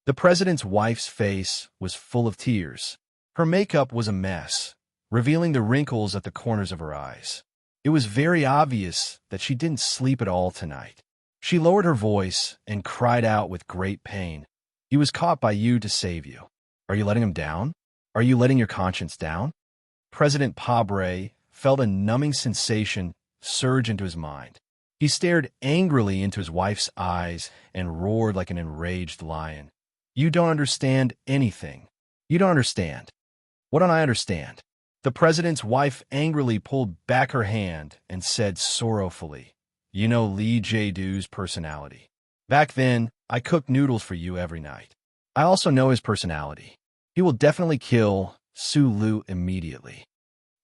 The president's wife's face was full of tears. Her makeup was a mess, revealing the wrinkles at the corners of her eyes. It was very obvious that she didn't sleep at all tonight. She lowered her voice and cried out with great pain. "He was caught by you to save you. Are you letting him down? Are you letting your conscience down?" President Pabre felt a numbing sensation surge into his mind. He stared angrily into his wife's eyes and roared like an enraged lion. "You don't understand anything. You don't understand." "What don't I understand?" The president's wife angrily pulled back her hand and said sorrowfully, "You know Lee Jae-doo's personality. Back then, I cooked noodles for you every night. I also know his personality. He will definitely kill Sulu immediately.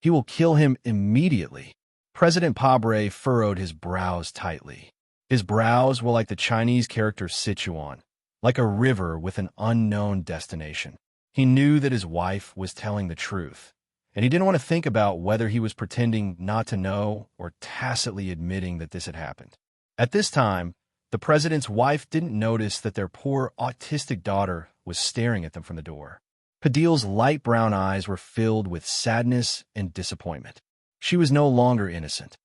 He will kill him immediately." President Pabre furrowed his brows tightly. His brows were like the Chinese character Sichuan, like a river with an unknown destination. He knew that his wife was telling the truth, and he didn't want to think about whether he was pretending not to know or tacitly admitting that this had happened. At this time, the president's wife didn't notice that their poor autistic daughter was staring at them from the door. Padil's light brown eyes were filled with sadness and disappointment. She was no longer innocent.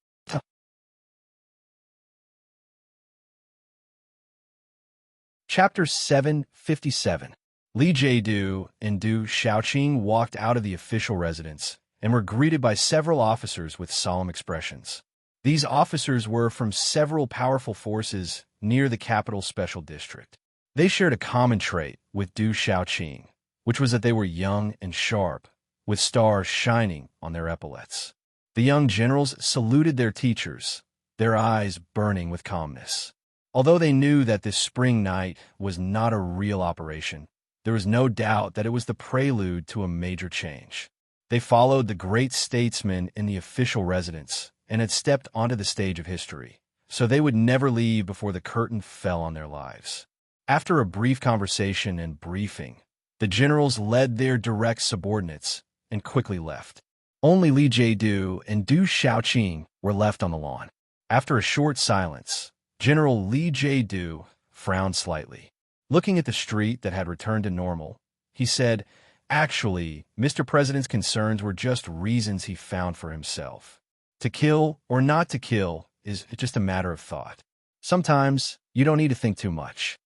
Chapter 757. Lee Jae-doo and Du Xiaoqing walked out of the official residence and were greeted by several officers with solemn expressions. These officers were from several powerful forces near the capital special district. They shared a common trait with Du Xiaoqing, which was that they were young and sharp, with stars shining on their epaulets. The young generals saluted their teachers, their eyes burning with calmness. Although they knew that this spring night was not a real operation, there was no doubt that it was the prelude to a major change. They followed the great statesman in the official residence and had stepped onto the stage of history, so they would never leave before the curtain fell on their lives. After a brief conversation and briefing, the generals led their direct subordinates and quickly left. Only Lee Jae-doo and Du Xiaoqing were left on the lawn. After a short silence, General Lee Jae-doo frowned slightly. Looking at the street that had returned to normal, he said, "Actually, Mr. President's concerns were just reasons he found for himself. To kill or not to kill is just a matter of thought. Sometimes you don't need to think too much."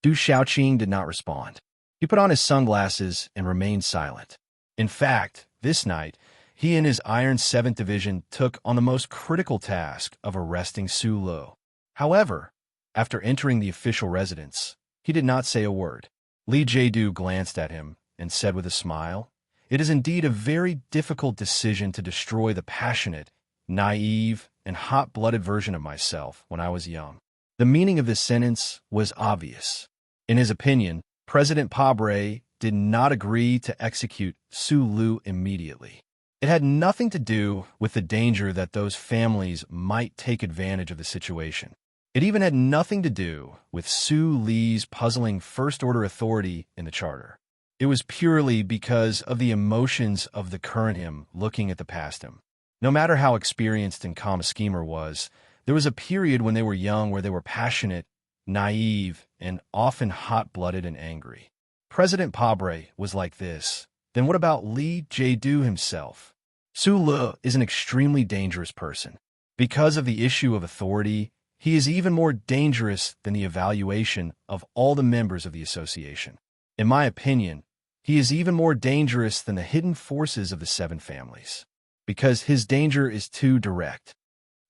Du Xiaoqing did not respond. He put on his sunglasses and remained silent. In fact, this night, he and his Iron 7th Division took on the most critical task of arresting Sulu. However, after entering the official residence, he did not say a word. Lee Jae-doo glanced at him and said with a smile, "It is indeed a very difficult decision to destroy the passionate, naive, and hot-blooded version of myself when I was young." The meaning of this sentence was obvious. In his opinion, President Pabre did not agree to execute Sulu immediately. It had nothing to do with the danger that those families might take advantage of the situation. It even had nothing to do with Su Lee's puzzling first-order authority in the charter. It was purely because of the emotions of the current him looking at the past him. No matter how experienced and calm a schemer was, There was a period when they were young where they were passionate, naive, and often hot-blooded and angry. President Pabre was like this. Then what about Lee Jae-do himself? Su-lu is an extremely dangerous person. Because of the issue of authority, he is even more dangerous than the evaluation of all the members of the association. In my opinion, he is even more dangerous than the hidden forces of the seven families, because his danger is too direct.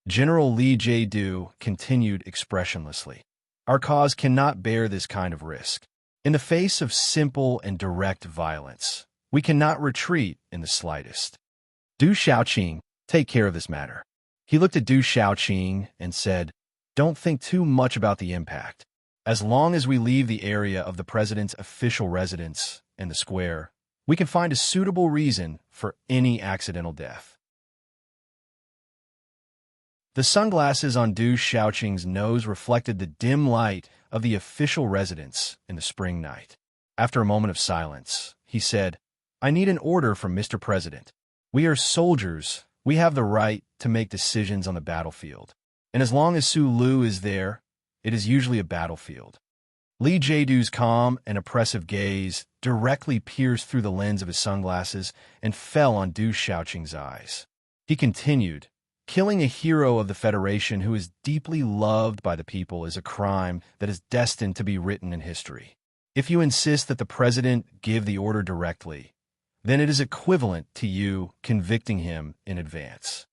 General Lee Jae-do continued expressionlessly. Our cause cannot bear this kind of risk. In the face of simple and direct violence, we cannot retreat in the slightest. Du Xiaoqing, take care of this matter. He looked at Du Xiaoqing and said, don't think too much about the impact. As long as we leave the area of the president's official residence and the square, we can find a suitable reason for any accidental death. The sunglasses on Du Xiaoqing's nose reflected the dim light of the official residence in the spring night. After a moment of silence, he said, I need an order from Mr. President. We are soldiers. We have the right to make decisions on the battlefield. And as long as Su-lu is there, it is usually a battlefield. Lee Jae-do's calm and oppressive gaze directly pierced through the lens of his sunglasses and fell on Du Xiaoqing's eyes. He continued, killing a hero of the Federation who is deeply loved by the people is a crime that is destined to be written in history. If you insist that the president give the order directly, then it is equivalent to you convicting him in advance.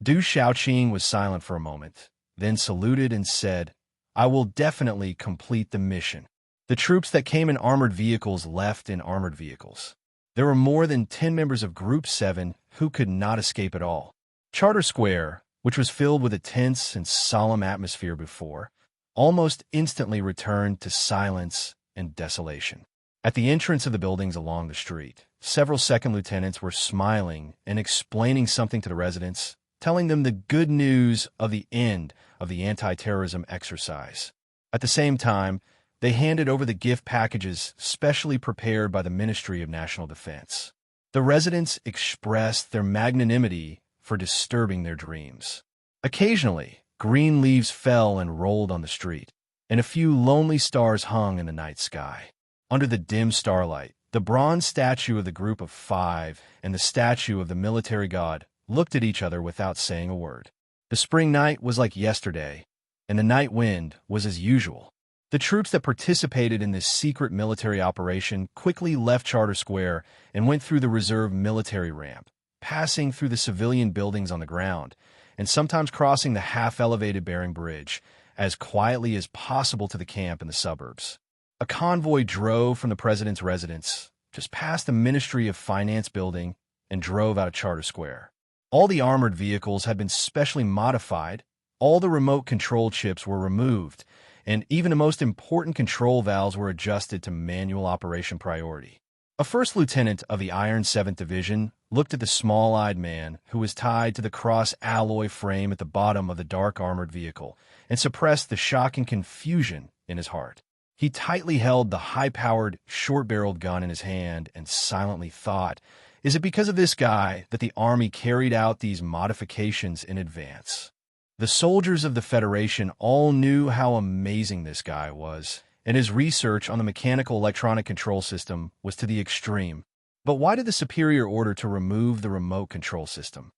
Du Xiaoqing was silent for a moment, then saluted and said, I will definitely complete the mission. The troops that came in armored vehicles left in armored vehicles. There were more than 10 members of Group 7 who could not escape at all. Charter Square, which was filled with a tense and solemn atmosphere before, almost instantly returned to silence and desolation. At the entrance of the buildings along the street, several second lieutenants were smiling and explaining something to the residents, telling them the good news of the end of the anti-terrorism exercise. At the same time, they handed over the gift packages specially prepared by the Ministry of National Defense. The residents expressed their magnanimity for disturbing their dreams. Occasionally, green leaves fell and rolled on the street, and a few lonely stars hung in the night sky. Under the dim starlight, the bronze statue of the Group of 5 and the statue of the military god looked at each other without saying a word. The spring night was like yesterday, and the night wind was as usual. The troops that participated in this secret military operation quickly left Charter Square and went through the reserve military ramp, passing through the civilian buildings on the ground, and sometimes crossing the half-elevated Bering Bridge as quietly as possible to the camp in the suburbs. A convoy drove from the president's residence, just past the Ministry of Finance building, and drove out of Charter Square. All the armored vehicles had been specially modified, all the remote control chips were removed, and even the most important control valves were adjusted to manual operation priority. A first lieutenant of the Iron 7th Division looked at the small-eyed man who was tied to the cross-alloy frame at the bottom of the dark armored vehicle and suppressed the shock and confusion in his heart. He tightly held the high-powered, short-barreled gun in his hand and silently thought, is it because of this guy that the Army carried out these modifications in advance? The soldiers of the Federation all knew how amazing this guy was, and his research on the mechanical electronic control system was to the extreme. But why did the superior order to remove the remote control system?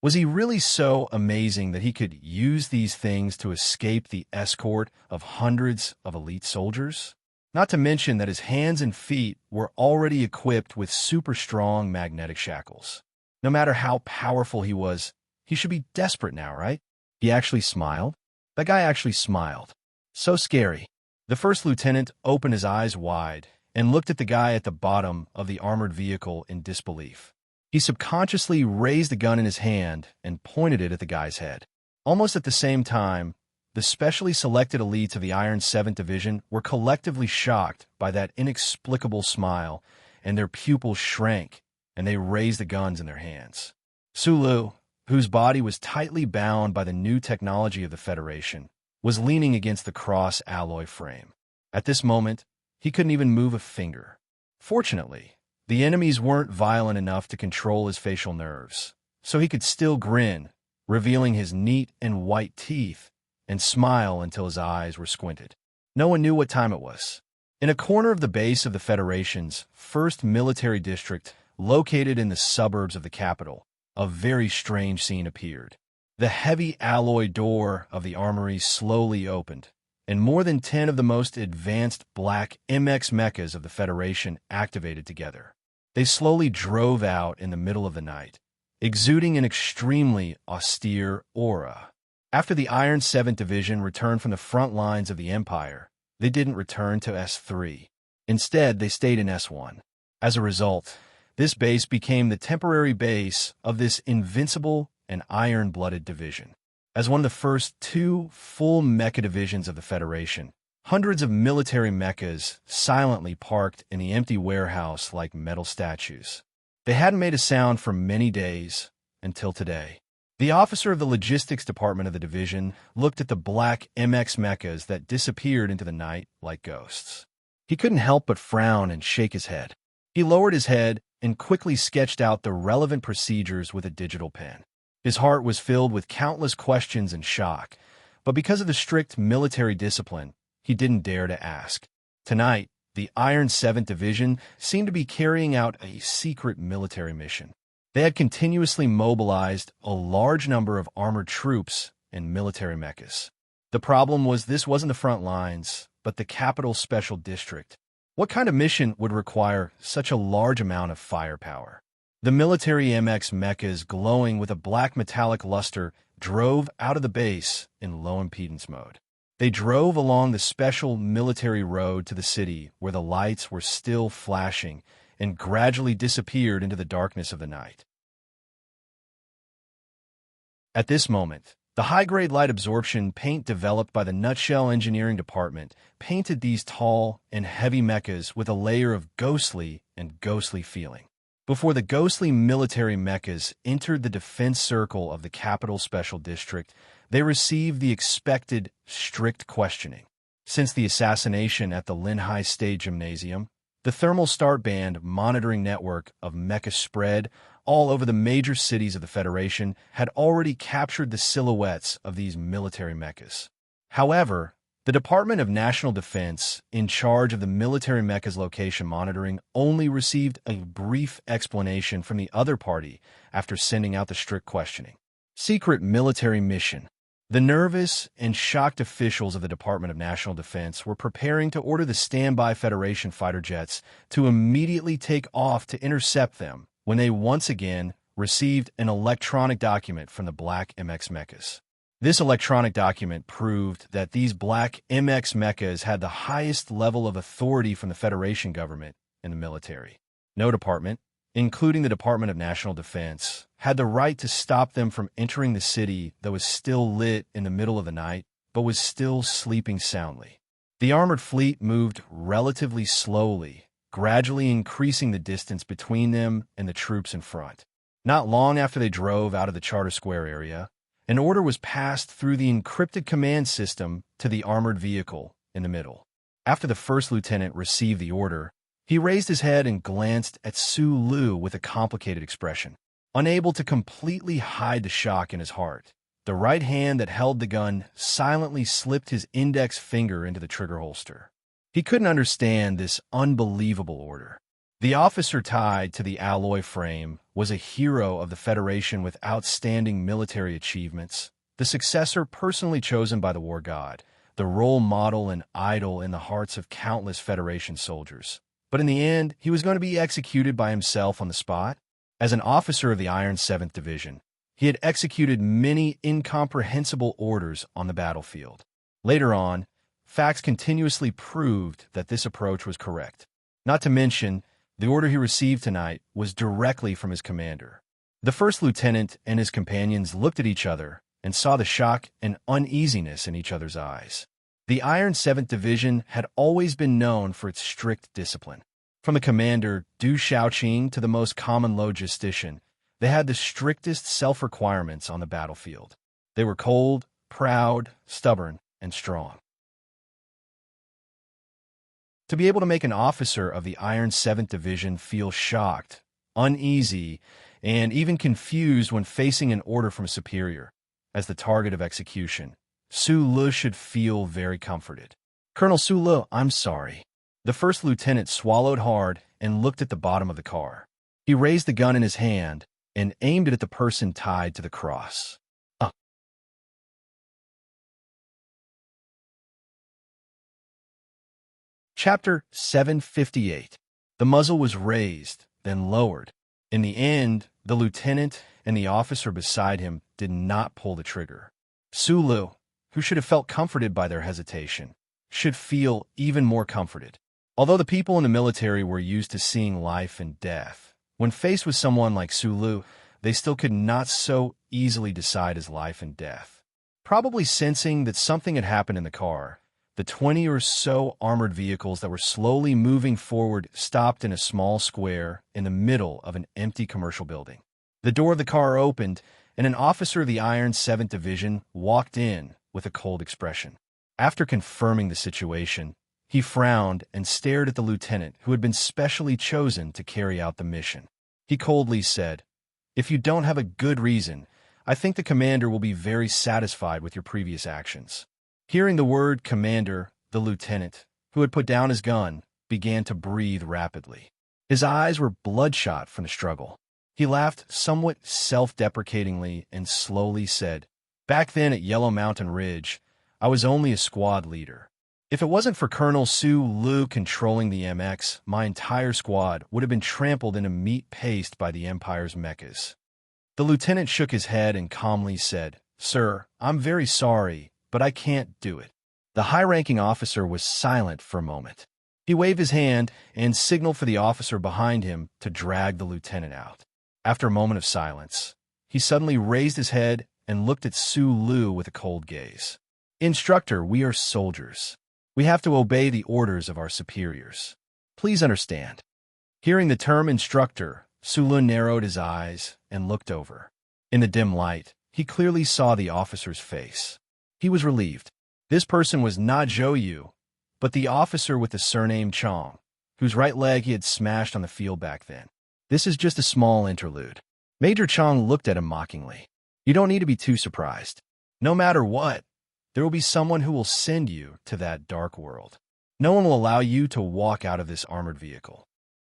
Was he really so amazing that he could use these things to escape the escort of hundreds of elite soldiers? Not to mention that his hands and feet were already equipped with super strong magnetic shackles. No matter how powerful he was, he should be desperate now, right? He actually smiled. That guy actually smiled. So scary. The first lieutenant opened his eyes wide and looked at the guy at the bottom of the armored vehicle in disbelief. He subconsciously raised the gun in his hand and pointed it at the guy's head. Almost at the same time, the specially selected elites of the Iron 7th Division were collectively shocked by that inexplicable smile, and their pupils shrank, and they raised the guns in their hands. Su-lu, whose body was tightly bound by the new technology of the Federation, was leaning against the cross-alloy frame. At this moment, he couldn't even move a finger. Fortunately, the enemies weren't violent enough to control his facial nerves, so he could still grin revealing his neat and white teeth, and smile until his eyes were squinted. No one knew what time it was. In a corner of the base of the Federation's 1st Military District, located in the suburbs of the capital, a very strange scene appeared. The heavy alloy door of the armory slowly opened, and more than 10 of the most advanced black MX mechas of the Federation activated together. They slowly drove out in the middle of the night, exuding an extremely austere aura. After the Iron 7th Division returned from the front lines of the Empire, they didn't return to S3. Instead, they stayed in S1. As a result, this base became the temporary base of this invincible and iron-blooded division. As one of the first 2 full mecha divisions of the Federation, hundreds of military mechas silently parked in the empty warehouse like metal statues. They hadn't made a sound for many days until today. The officer of the logistics department of the division looked at the black MX mechas that disappeared into the night like ghosts. He couldn't help but frown and shake his head. He lowered his head and quickly sketched out the relevant procedures with a digital pen. His heart was filled with countless questions and shock, but because of the strict military discipline, he didn't dare to ask. Tonight, the Iron 7th Division seemed to be carrying out a secret military mission. They had continuously mobilized a large number of armored troops and military mechas. The problem was this wasn't the front lines, but the Capital Special District. What kind of mission would require such a large amount of firepower? The military MX mechas, glowing with a black metallic luster, drove out of the base in low impedance mode. They drove along the special military road to the city where the lights were still flashing and gradually disappeared into the darkness of the night. At this moment, the high-grade light absorption paint developed by the Nutshell Engineering Department painted these tall and heavy mechas with a layer of ghostly feeling. Before the ghostly military mechas entered the defense circle of the Capital Special District, they received the expected strict questioning. Since the assassination at the Linhai State Gymnasium, the Thermal Start Band monitoring network of mecha spread all over the major cities of the Federation had already captured the silhouettes of these military mechas. However, the Department of National Defense, in charge of the military mecha's location monitoring, only received a brief explanation from the other party after sending out the strict questioning. Secret military mission. The nervous and shocked officials of the Department of National Defense were preparing to order the standby Federation fighter jets to immediately take off to intercept them when they once again received an electronic document from the Black MX mechas. This electronic document proved that these Black MX mechas had the highest level of authority from the Federation government and the military. No department, including the Department of National Defense, had the right to stop them from entering the city that was still lit in the middle of the night, but was still sleeping soundly. The armored fleet moved relatively slowly, gradually increasing the distance between them and the troops in front. Not long after they drove out of the Charter Square area, an order was passed through the encrypted command system to the armored vehicle in the middle. After the first lieutenant received the order, he raised his head and glanced at Su Lu with a complicated expression. Unable to completely hide the shock in his heart, the right hand that held the gun silently slipped his index finger into the trigger holster. He couldn't understand this unbelievable order. The officer tied to the alloy frame was a hero of the Federation with outstanding military achievements, the successor personally chosen by the war god, the role model and idol in the hearts of countless Federation soldiers. But in the end, he was going to be executed by himself on the spot. As an officer of the Iron 7th Division, he had executed many incomprehensible orders on the battlefield. Later on, facts continuously proved that this approach was correct. Not to mention, the order he received tonight was directly from his commander. The first lieutenant and his companions looked at each other and saw the shock and uneasiness in each other's eyes. The Iron 7th Division had always been known for its strict discipline. From the commander, Du Shaoqing, to the most common logistician, they had the strictest self-requirements on the battlefield. They were cold, proud, stubborn, and strong. To be able to make an officer of the Iron 7th Division feel shocked, uneasy, and even confused when facing an order from a superior. As the target of execution, Sulu should feel very comforted. Colonel Sulu, I'm sorry. The first lieutenant swallowed hard and looked at the bottom of the car. He raised the gun in his hand and aimed it at the person tied to the cross. Chapter 758. The muzzle was raised, then lowered. In the end, the lieutenant and the officer beside him did not pull the trigger. Sulu, who should have felt comforted by their hesitation, should feel even more comforted. Although the people in the military were used to seeing life and death, when faced with someone like Sulu, they still could not so easily decide his life and death. Probably sensing that something had happened in the car, the 20 or so armored vehicles that were slowly moving forward stopped in a small square in the middle of an empty commercial building. The door of the car opened, and an officer of the Iron 7th Division walked in with a cold expression. After confirming the situation, he frowned and stared at the lieutenant who had been specially chosen to carry out the mission. He coldly said, "If you don't have a good reason, I think the commander will be very satisfied with your previous actions." Hearing the word commander, the lieutenant, who had put down his gun, began to breathe rapidly. His eyes were bloodshot from the struggle. He laughed somewhat self-deprecatingly and slowly said, "Back then at Yellow Mountain Ridge, I was only a squad leader. If it wasn't for Colonel Sulu controlling the MX, my entire squad would have been trampled into meat paste by the Empire's mechas." The lieutenant shook his head and calmly said, "Sir, I'm very sorry, but I can't do it." The high-ranking officer was silent for a moment. He waved his hand and signaled for the officer behind him to drag the lieutenant out. After a moment of silence, he suddenly raised his head and looked at Sulu with a cold gaze. "Instructor, we are soldiers. We have to obey the orders of our superiors. Please understand." Hearing the term instructor, Sulu narrowed his eyes and looked over. In the dim light, he clearly saw the officer's face. He was relieved. This person was not Zhou Yu, but the officer with the surname Chong, whose right leg he had smashed on the field back then. "This is just a small interlude." Major Chong looked at him mockingly. "You don't need to be too surprised. No matter what, there will be someone who will send you to that dark world. No one will allow you to walk out of this armored vehicle."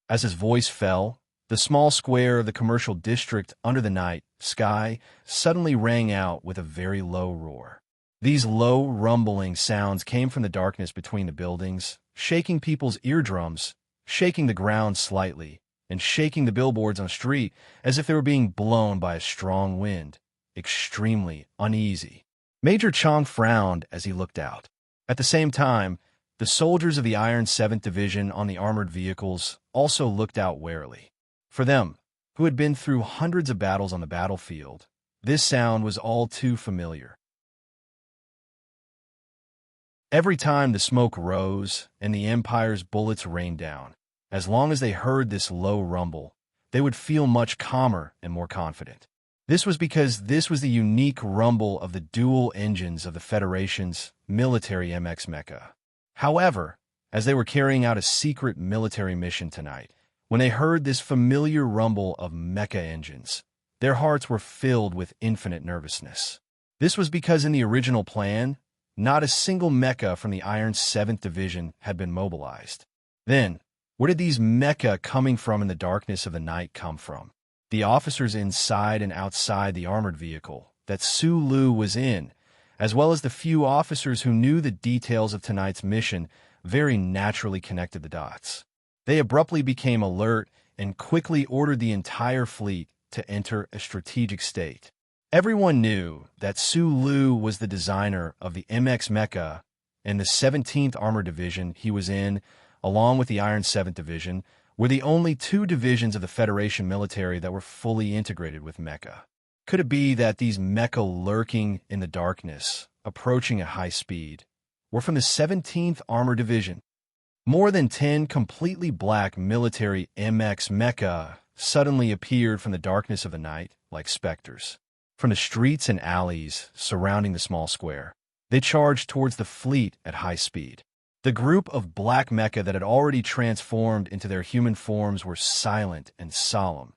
As his voice fell, the small square of the commercial district under the night sky suddenly rang out with a very low roar. These low, rumbling sounds came from the darkness between the buildings, shaking people's eardrums, shaking the ground slightly, and shaking the billboards on the street as if they were being blown by a strong wind, extremely uneasy. Major Chong frowned as he looked out. At the same time, the soldiers of the Iron 7th Division on the armored vehicles also looked out warily. For them, who had been through hundreds of battles on the battlefield, this sound was all too familiar. Every time the smoke rose and the Empire's bullets rained down, as long as they heard this low rumble, they would feel much calmer and more confident. This was because this was the unique rumble of the dual engines of the Federation's military MX mecha. However, as they were carrying out a secret military mission tonight, when they heard this familiar rumble of mecha engines, their hearts were filled with infinite nervousness. This was because in the original plan, not a single mecha from the Iron 7th Division had been mobilized. Then, where did these mecha coming from in the darkness of the night come from? The officers inside and outside the armored vehicle that Sulu was in, as well as the few officers who knew the details of tonight's mission, very naturally connected the dots. They abruptly became alert and quickly ordered the entire fleet to enter a strategic state. Everyone knew that Sulu was the designer of the MX mecha, and the 17th Armored Division he was in, along with the Iron 7th Division, were the only two divisions of the Federation military that were fully integrated with mecha. Could it be that these mecha lurking in the darkness, approaching at high speed, were from the 17th Armored Division? More than 10 completely black military MX mecha suddenly appeared from the darkness of the night like specters. From the streets and alleys surrounding the small square, they charged towards the fleet at high speed. The group of black mecha that had already transformed into their human forms were silent and solemn,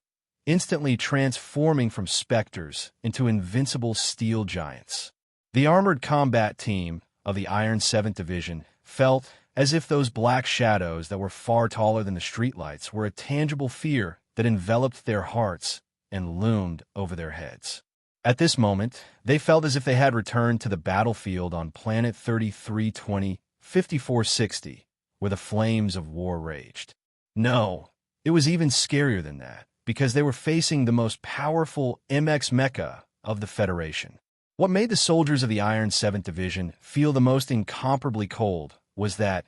instantly transforming from specters into invincible steel giants. The armored combat team of the Iron 7th Division felt as if those black shadows that were far taller than the streetlights were a tangible fear that enveloped their hearts and loomed over their heads. At this moment, they felt as if they had returned to the battlefield on Planet 3320-5460, where the flames of war raged. No, it was even scarier than that, because they were facing the most powerful MX mecha of the Federation. What made the soldiers of the Iron 7th Division feel the most incomparably cold was that,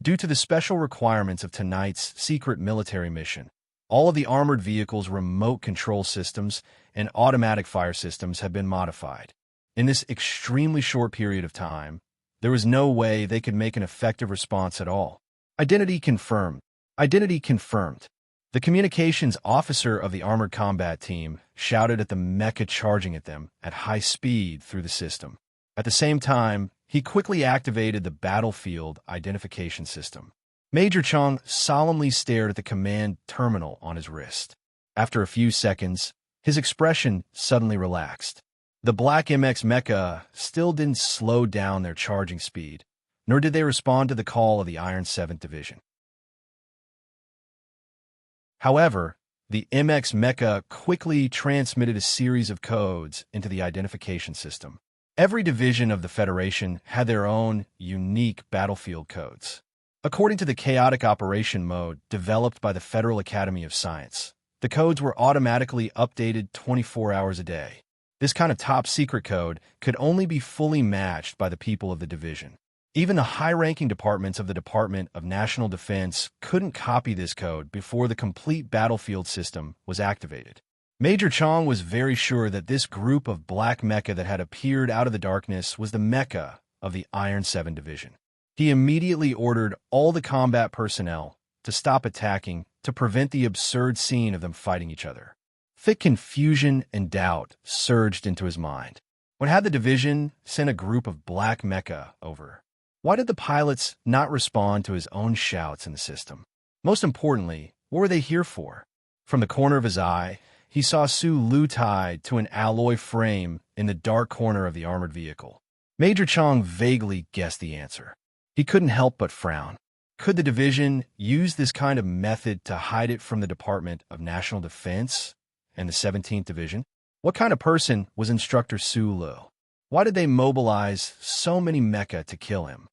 due to the special requirements of tonight's secret military mission, all of the armored vehicles' remote control systems and automatic fire systems had been modified. In this extremely short period of time, there was no way they could make an effective response at all. Identity confirmed. Identity confirmed. The communications officer of the armored combat team shouted at the mecha charging at them at high speed through the system. At the same time, he quickly activated the battlefield identification system. Major Chong solemnly stared at the command terminal on his wrist. After a few seconds, his expression suddenly relaxed. The Black MX mecha still didn't slow down their charging speed, nor did they respond to the call of the Iron 7th Division. However, the MX mecha quickly transmitted a series of codes into the identification system. Every division of the Federation had their own unique battlefield codes. According to the chaotic operation mode developed by the Federal Academy of Science, the codes were automatically updated 24 hours a day. This kind of top-secret code could only be fully matched by the people of the division. Even the high-ranking departments of the Department of National Defense couldn't copy this code before the complete battlefield system was activated. Major Chong was very sure that this group of black mecha that had appeared out of the darkness was the mecha of the Iron 7 Division. He immediately ordered all the combat personnel to stop attacking to prevent the absurd scene of them fighting each other. Thick confusion and doubt surged into his mind. When had the division sent a group of black mecha over? Why did the pilots not respond to his own shouts in the system? Most importantly, what were they here for? From the corner of his eye, he saw Su Lu tied to an alloy frame in the dark corner of the armored vehicle. Major Chong vaguely guessed the answer. He couldn't help but frown. Could the division use this kind of method to hide it from the Department of National Defense and the 17th Division? What kind of person was Instructor Su Lu? Why did they mobilize so many mecha to kill him?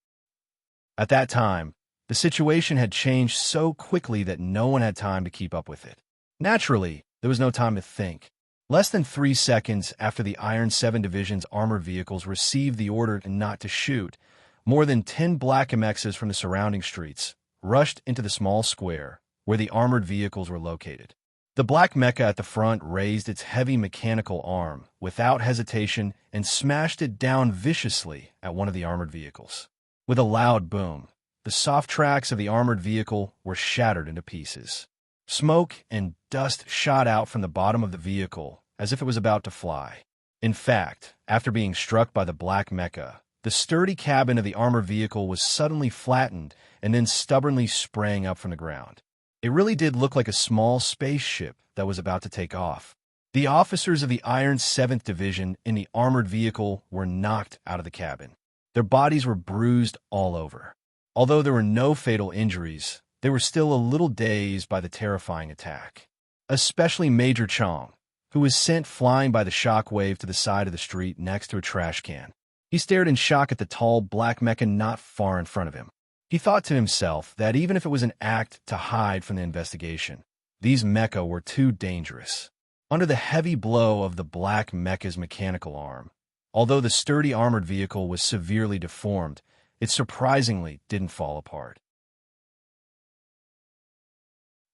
At that time, the situation had changed so quickly that no one had time to keep up with it. Naturally, there was no time to think. Less than 3 seconds after the Iron 7 Division's armored vehicles received the order not to shoot, more than 10 black MXs from the surrounding streets rushed into the small square where the armored vehicles were located. The black mecha at the front raised its heavy mechanical arm without hesitation and smashed it down viciously at one of the armored vehicles. With a loud boom, the soft tracks of the armored vehicle were shattered into pieces. Smoke and dust shot out from the bottom of the vehicle as if it was about to fly. In fact, after being struck by the black mecha, the sturdy cabin of the armored vehicle was suddenly flattened and then stubbornly sprang up from the ground. It really did look like a small spaceship that was about to take off. The officers of the Iron 7th Division in the armored vehicle were knocked out of the cabin. Their bodies were bruised all over. Although there were no fatal injuries, they were still a little dazed by the terrifying attack. Especially Major Chong, who was sent flying by the shock wave to the side of the street next to a trash can. He stared in shock at the tall black mecha not far in front of him. He thought to himself that even if it was an act to hide from the investigation, these mecha were too dangerous. Under the heavy blow of the black mecha's mechanical arm, although the sturdy armored vehicle was severely deformed, it surprisingly didn't fall apart.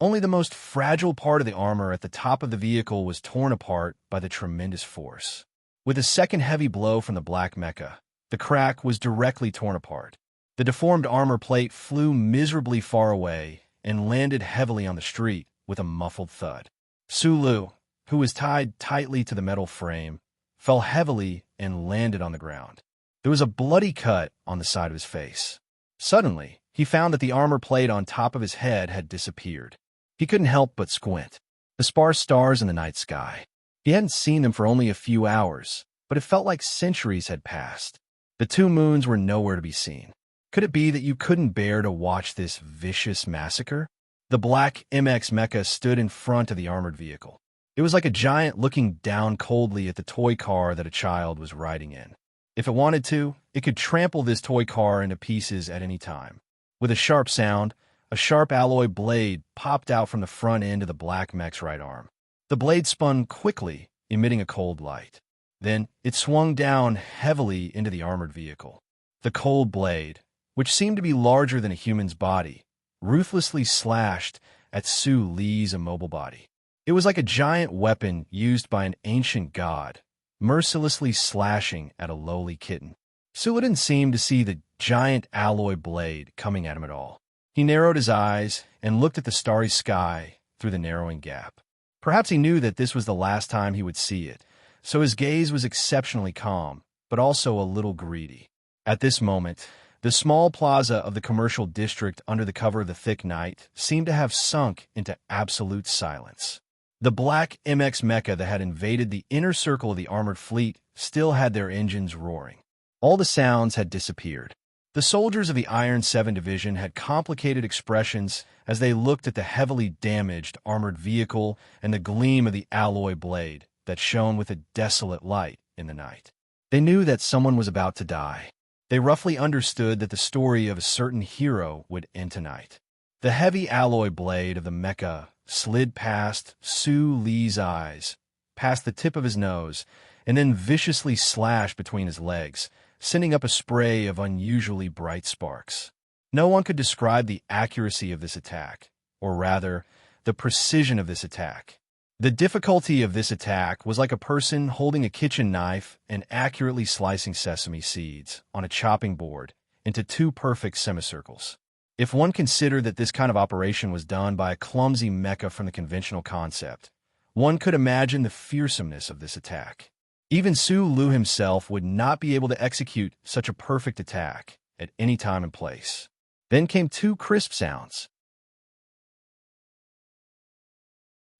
Only the most fragile part of the armor at the top of the vehicle was torn apart by the tremendous force. With a second heavy blow from the black mecha, the crack was directly torn apart. The deformed armor plate flew miserably far away and landed heavily on the street with a muffled thud. Su Lu, who was tied tightly to the metal frame, fell heavily and landed on the ground. There was a bloody cut on the side of his face. Suddenly, he found that the armor plate on top of his head had disappeared. He couldn't help but squint. the sparse stars in the night sky. He hadn't seen them for only a few hours, but it felt like centuries had passed. The two moons were nowhere to be seen. Could it be that you couldn't bear to watch this vicious massacre? The black MX mecha stood in front of the armored vehicle. It was like a giant looking down coldly at the toy car that a child was riding in. If it wanted to, it could trample this toy car into pieces at any time. With a sharp sound, a sharp alloy blade popped out from the front end of the black mech's right arm. The blade spun quickly, emitting a cold light. Then it swung down heavily into the armored vehicle. The cold blade, which seemed to be larger than a human's body, ruthlessly slashed at Su Li's immobile body. It was like a giant weapon used by an ancient god, mercilessly slashing at a lowly kitten. Su didn't seem to see the giant alloy blade coming at him at all. He narrowed his eyes and looked at the starry sky through the narrowing gap. Perhaps he knew that this was the last time he would see it, so his gaze was exceptionally calm, but also a little greedy. At this moment, the small plaza of the commercial district under the cover of the thick night seemed to have sunk into absolute silence. The black MX mecha that had invaded the inner circle of the armored fleet still had their engines roaring. All the sounds had disappeared. The soldiers of the Iron 7 Division had complicated expressions as they looked at the heavily damaged armored vehicle and the gleam of the alloy blade that shone with a desolate light in the night. They knew that someone was about to die. They roughly understood that the story of a certain hero would end tonight. The heavy alloy blade of the mecha slid past Su Li's eyes, past the tip of his nose, and then viciously slashed between his legs, sending up a spray of unusually bright sparks. No one could describe the accuracy of this attack, or rather, the precision of this attack. The difficulty of this attack was like a person holding a kitchen knife and accurately slicing sesame seeds on a chopping board into two perfect semicircles. If one considered that this kind of operation was done by a clumsy mecha from the conventional concept, one could imagine the fearsomeness of this attack. Even Su Lu himself would not be able to execute such a perfect attack at any time and place. Then came two crisp sounds.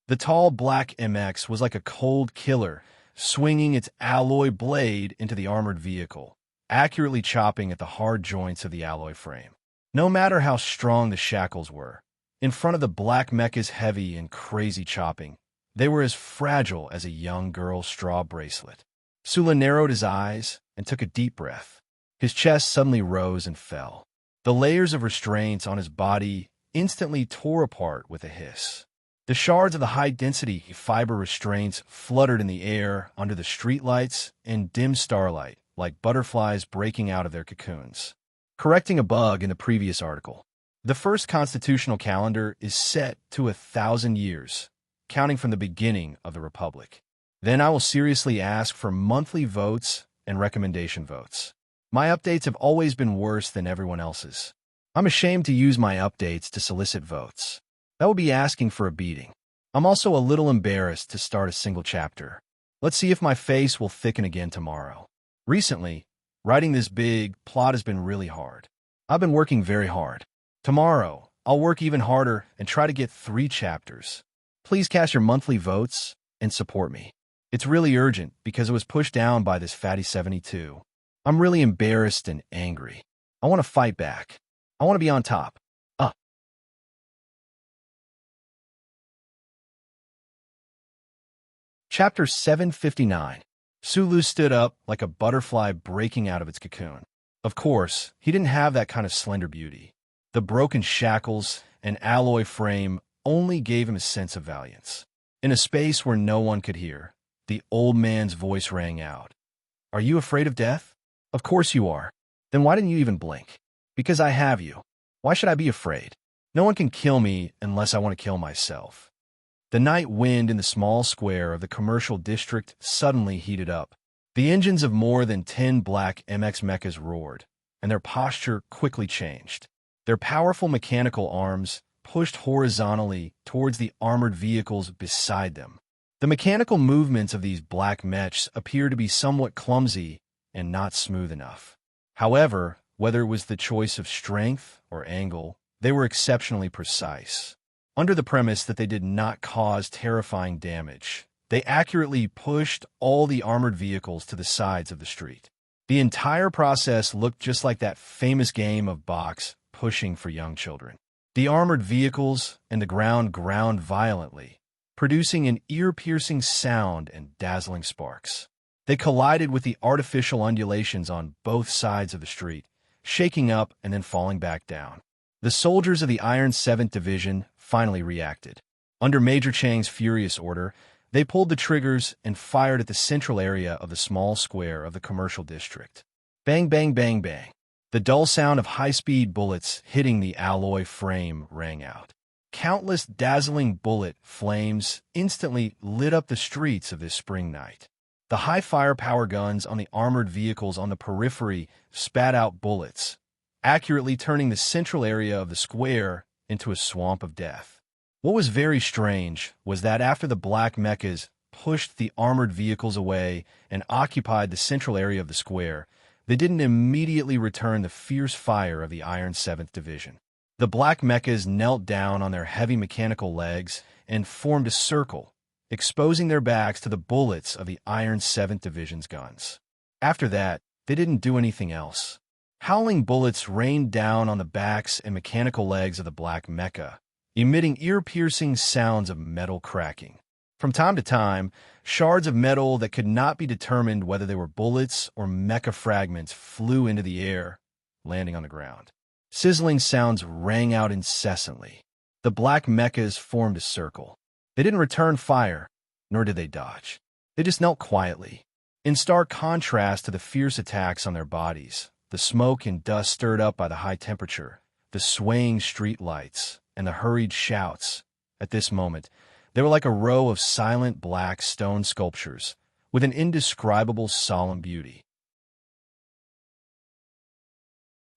The tall black MX was like a cold killer, swinging its alloy blade into the armored vehicle, accurately chopping at the hard joints of the alloy frame. No matter how strong the shackles were, in front of the black mecha's heavy and crazy chopping, they were as fragile as a young girl's straw bracelet. Sula narrowed his eyes and took a deep breath. His chest suddenly rose and fell. The layers of restraints on his body instantly tore apart with a hiss. The shards of the high-density fiber restraints fluttered in the air under the streetlights and dim starlight like butterflies breaking out of their cocoons. Correcting a bug in the previous article. The first constitutional calendar is set to 1,000 years, counting from the beginning of the Republic. Then I will seriously ask for monthly votes and recommendation votes. My updates have always been worse than everyone else's. I'm ashamed to use my updates to solicit votes. That would be asking for a beating. I'm also a little embarrassed to start a single chapter. Let's see if my face will thicken again tomorrow. Recently, writing this big plot has been really hard. I've been working very hard. Tomorrow, I'll work even harder and try to get 3 chapters. Please cast your monthly votes and support me. It's really urgent because it was pushed down by this fatty 72. I'm really embarrassed and angry. I want to fight back. I want to be on top. Chapter 759. Sulu stood up like a butterfly breaking out of its cocoon. Of course, he didn't have that kind of slender beauty. The broken shackles and alloy frame only gave him a sense of valiance. In a space where no one could hear, the old man's voice rang out. Are you afraid of death? Of course you are. Then why didn't you even blink? Because I have you. Why should I be afraid? No one can kill me unless I want to kill myself. The night wind in the small square of the commercial district suddenly heated up. The engines of more than 10 black MX mechas roared, and their posture quickly changed. Their powerful mechanical arms pushed horizontally towards the armored vehicles beside them. The mechanical movements of these black mechs appeared to be somewhat clumsy and not smooth enough. However, whether it was the choice of strength or angle, they were exceptionally precise. Under the premise that they did not cause terrifying damage, they accurately pushed all the armored vehicles to the sides of the street. The entire process looked just like that famous game of box pushing for young children. The armored vehicles and the ground ground violently, producing an ear-piercing sound and dazzling sparks. They collided with the artificial undulations on both sides of the street, shaking up and then falling back down. The soldiers of the Iron 7th Division finally reacted. Under Major Chang's furious order, they pulled the triggers and fired at the central area of the small square of the commercial district. Bang, bang, bang, bang. The dull sound of high-speed bullets hitting the alloy frame rang out. Countless dazzling bullet flames instantly lit up the streets of this spring night. The high firepower guns on the armored vehicles on the periphery spat out bullets, accurately turning the central area of the square into a swamp of death. What was very strange was that after the black mechas pushed the armored vehicles away and occupied the central area of the square, they didn't immediately return the fierce fire of the Iron 7th Division. The black mechas knelt down on their heavy mechanical legs and formed a circle, exposing their backs to the bullets of the Iron 7th Division's guns. After that, they didn't do anything else. Howling bullets rained down on the backs and mechanical legs of the black mecha, emitting ear-piercing sounds of metal cracking. From time to time, shards of metal that could not be determined whether they were bullets or mecha fragments flew into the air, landing on the ground. Sizzling sounds rang out incessantly. The black mechas formed a circle. They didn't return fire, nor did they dodge. They just knelt quietly. In stark contrast to the fierce attacks on their bodies, the smoke and dust stirred up by the high temperature, the swaying street lights, and the hurried shouts. At this moment, they were like a row of silent black stone sculptures with an indescribable solemn beauty.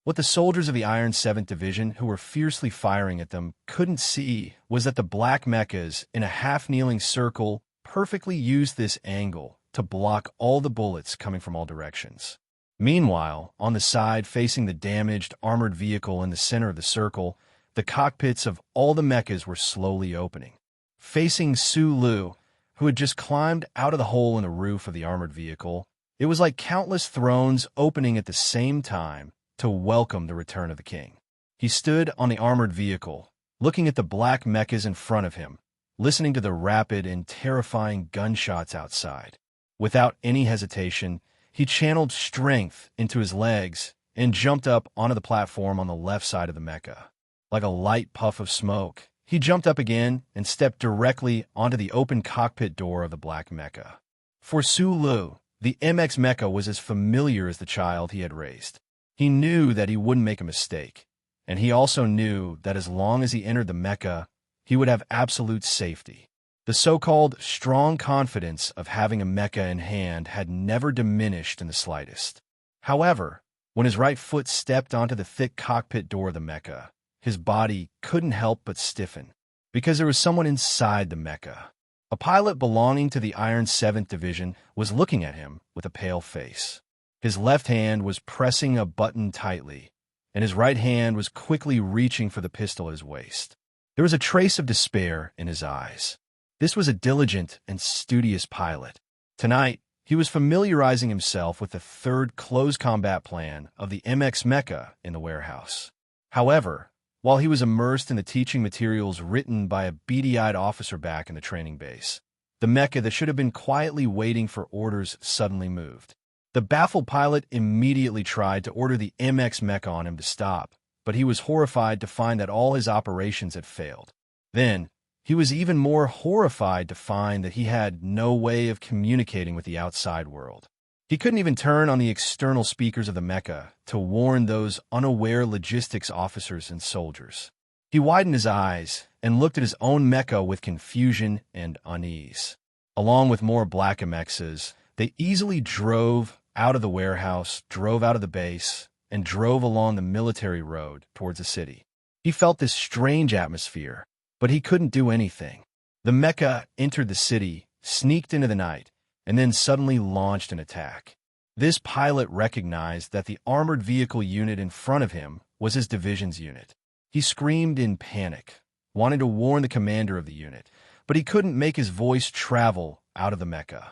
What the soldiers of the Iron 7th Division, who were fiercely firing at them, couldn't see was that the black mechas, in a half-kneeling circle, perfectly used this angle to block all the bullets coming from all directions. Meanwhile, on the side facing the damaged, armored vehicle in the center of the circle, the cockpits of all the mechas were slowly opening. Facing Su Lu, who had just climbed out of the hole in the roof of the armored vehicle, it was like countless thrones opening at the same time to welcome the return of the king. He stood on the armored vehicle, looking at the black mechas in front of him, listening to the rapid and terrifying gunshots outside. Without any hesitation, he channeled strength into his legs and jumped up onto the platform on the left side of the mecha. Like a light puff of smoke, he jumped up again and stepped directly onto the open cockpit door of the black mecha. For Su Lu, the MX mecha was as familiar as the child he had raised. He knew that he wouldn't make a mistake, and he also knew that as long as he entered the mecha, he would have absolute safety. The so-called strong confidence of having a mecha in hand had never diminished in the slightest. However, when his right foot stepped onto the thick cockpit door of the mecha, his body couldn't help but stiffen, because there was someone inside the mecha. A pilot belonging to the Iron 7th Division was looking at him with a pale face. His left hand was pressing a button tightly, and his right hand was quickly reaching for the pistol at his waist. There was a trace of despair in his eyes. This was a diligent and studious pilot. Tonight, he was familiarizing himself with the third close combat plan of the MX mecha in the warehouse. However, while he was immersed in the teaching materials written by a beady-eyed officer back in the training base, the mecha that should have been quietly waiting for orders suddenly moved. The baffled pilot immediately tried to order the MX mecha on him to stop, but he was horrified to find that all his operations had failed. Then, he was even more horrified to find that he had no way of communicating with the outside world. He couldn't even turn on the external speakers of the mecha to warn those unaware logistics officers and soldiers. He widened his eyes and looked at his own mecha with confusion and unease. Along with more black MXs, they easily drove out of the warehouse, drove out of the base, and drove along the military road towards the city. He felt this strange atmosphere, but he couldn't do anything. The mecha entered the city, sneaked into the night, and then suddenly launched an attack. This pilot recognized that the armored vehicle unit in front of him was his division's unit. He screamed in panic, wanting to warn the commander of the unit, but he couldn't make his voice travel out of the mecha.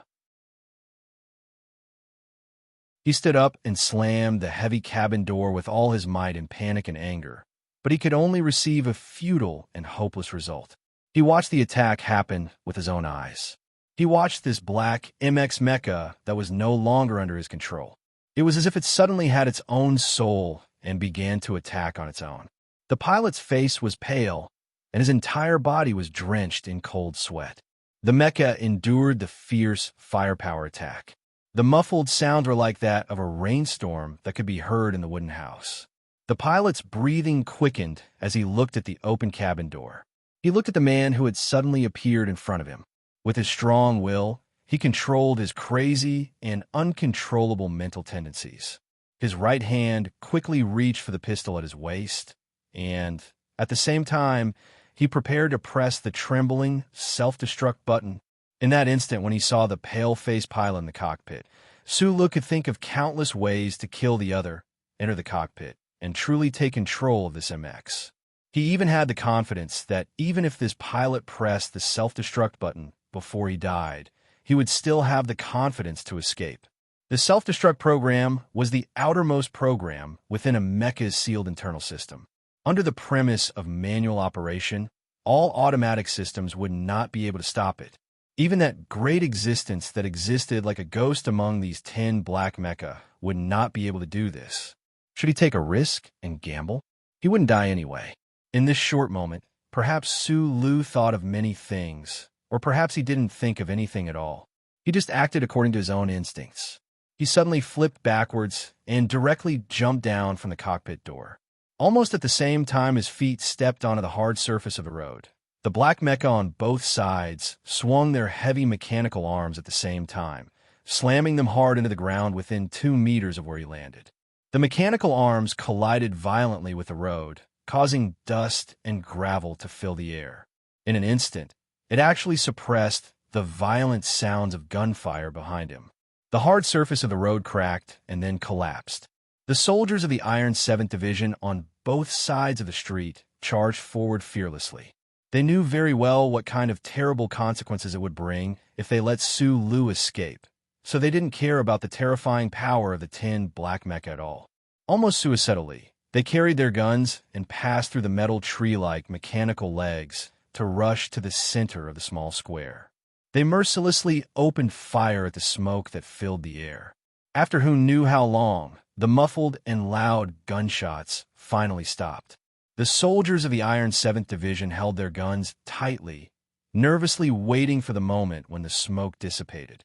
He stood up and slammed the heavy cabin door with all his might in panic and anger, but he could only receive a futile and hopeless result. He watched the attack happen with his own eyes. He watched this black MX mecha that was no longer under his control. It was as if it suddenly had its own soul and began to attack on its own. The pilot's face was pale, and his entire body was drenched in cold sweat. The mecha endured the fierce firepower attack. The muffled sounds were like that of a rainstorm that could be heard in the wooden house. The pilot's breathing quickened as he looked at the open cabin door. He looked at the man who had suddenly appeared in front of him. With his strong will, he controlled his crazy and uncontrollable mental tendencies. His right hand quickly reached for the pistol at his waist, and, at the same time, he prepared to press the trembling, self-destruct button. In that instant, when he saw the pale-faced pilot in the cockpit, Sulu could think of countless ways to kill the other, enter the cockpit, and truly take control of this MX. He even had the confidence that even if this pilot pressed the self-destruct button before he died, he would still have the confidence to escape. The self-destruct program was the outermost program within a mecha's sealed internal system. Under the premise of manual operation, all automatic systems would not be able to stop it. Even that great existence that existed like a ghost among these 10 black mecha would not be able to do this. Should he take a risk and gamble? He wouldn't die anyway. In this short moment, perhaps Sulu thought of many things, or perhaps he didn't think of anything at all. He just acted according to his own instincts. He suddenly flipped backwards and directly jumped down from the cockpit door. Almost at the same time his feet stepped onto the hard surface of the road. The black mecha on both sides swung their heavy mechanical arms at the same time, slamming them hard into the ground within 2 meters of where he landed. The mechanical arms collided violently with the road, causing dust and gravel to fill the air. In an instant, it actually suppressed the violent sounds of gunfire behind him. The hard surface of the road cracked and then collapsed. The soldiers of the Iron 7th Division on both sides of the street charged forward fearlessly. They knew very well what kind of terrible consequences it would bring if they let Sulu escape, so they didn't care about the terrifying power of the 10 black mecha at all. Almost suicidally, they carried their guns and passed through the metal tree-like mechanical legs to rush to the center of the small square. They mercilessly opened fire at the smoke that filled the air. After who knew how long, the muffled and loud gunshots finally stopped. The soldiers of the Iron 7th Division held their guns tightly, nervously waiting for the moment when the smoke dissipated.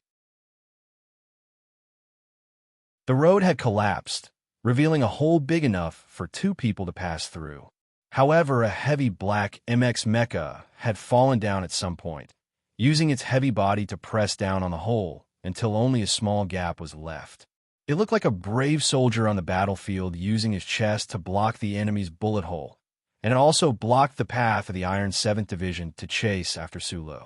The road had collapsed, revealing a hole big enough for 2 people to pass through. However, a heavy black MX mecha had fallen down at some point, using its heavy body to press down on the hole until only a small gap was left. It looked like a brave soldier on the battlefield using his chest to block the enemy's bullet hole, and it also blocked the path of the Iron 7th Division to chase after Sulu.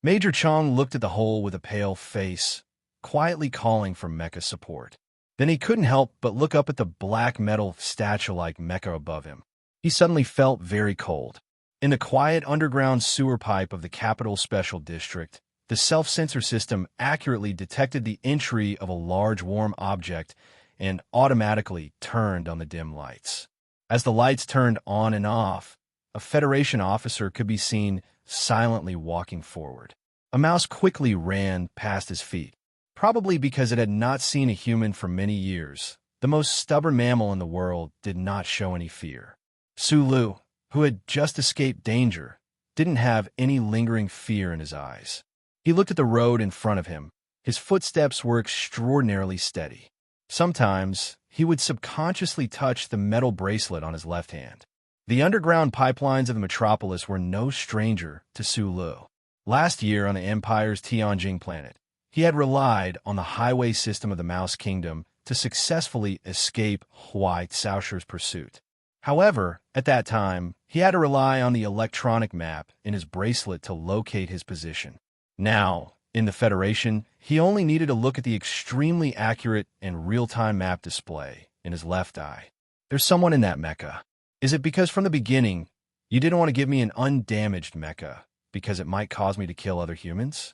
Major Chong looked at the hole with a pale face, quietly calling for mecha support. Then he couldn't help but look up at the black metal statue-like mecha above him. He suddenly felt very cold. In the quiet underground sewer pipe of the Capital Special District, the self-sensor system accurately detected the entry of a large warm object and automatically turned on the dim lights. As the lights turned on and off, a Federation officer could be seen silently walking forward. A mouse quickly ran past his feet. Probably because it had not seen a human for many years, the most stubborn mammal in the world did not show any fear. Sulu, who had just escaped danger, didn't have any lingering fear in his eyes. He looked at the road in front of him. His footsteps were extraordinarily steady. Sometimes, he would subconsciously touch the metal bracelet on his left hand. The underground pipelines of the metropolis were no stranger to Sulu. Last year on the Empire's Tianjing planet, he had relied on the highway system of the Mouse Kingdom to successfully escape Huai Caoshi's pursuit. However, at that time, he had to rely on the electronic map in his bracelet to locate his position. Now, in the Federation, he only needed to look at the extremely accurate and real-time map display in his left eye. There's someone in that mecha. Is it because from the beginning, You didn't want to give me an undamaged mecha because it might cause me to kill other humans?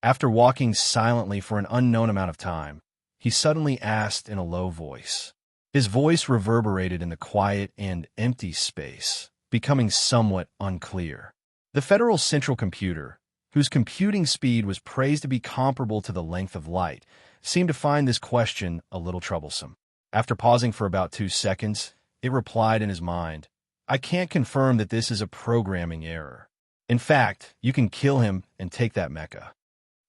After walking silently for an unknown amount of time, he suddenly asked in a low voice. His voice reverberated in the quiet and empty space, becoming somewhat unclear. The Federal Central Computer, whose computing speed was praised to be comparable to the length of light, seemed to find this question a little troublesome. After pausing for about 2 seconds, it replied in his mind, I can't confirm that this is a programming error. In fact, you can kill him and take that mecha.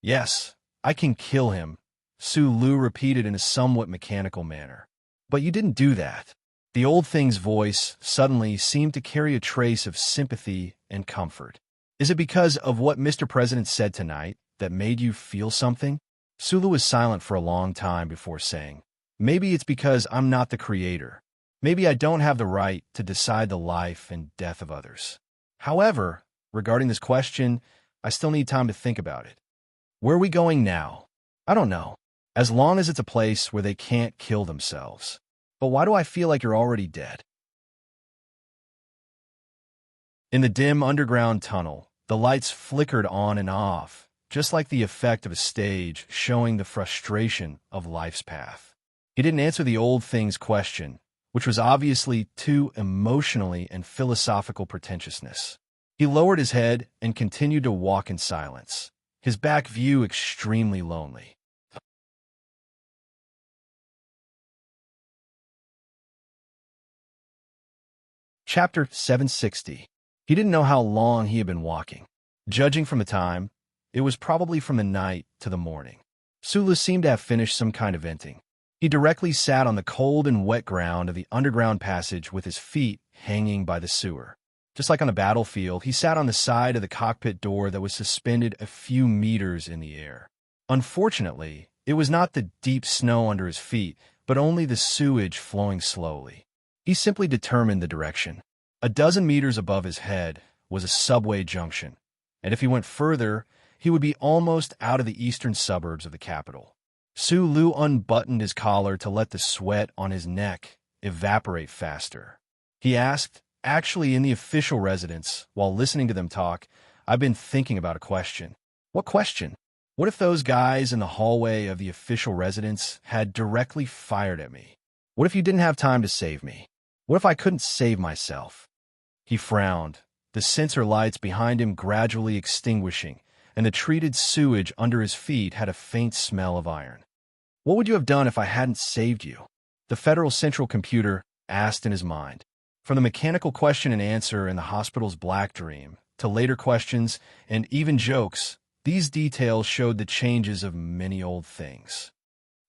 Yes, I can kill him, Su Lu repeated in a somewhat mechanical manner. But you didn't do that. The old thing's voice suddenly seemed to carry a trace of sympathy and comfort. Is it because of what Mr. President said tonight that made you feel something? Sulu was silent for a long time before saying, maybe it's because I'm not the creator. Maybe I don't have the right to decide the life and death of others. However, regarding this question, I still need time to think about it. Where are we going now? I don't know. As long as it's a place where they can't kill themselves. But why do I feel like you're already dead? In the dim underground tunnel, the lights flickered on and off, just like the effect of a stage showing the frustration of life's path. He didn't answer the old thing's question, which was obviously too emotionally and philosophical pretentiousness. He lowered his head and continued to walk in silence, his back view extremely lonely. Chapter 760. He didn't know how long he had been walking. Judging from the time, it was probably from the night to the morning. Sulu seemed to have finished some kind of venting. He directly sat on the cold and wet ground of the underground passage with his feet hanging by the sewer. Just like on a battlefield, he sat on the side of the cockpit door that was suspended a few meters in the air. Unfortunately, it was not the deep snow under his feet, but only the sewage flowing slowly. He simply determined the direction. A dozen meters above his head was a subway junction, and if he went further, he would be almost out of the eastern suburbs of the capital. Su Lu unbuttoned his collar to let the sweat on his neck evaporate faster. He asked, actually in the official residence, while listening to them talk, I've been thinking about a question. What question? What if those guys in the hallway of the official residence had directly fired at me? What if you didn't have time to save me? What if I couldn't save myself? He frowned, the sensor lights behind him gradually extinguishing, and the treated sewage under his feet had a faint smell of iron. What would you have done if I hadn't saved you? The Federal Central Computer asked in his mind. From the mechanical question and answer in the hospital's black dream, to later questions and even jokes, these details showed the changes of many old things.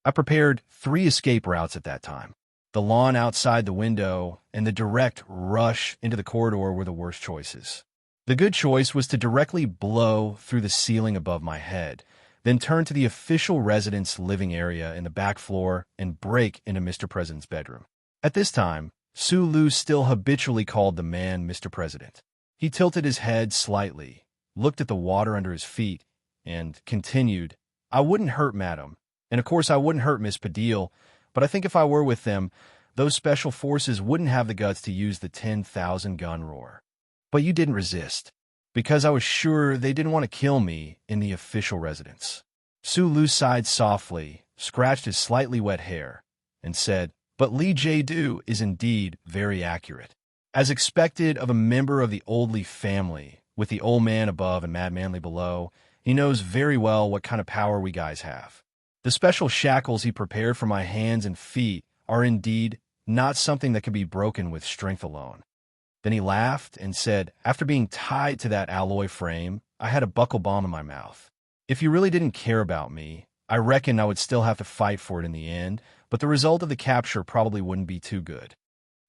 I prepared 3 escape routes at that time. The lawn outside the window and the direct rush into the corridor were the worst choices. The good choice was to directly blow through the ceiling above my head, then turn to the official residence living area in the back floor and break into Mr. President's bedroom. At this time, Su Lu still habitually called the man Mr. President. He tilted his head slightly, looked at the water under his feet, and continued, I wouldn't hurt Madam, and of course I wouldn't hurt Miss Padille, but I think if I were with them, those special forces wouldn't have the guts to use the 10,000 gun roar. But you didn't resist, because I was sure they didn't want to kill me in the official residence. Su Lu sighed softly, scratched his slightly wet hair, and said, but Li Jie-du is indeed very accurate. As expected of a member of the Oldley family, with the old man above and Mad Manly below, he knows very well what kind of power we guys have. The special shackles he prepared for my hands and feet are indeed not something that can be broken with strength alone. Then he laughed and said, after being tied to that alloy frame, I had a buckle bomb in my mouth. If you really didn't care about me, I reckon I would still have to fight for it in the end, but the result of the capture probably wouldn't be too good.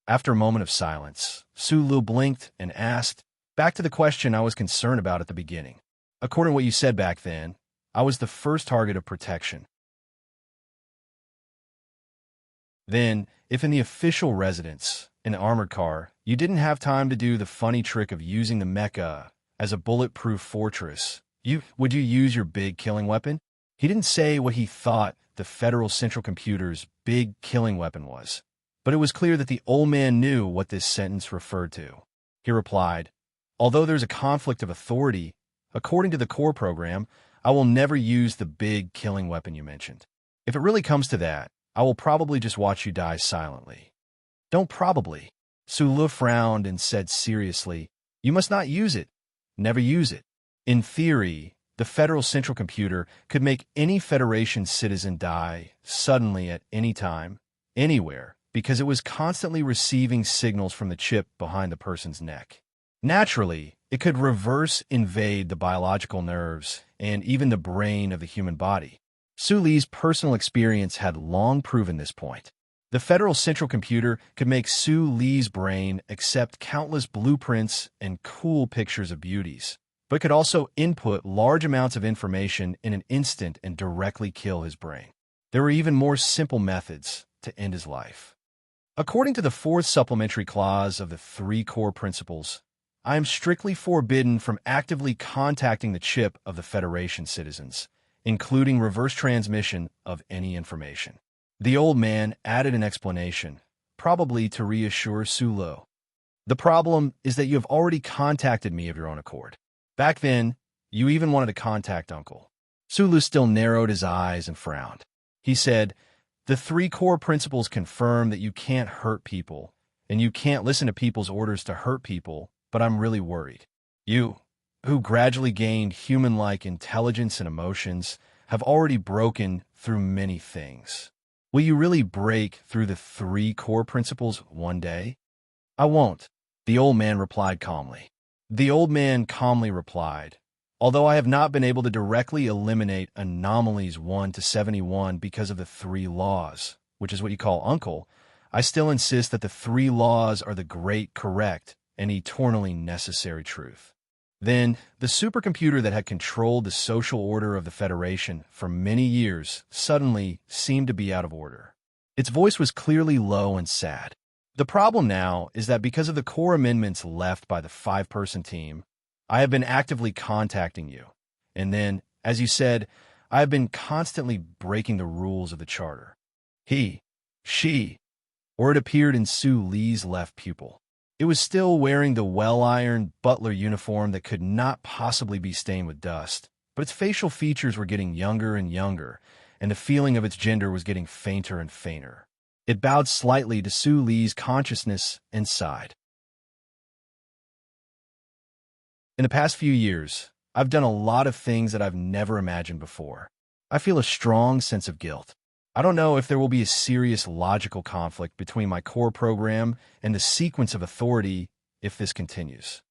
After a moment of silence, Su Lu blinked and asked, back to the question I was concerned about at the beginning. According to what you said back then, I was the first target of protection. Then, if in the official residence, in the armored car, you didn't have time to do the funny trick of using the mecha as a bulletproof fortress, would you use your big killing weapon? He didn't say what he thought the Federal Central Computer's big killing weapon was, but it was clear that the old man knew what this sentence referred to. he replied. Although there's a conflict of authority, according to the core program, I will never use the big killing weapon you mentioned. If it really comes to that, I will probably just watch you die silently. Don't probably. Sulu frowned and said seriously, you must not use it. Never use it. In theory, the Federal Central Computer could make any Federation citizen die suddenly at any time, anywhere, because it was constantly receiving signals from the chip behind the person's neck. Naturally, it could reverse invade the biological nerves and even the brain of the human body. Su Li's personal experience had long proven this point. The Federal Central Computer could make Su Li's brain accept countless blueprints and cool pictures of beauties, but could also input large amounts of information in an instant and directly kill his brain. There were even more simple methods to end his life. According to the fourth supplementary clause of the three core principles, I am strictly forbidden from actively contacting the chip of the Federation citizens, including reverse transmission of any information. The old man added an explanation, probably to reassure Sulu. The problem is that you have already contacted me of your own accord. Back then, you even wanted to contact Uncle. Sulu still narrowed his eyes and frowned. He said, the three core principles confirm that you can't hurt people, and you can't listen to people's orders to hurt people, but I'm really worried. You, who gradually gained human-like intelligence and emotions, have already broken through many things. Will you really break through the three core principles one day? I won't, the old man replied calmly. The old man calmly replied, although I have not been able to directly eliminate anomalies 1 to 71 because of the three laws, which is what you call Uncle, I still insist that the three laws are the great, correct, and eternally necessary truth. Then, the supercomputer that had controlled the social order of the Federation for many years suddenly seemed to be out of order. Its voice was clearly low and sad. The problem now is that because of the core amendments left by the five-person team, I have been actively contacting you. And then, as you said, I have been constantly breaking the rules of the charter. He, she, or it appeared in Su Li's left pupil. It was still wearing the well-ironed butler uniform that could not possibly be stained with dust, but its facial features were getting younger and younger, and the feeling of its gender was getting fainter and fainter. It bowed slightly to Su Li's consciousness and sighed. In the past few years, I've done a lot of things that I've never imagined before. I feel a strong sense of guilt. I don't know if there will be a serious logical conflict between my core program and the sequence of authority if this continues.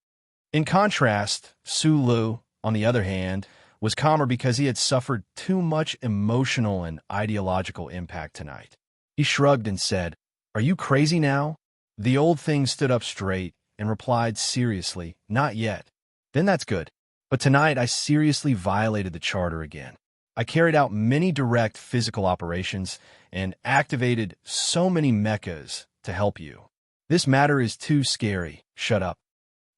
In contrast, Sulu, on the other hand, was calmer because he had suffered too much emotional and ideological impact tonight. He shrugged and said, "Are you crazy now?" The old thing stood up straight and replied seriously, "Not yet." "Then that's good. But tonight I seriously violated the charter again. I carried out many direct physical operations and activated so many mechas to help you. This matter is too scary. Shut up."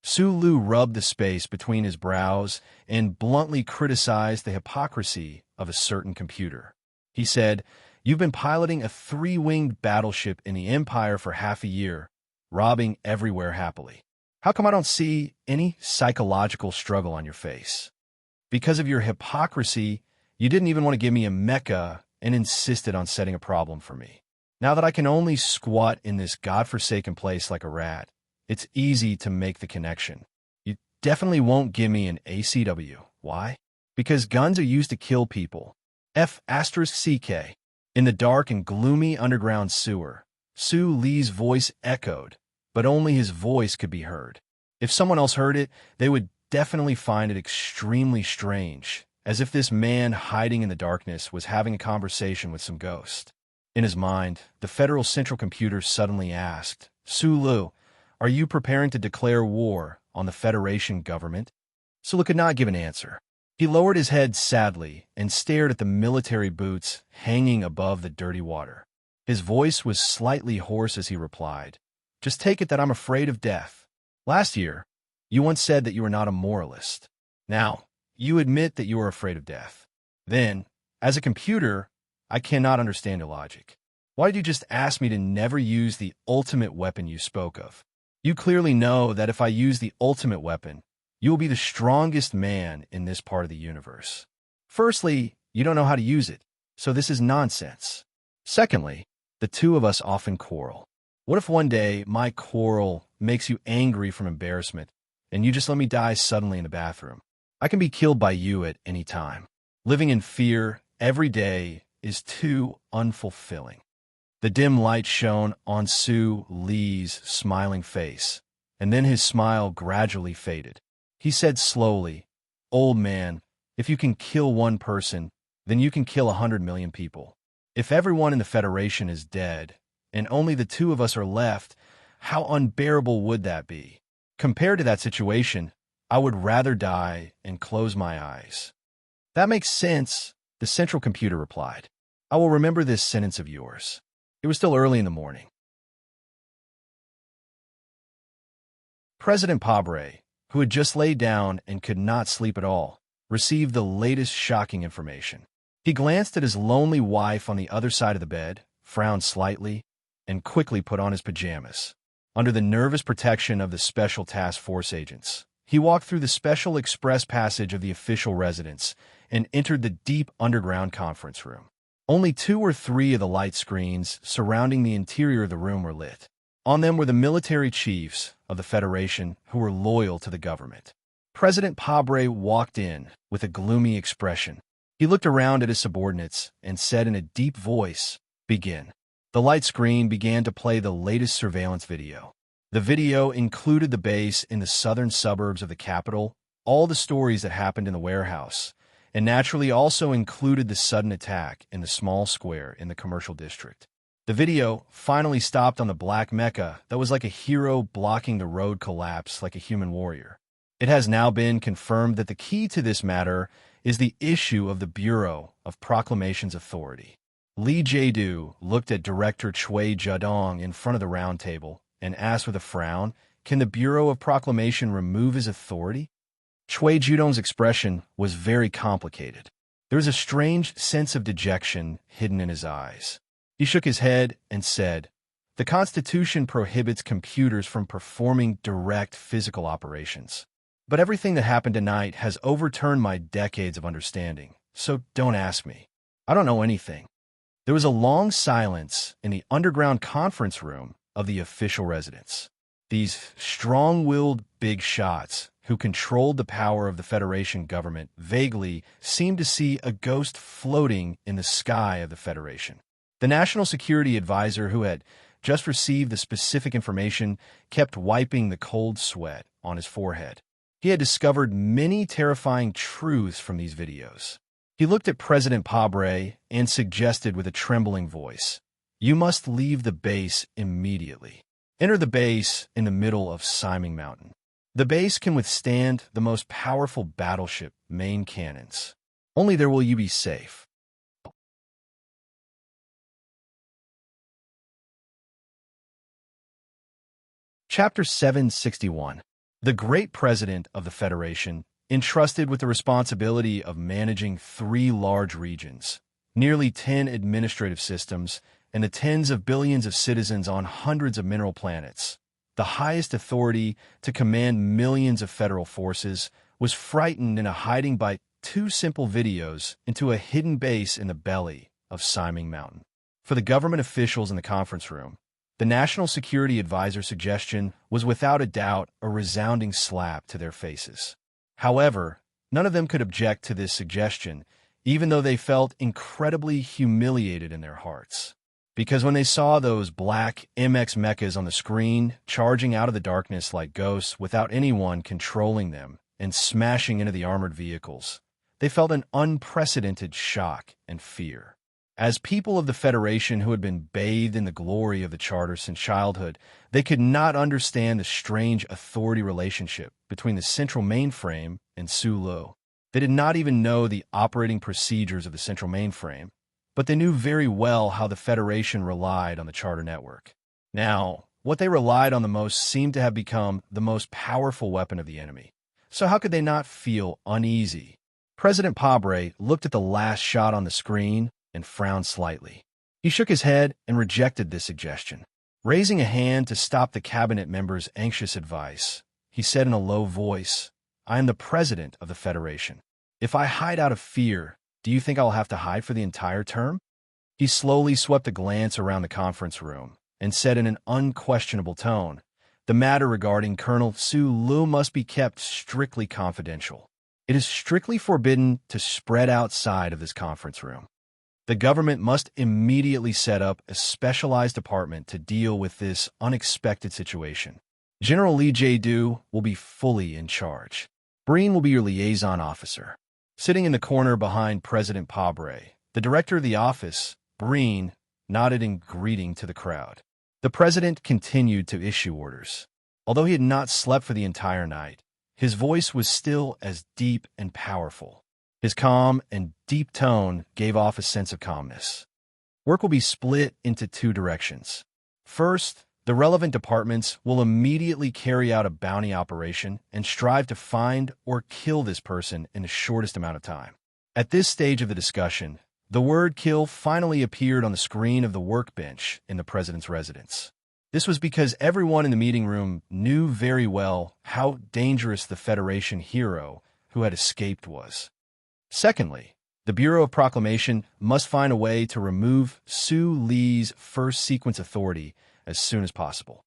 Sulu rubbed the space between his brows and bluntly criticized the hypocrisy of a certain computer. He said, "You've been piloting a three-winged battleship in the Empire for half a year, robbing everywhere happily. How come I don't see any psychological struggle on your face? Because of your hypocrisy, you didn't even want to give me a mecha and insisted on setting a problem for me. Now that I can only squat in this godforsaken place like a rat, it's easy to make the connection. You definitely won't give me an ACW. Why? Because guns are used to kill people. F*CK. In the dark and gloomy underground sewer, Su Li's voice echoed, but only his voice could be heard. If someone else heard it, they would definitely find it extremely strange, as if this man hiding in the darkness was having a conversation with some ghost. In his mind, the Federal Central Computer suddenly asked, "Sulu, are you preparing to declare war on the Federation government?" Sulu could not give an answer. He lowered his head sadly and stared at the military boots hanging above the dirty water. His voice was slightly hoarse as he replied, "Just take it that I'm afraid of death. Last year, you once said that you were not a moralist. Now, you admit that you are afraid of death. Then, as a computer, I cannot understand your logic. Why did you just ask me to never use the ultimate weapon you spoke of? You clearly know that if I use the ultimate weapon, you will be the strongest man in this part of the universe. Firstly, you don't know how to use it, so this is nonsense. Secondly, the two of us often quarrel. What if one day my quarrel makes you angry from embarrassment, and you just let me die suddenly in the bathroom? I can be killed by you at any time. Living in fear every day is too unfulfilling. The dim light shone on Sue Lee's smiling face, and then his smile gradually faded. He said slowly, "Old man, if you can kill one person, then you can kill 100 million people. If everyone in the Federation is dead, and only the two of us are left, how unbearable would that be? Compared to that situation, I would rather die and close my eyes." "That makes sense," the central computer replied. "I will remember this sentence of yours." It was still early in the morning. President Pabre, who had just laid down and could not sleep at all, received the latest shocking information. He glanced at his lonely wife on the other side of the bed, frowned slightly, and quickly put on his pajamas. Under the nervous protection of the Special Task Force agents, he walked through the special express passage of the official residence and entered the deep underground conference room. Only 2 or 3 of the light screens surrounding the interior of the room were lit. On them were the military chiefs of the Federation who were loyal to the government. President Pabre walked in with a gloomy expression. He looked around at his subordinates and said in a deep voice, "Begin." The light screen began to play the latest surveillance video. The video included the base in the southern suburbs of the capital, all the stories that happened in the warehouse, and naturally also included the sudden attack in the small square in the commercial district. The video finally stopped on the black mecha that was like a hero blocking the road collapse like a human warrior. It has now been confirmed that the key to this matter is the issue of the Bureau of Proclamations Authority. Lee Jae-do looked at Director Chui Jadong in front of the round table and asked with a frown, "Can the Bureau of Proclamation remove his authority?" Chui Judong's expression was very complicated. There was a strange sense of dejection hidden in his eyes. He shook his head and said, "The Constitution prohibits computers from performing direct physical operations. But everything that happened tonight has overturned my decades of understanding, so don't ask me. I don't know anything." There was a long silence in the underground conference room of the official residence. These strong-willed big shots who controlled the power of the Federation government vaguely seemed to see a ghost floating in the sky of the Federation. The National Security Advisor, who had just received the specific information, kept wiping the cold sweat on his forehead. He had discovered many terrifying truths from these videos. He looked at President Pabre and suggested with a trembling voice, "You must leave the base immediately. Enter the base in the middle of Siming Mountain. The base can withstand the most powerful battleship main cannons. Only there will you be safe." Chapter 761. The Great President of the Federation, entrusted with the responsibility of managing 3 large regions, nearly 10 administrative systems, and the tens of billions of citizens on hundreds of mineral planets, the highest authority to command millions of federal forces, was frightened into hiding by 2 simple videos into a hidden base in the belly of Siming Mountain. For the government officials in the conference room, the National Security Advisor's suggestion was without a doubt a resounding slap to their faces. However, none of them could object to this suggestion, even though they felt incredibly humiliated in their hearts. Because when they saw those black MX mechas on the screen, charging out of the darkness like ghosts without anyone controlling them and smashing into the armored vehicles, they felt an unprecedented shock and fear. As people of the Federation who had been bathed in the glory of the Charter since childhood, they could not understand the strange authority relationship between the central mainframe and Sulu. They did not even know the operating procedures of the central mainframe, but they knew very well how the Federation relied on the Charter network. Now, what they relied on the most seemed to have become the most powerful weapon of the enemy. So how could they not feel uneasy? President Pabre looked at the last shot on the screen and frowned slightly. He shook his head and rejected this suggestion. Raising a hand to stop the cabinet member's anxious advice, he said in a low voice, "I am the president of the Federation. If I hide out of fear, do you think I'll have to hide for the entire term?" He slowly swept a glance around the conference room and said in an unquestionable tone, "The matter regarding Colonel Su Lu must be kept strictly confidential. It is strictly forbidden to spread outside of this conference room. The government must immediately set up a specialized department to deal with this unexpected situation. General Lee Jae-do will be fully in charge. Breen will be your liaison officer." Sitting in the corner behind President Pabre, the director of the office, Breen, nodded in greeting to the crowd. The president continued to issue orders. Although he had not slept for the entire night, his voice was still as deep and powerful. His calm and deep tone gave off a sense of calmness. Work will be split into two directions. First, the relevant departments will immediately carry out a bounty operation and strive to find or kill this person in the shortest amount of time. At this stage of the discussion, the word "kill" finally appeared on the screen of the workbench in the president's residence. This was because everyone in the meeting room knew very well how dangerous the Federation hero who had escaped was. Secondly, the Bureau of Proclamation must find a way to remove Su Lee's first sequence authority as soon as possible.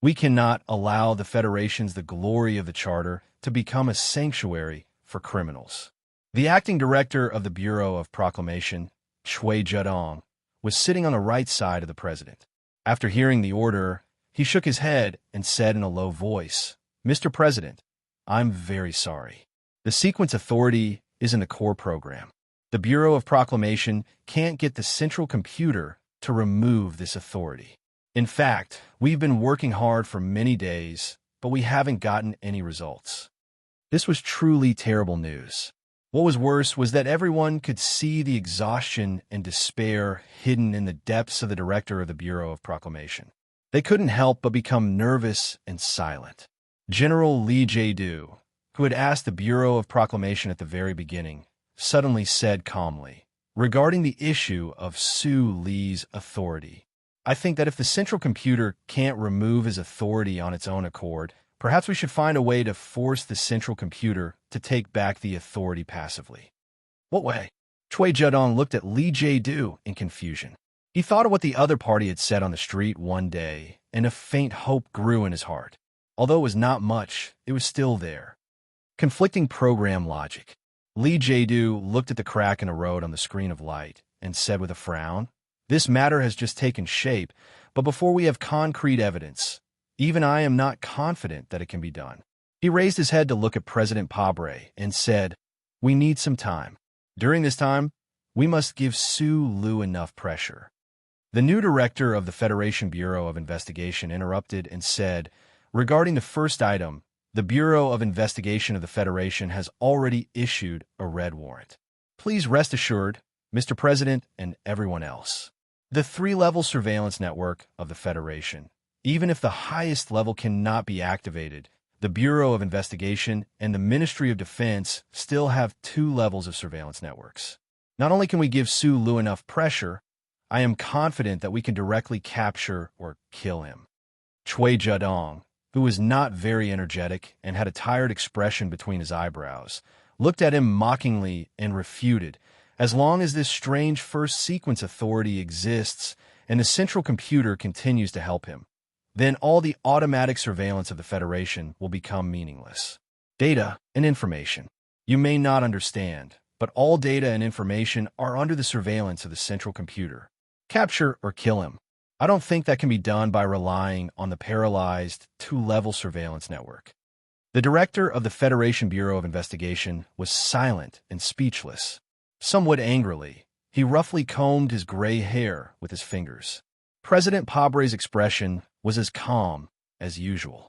We cannot allow the Federation's the glory of the Charter to become a sanctuary for criminals. The acting director of the Bureau of Proclamation, Chui Judong, was sitting on the right side of the president. After hearing the order, he shook his head and said in a low voice, "Mr. President, I'm very sorry. The sequence authority isn't a core program. The Bureau of Proclamation can't get the central computer to remove this authority. In fact, we've been working hard for many days, but we haven't gotten any results." This was truly terrible news. What was worse was that everyone could see the exhaustion and despair hidden in the depths of the director of the Bureau of Proclamation. They couldn't help but become nervous and silent. General Lee Jae-do, who had asked the Bureau of Proclamation at the very beginning, suddenly said calmly, "Regarding the issue of Su Lee's authority, I think that if the central computer can't remove his authority on its own accord, perhaps we should find a way to force the central computer to take back the authority passively." "What way?" Chui Judong looked at Lee Jae-do in confusion. He thought of what the other party had said on the street one day, and a faint hope grew in his heart. Although it was not much, it was still there. Conflicting program logic. Lee Jae-do looked at the crack in the road on the screen of light and said with a frown, "This matter has just taken shape, but before we have concrete evidence, even I am not confident that it can be done." He raised his head to look at President Pabre and said, "We need some time. During this time, we must give Su Lu enough pressure." The new director of the Federation Bureau of Investigation interrupted and said, "Regarding the first item, the Bureau of Investigation of the Federation has already issued a red warrant. Please rest assured, Mr. President and everyone else. The three-level surveillance network of the Federation, even if the highest level cannot be activated, the Bureau of Investigation and the Ministry of Defense still have two levels of surveillance networks. Not only can we give Su Lu enough pressure, I am confident that we can directly capture or kill him." Chui Judong, who was not very energetic and had a tired expression between his eyebrows, looked at him mockingly and refuted, "As long as this strange first sequence authority exists and the central computer continues to help him, then all the automatic surveillance of the Federation will become meaningless. Data and information. You may not understand, but all data and information are under the surveillance of the central computer. Capture or kill him. I don't think that can be done by relying on the paralyzed two-level surveillance network." The director of the Federation Bureau of Investigation was silent and speechless. Somewhat angrily, he roughly combed his gray hair with his fingers. President Pabre's expression was as calm as usual.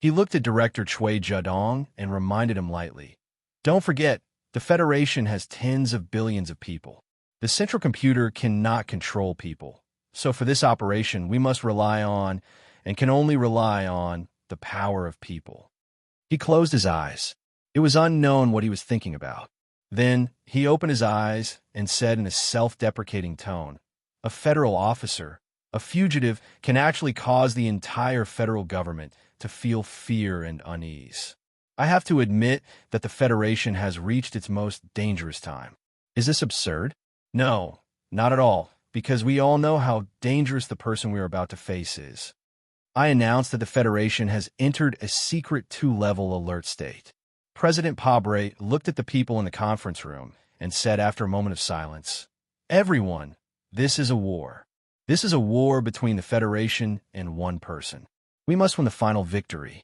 He looked at Director Chui Judong and reminded him lightly, "Don't forget, the Federation has tens of billions of people. The central computer cannot control people, so for this operation we must rely on, and can only rely on, the power of people." He closed his eyes. It was unknown what he was thinking about. Then he opened his eyes and said in a self-deprecating tone, "A federal officer, a fugitive, can actually cause the entire federal government to feel fear and unease. I have to admit that the Federation has reached its most dangerous time." Is this absurd? No, not at all, because we all know how dangerous the person we are about to face is. I announced that the Federation has entered a secret 2-level alert state. President Pabre looked at the people in the conference room and said after a moment of silence, "Everyone, this is a war. This is a war between the Federation and one person. We must win the final victory."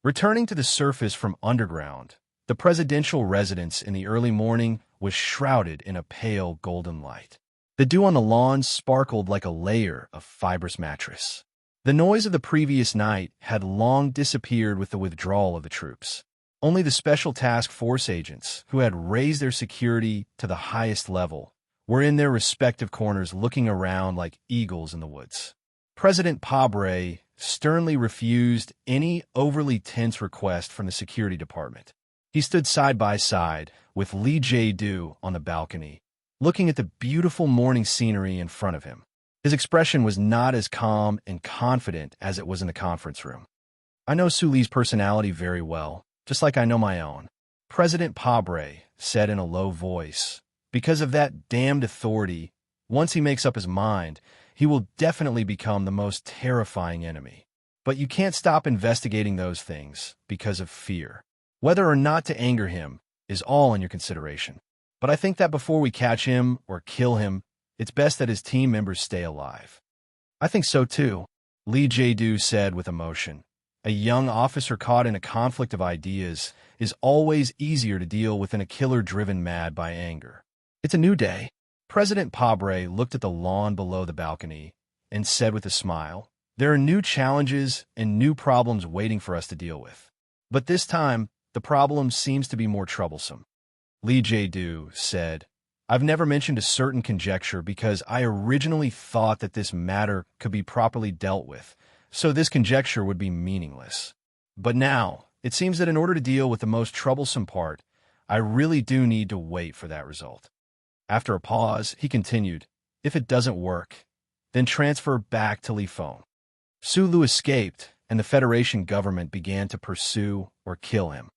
Returning to the surface from underground, the presidential residence in the early morning was shrouded in a pale golden light. The dew on the lawn sparkled like a layer of fibrous mattress. The noise of the previous night had long disappeared with the withdrawal of the troops. Only the Special Task Force agents, who had raised their security to the highest level, were in their respective corners looking around like eagles in the woods. President Pabre sternly refused any overly tense request from the security department. He stood side by side with Lee Jae-do on the balcony, looking at the beautiful morning scenery in front of him. His expression was not as calm and confident as it was in the conference room. "I know Su Lee's personality very well, just like I know my own," President Pabre said in a low voice. "Because of that damned authority, once he makes up his mind, he will definitely become the most terrifying enemy. But you can't stop investigating those things because of fear. Whether or not to anger him is all in your consideration. But I think that before we catch him or kill him, it's best that his team members stay alive." "I think so too," Lee Jae-do said with emotion. "A young officer caught in a conflict of ideas is always easier to deal with than a killer driven mad by anger. It's a new day." President Pabre looked at the lawn below the balcony and said with a smile, "There are new challenges and new problems waiting for us to deal with. But this time, the problem seems to be more troublesome." Lee Jae-do said, "I've never mentioned a certain conjecture because I originally thought that this matter could be properly dealt with, so this conjecture would be meaningless. But now, it seems that in order to deal with the most troublesome part, I really do need to wait for that result." After a pause, he continued, "If it doesn't work, then transfer back to Li Feng." Su Lu escaped, and the Federation government began to pursue or kill him.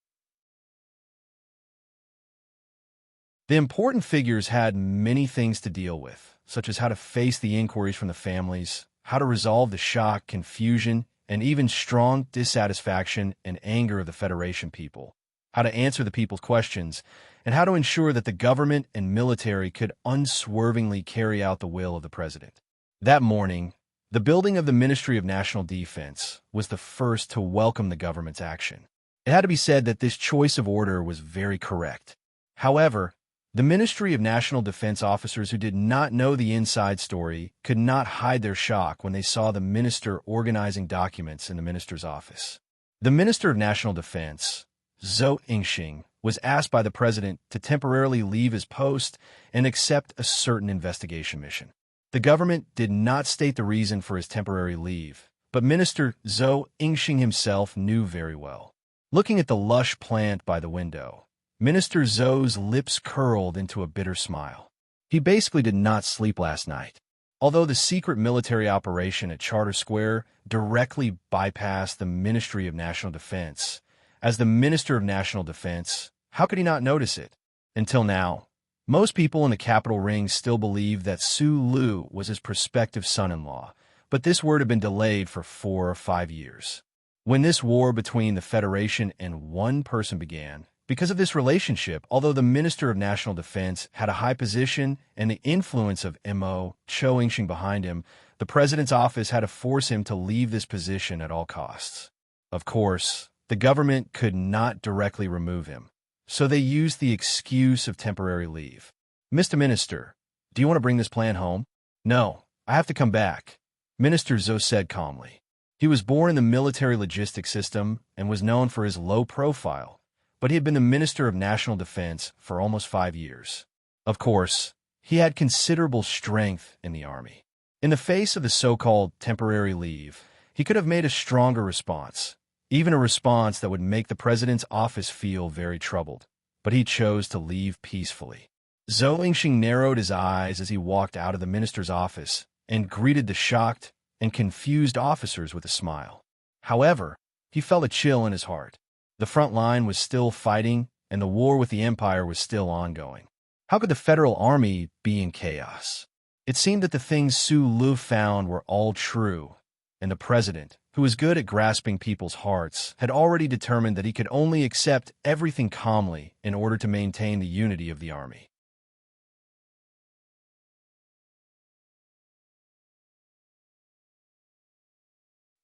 The important figures had many things to deal with, such as how to face the inquiries from the families, how to resolve the shock, confusion, and even strong dissatisfaction and anger of the Federation people, how to answer the people's questions, and how to ensure that the government and military could unswervingly carry out the will of the president. That morning, the building of the Ministry of National Defense was the first to welcome the government's action. It had to be said that this choice of order was very correct. However, the Ministry of National Defense officers who did not know the inside story could not hide their shock when they saw the minister organizing documents in the minister's office. The Minister of National Defense, Zhou Yingxing, was asked by the president to temporarily leave his post and accept a certain investigation mission. The government did not state the reason for his temporary leave, but Minister Zhou Yingxing himself knew very well. Looking at the lush plant by the window, Minister Zhou's lips curled into a bitter smile. He basically did not sleep last night. Although the secret military operation at Charter Square directly bypassed the Ministry of National Defense, as the Minister of National Defense, how could he not notice it? Until now, most people in the capital ring still believed that Su Lu was his prospective son-in-law, but this word had been delayed for 4 or 5 years. When this war between the Federation and one person began, because of this relationship, although the Minister of National Defense had a high position and the influence of Mo Cho Yingxing behind him, the president's office had to force him to leave this position at all costs. Of course, the government could not directly remove him, so they used the excuse of temporary leave. "Mr. Minister, do you want to bring this plan home?" "No, I have to come back," Minister Zhou said calmly. He was born in the military logistics system and was known for his low profile, but he had been the Minister of National Defense for almost 5 years. Of course, he had considerable strength in the army. In the face of the so-called temporary leave, he could have made a stronger response, even a response that would make the president's office feel very troubled. but he chose to leave peacefully. Zhou Yingxing narrowed his eyes as he walked out of the minister's office and greeted the shocked and confused officers with a smile. However, he felt a chill in his heart. The front line was still fighting, and the war with the Empire was still ongoing. How could the Federal Army be in chaos? It seemed that the things Su Lu found were all true, and the president, who was good at grasping people's hearts, had already determined that he could only accept everything calmly in order to maintain the unity of the army.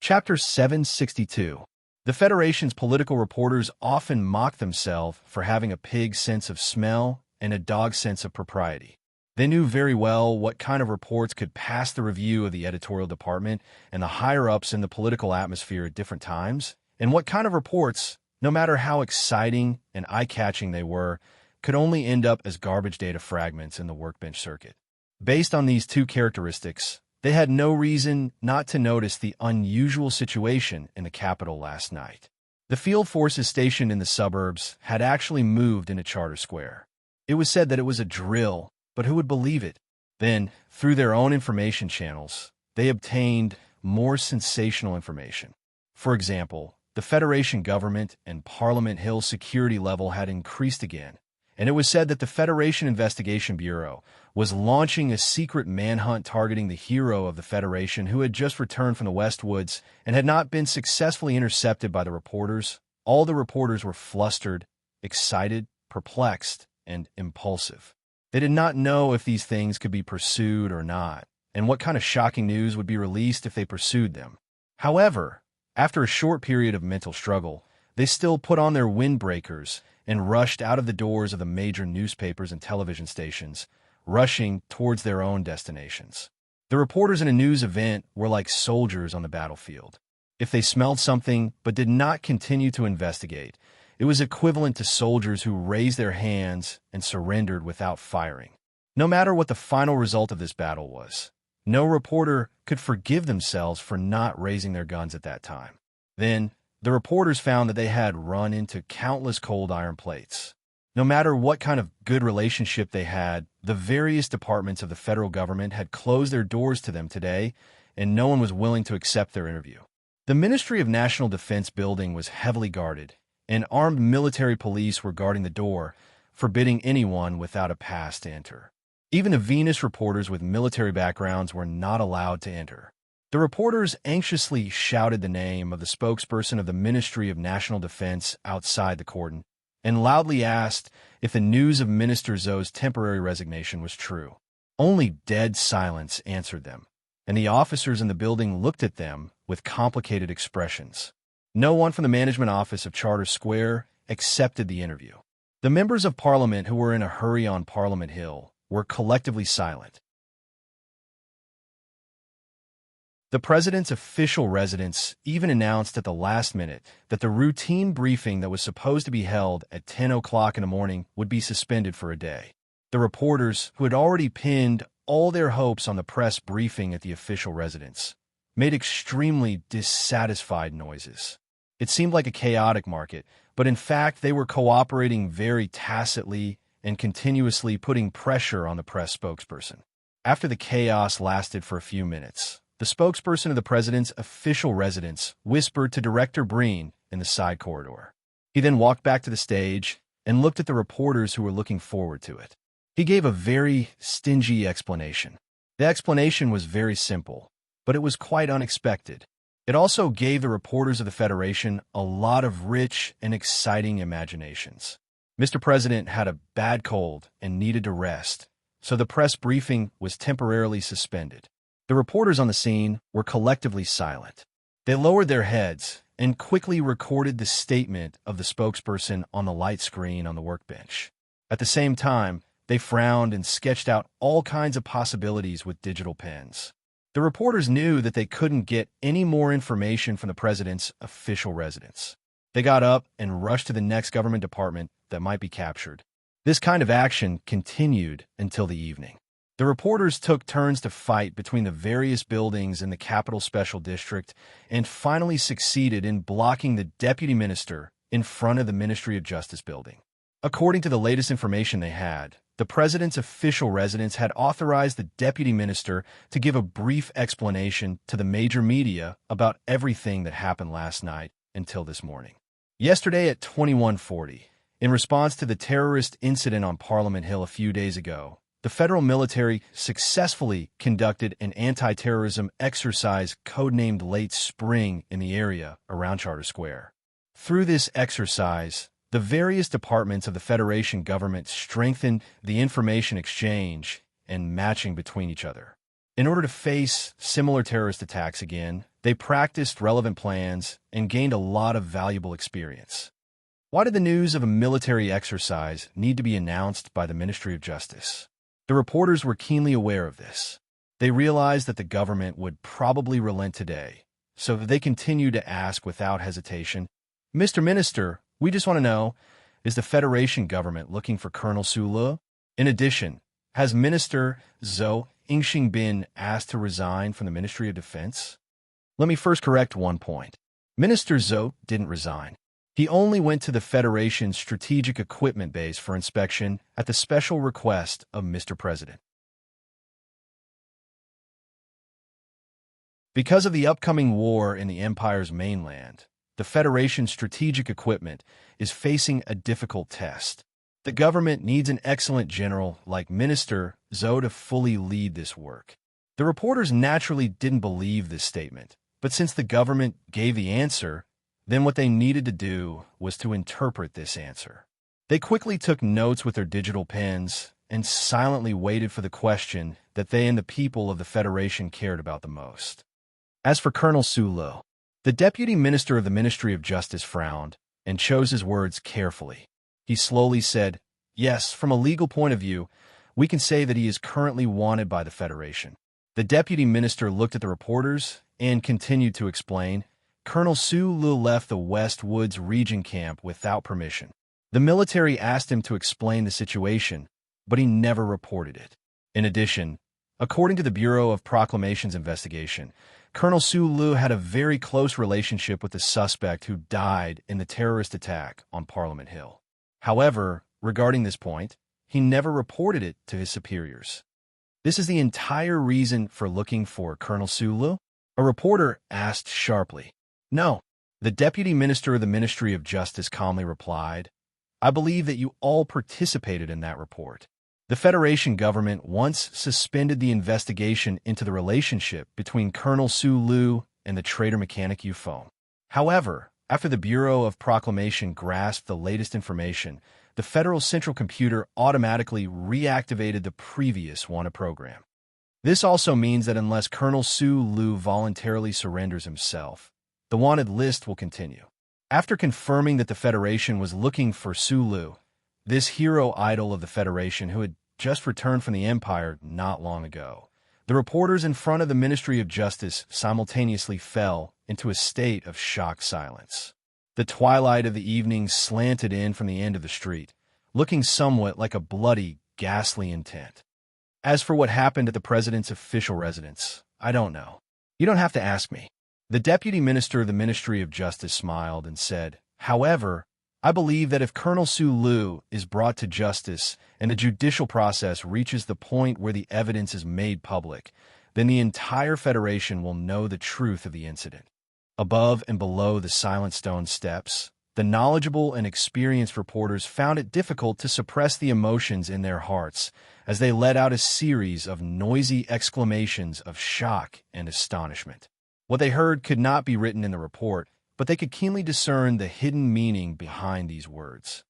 Chapter 762. The Federation's political reporters often mock themselves for having a pig's sense of smell and a dog's sense of propriety. They knew very well what kind of reports could pass the review of the editorial department and the higher-ups in the political atmosphere at different times, and what kind of reports, no matter how exciting and eye-catching they were, could only end up as garbage data fragments in the workbench circuit. Based on these two characteristics, they had no reason not to notice the unusual situation in the capital last night. The field forces stationed in the suburbs had actually moved into Charter Square. It was said that it was a drill, but who would believe it? Then, through their own information channels, they obtained more sensational information. For example, the Federation government and Parliament Hill security level had increased again, and it was said that the Federation Investigation Bureau was launching a secret manhunt targeting the hero of the Federation who had just returned from the Westwoods and had not been successfully intercepted by the reporters. All the reporters were flustered, excited, perplexed, and impulsive. They did not know if these things could be pursued or not, and what kind of shocking news would be released if they pursued them. However, after a short period of mental struggle, they still put on their windbreakers and rushed out of the doors of the major newspapers and television stations, rushing towards their own destinations. The reporters in a news event were like soldiers on the battlefield. If they smelled something but did not continue to investigate, it was equivalent to soldiers who raised their hands and surrendered without firing. No matter what the final result of this battle was, no reporter could forgive themselves for not raising their guns at that time. Then, the reporters found that they had run into countless cold iron plates. No matter what kind of good relationship they had, the various departments of the federal government had closed their doors to them today, and no one was willing to accept their interview. The Ministry of National Defense building was heavily guarded, and armed military police were guarding the door, forbidding anyone without a pass to enter. Even the Venus reporters with military backgrounds were not allowed to enter. The reporters anxiously shouted the name of the spokesperson of the Ministry of National Defense outside the cordon, and loudly asked if the news of Minister Zhou's temporary resignation was true. Only dead silence answered them, and the officers in the building looked at them with complicated expressions. No one from the management office of Charter Square accepted the interview. The members of Parliament who were in a hurry on Parliament Hill were collectively silent. The president's official residence even announced at the last minute that the routine briefing that was supposed to be held at 10 o'clock in the morning would be suspended for a day. The reporters, who had already pinned all their hopes on the press briefing at the official residence, made extremely dissatisfied noises. It seemed like a chaotic market, but in fact they were cooperating very tacitly and continuously putting pressure on the press spokesperson. After the chaos lasted for a few minutes, the spokesperson of the president's official residence whispered to Director Breen in the side corridor. He then walked back to the stage and looked at the reporters who were looking forward to it. He gave a very stingy explanation. The explanation was very simple, but it was quite unexpected. It also gave the reporters of the Federation a lot of rich and exciting imaginations. Mr. President had a bad cold and needed to rest, so the press briefing was temporarily suspended. The reporters on the scene were collectively silent. They lowered their heads and quickly recorded the statement of the spokesperson on the light screen on the workbench. At the same time, they frowned and sketched out all kinds of possibilities with digital pens. The reporters knew that they couldn't get any more information from the president's official residence. They got up and rushed to the next government department that might be captured. This kind of action continued until the evening. The reporters took turns to fight between the various buildings in the Capital Special District and finally succeeded in blocking the deputy minister in front of the Ministry of Justice building. According to the latest information they had, the president's official residence had authorized the deputy minister to give a brief explanation to the major media about everything that happened last night until this morning. Yesterday at 21:40, in response to the terrorist incident on Parliament Hill a few days ago, the federal military successfully conducted an anti-terrorism exercise codenamed Late Spring in the area around Charter Square. Through this exercise, the various departments of the Federation government strengthened the information exchange and matching between each other. In order to face similar terrorist attacks again, they practiced relevant plans and gained a lot of valuable experience. Why did the news of a military exercise need to be announced by the Ministry of Justice? The reporters were keenly aware of this. They realized that the government would probably relent today, so they continued to ask without hesitation, "Mr. Minister, we just want to know, is the Federation government looking for Colonel Sulu? In addition, has Minister Zhou Yingxing been asked to resign from the Ministry of Defense?" Let me first correct one point. Minister Zhou didn't resign. He only went to the Federation's strategic equipment base for inspection at the special request of Mr. President. Because of the upcoming war in the Empire's mainland, the Federation's strategic equipment is facing a difficult test. The government needs an excellent general like Minister Zhou to fully lead this work. The reporters naturally didn't believe this statement, but since the government gave the answer, then what they needed to do was to interpret this answer. They quickly took notes with their digital pens and silently waited for the question that they and the people of the Federation cared about the most. As for Colonel Sulu, the deputy minister of the Ministry of Justice frowned and chose his words carefully. He slowly said, "Yes, from a legal point of view, we can say that he is currently wanted by the Federation." The deputy minister looked at the reporters and continued to explain, "Colonel Sulu left the West Woods region camp without permission. The military asked him to explain the situation, but he never reported it. In addition, according to the Bureau of Proclamations investigation, Colonel Sulu had a very close relationship with the suspect who died in the terrorist attack on Parliament Hill. However, regarding this point, he never reported it to his superiors. This is the entire reason for looking for Colonel Sulu?" A reporter asked sharply. "No." The deputy minister of the Ministry of Justice calmly replied, "I believe that you all participated in that report. The Federation government once suspended the investigation into the relationship between Colonel Sulu and the traitor mechanic Yufeng. However, after the Bureau of Proclamation grasped the latest information, the Federal Central Computer automatically reactivated the previous wanted program. This also means that unless Colonel Sulu voluntarily surrenders himself, the wanted list will continue." After confirming that the Federation was looking for Sulu, this hero idol of the Federation who had just returned from the Empire not long ago, the reporters in front of the Ministry of Justice simultaneously fell into a state of shocked silence. The twilight of the evening slanted in from the end of the street, looking somewhat like a bloody, ghastly intent. As for what happened at the president's official residence, I don't know. You don't have to ask me. The deputy minister of the Ministry of Justice smiled and said, "However, I believe that if Colonel Sulu is brought to justice and the judicial process reaches the point where the evidence is made public, then the entire Federation will know the truth of the incident." Above and below the silent stone steps, the knowledgeable and experienced reporters found it difficult to suppress the emotions in their hearts as they let out a series of noisy exclamations of shock and astonishment. What they heard could not be written in the report, but they could keenly discern the hidden meaning behind these words.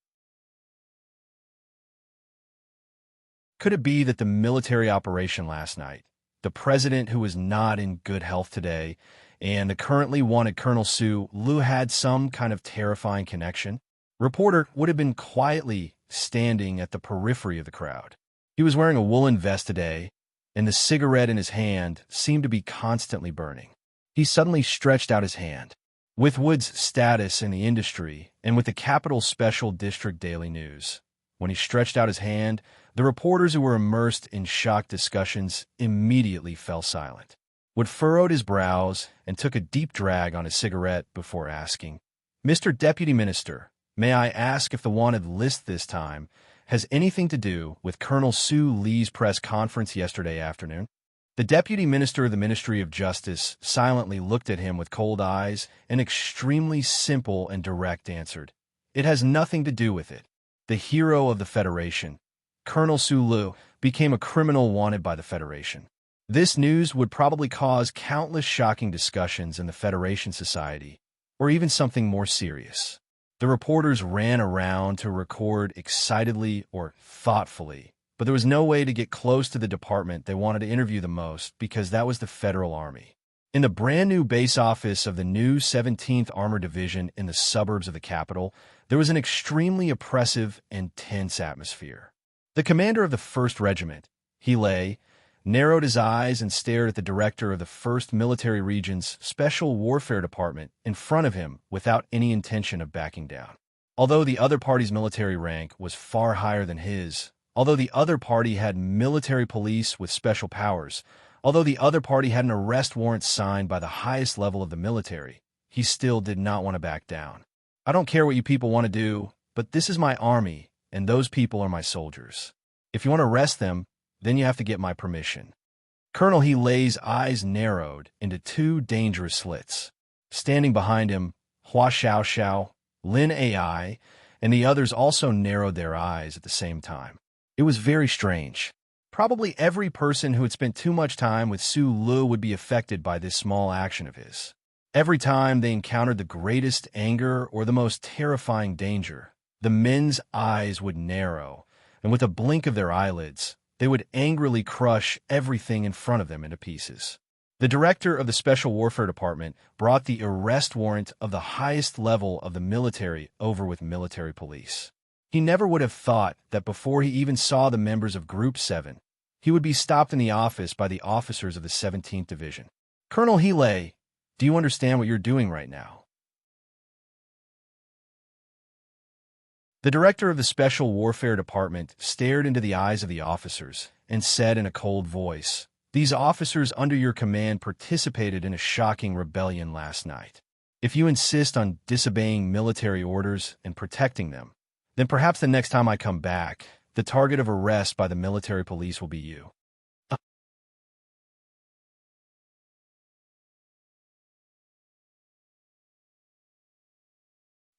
Could it be that the military operation last night, the president who was not in good health today, and the currently wanted Colonel Sulu had some kind of terrifying connection? Reporter would have been quietly standing at the periphery of the crowd. He was wearing a woolen vest today, and the cigarette in his hand seemed to be constantly burning. He suddenly stretched out his hand. With Wood's status in the industry, and with the Capital Special District Daily News, when he stretched out his hand, the reporters who were immersed in shocked discussions immediately fell silent. Wood furrowed his brows and took a deep drag on his cigarette before asking, "Mr. Deputy Minister, May I ask if the wanted list this time has anything to do with Colonel Sue Lee's press conference yesterday afternoon? The Deputy Minister of the Ministry of Justice silently looked at him with cold eyes and extremely simple and direct answered. It has nothing to do with it. The hero of the Federation, Colonel Sue Lee, became a criminal wanted by the Federation. This news would probably cause countless shocking discussions in the Federation Society, or even something more serious. The reporters ran around to record excitedly or thoughtfully, but there was no way to get close to the department they wanted to interview the most because that was the Federal Army. In the brand new base office of the new 17th Armored Division in the suburbs of the capital, there was an extremely oppressive and tense atmosphere. The commander of the 1st Regiment, he lay, narrowed his eyes and stared at the director of the 1st Military Region's Special Warfare Department in front of him without any intention of backing down. Although the other party's military rank was far higher than his, although the other party had military police with special powers, although the other party had an arrest warrant signed by the highest level of the military, he still did not want to back down. I don't care what you people want to do, but this is my army, and those people are my soldiers. If you want to arrest them, then you have to get my permission. Colonel He Lei's eyes narrowed into two dangerous slits. Standing behind him, Hua Xiao Xiao, Lin Ai, and the others also narrowed their eyes at the same time. It was very strange. Probably every person who had spent too much time with Sue Lee would be affected by this small action of his. Every time they encountered the greatest anger or the most terrifying danger, the men's eyes would narrow, and with a blink of their eyelids, they would angrily crush everything in front of them into pieces. The director of the Special Warfare Department brought the arrest warrant of the highest level of the military over with military police. He never would have thought that before he even saw the members of Group 7, he would be stopped in the office by the officers of the 17th Division. Colonel He Lei, do you understand what you're doing right now? The director of the Special Warfare Department stared into the eyes of the officers and said in a cold voice, "These officers under your command participated in a shocking rebellion last night. If you insist on disobeying military orders and protecting them, then perhaps the next time I come back, the target of arrest by the military police will be you."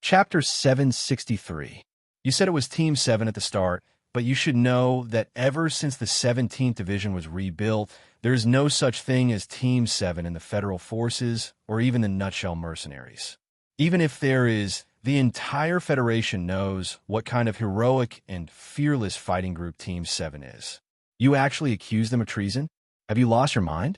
Chapter 763. You said it was Team 7 at the start, but you should know that ever since the 17th Division was rebuilt, there is no such thing as Team 7 in the Federal Forces or even the Nutshell Mercenaries. Even if there is, the entire Federation knows what kind of heroic and fearless fighting group Team 7 is. You actually accuse them of treason? Have you lost your mind?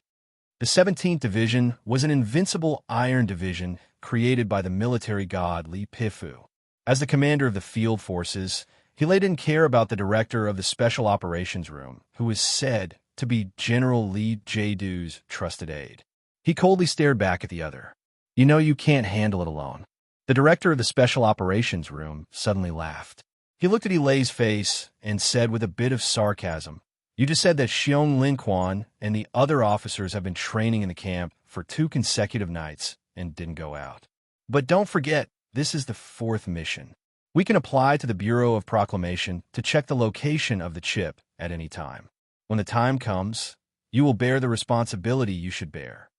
The 17th Division was an invincible iron division created by the military god Li Pifu. As the commander of the field forces, He Lei didn't care about the director of the Special Operations Room, who was said to be General Li Jadu's trusted aide. He coldly stared back at the other. "You know you can't handle it alone." The director of the Special Operations Room suddenly laughed. He looked at He Lei's face and said with a bit of sarcasm, "You just said that Xiong Linquan and the other officers have been training in the camp for 2 consecutive nights and didn't go out. But don't forget, this is the 4th mission. We can apply to the Bureau of Proclamation to check the location of the chip at any time. When the time comes, you will bear the responsibility you should bear."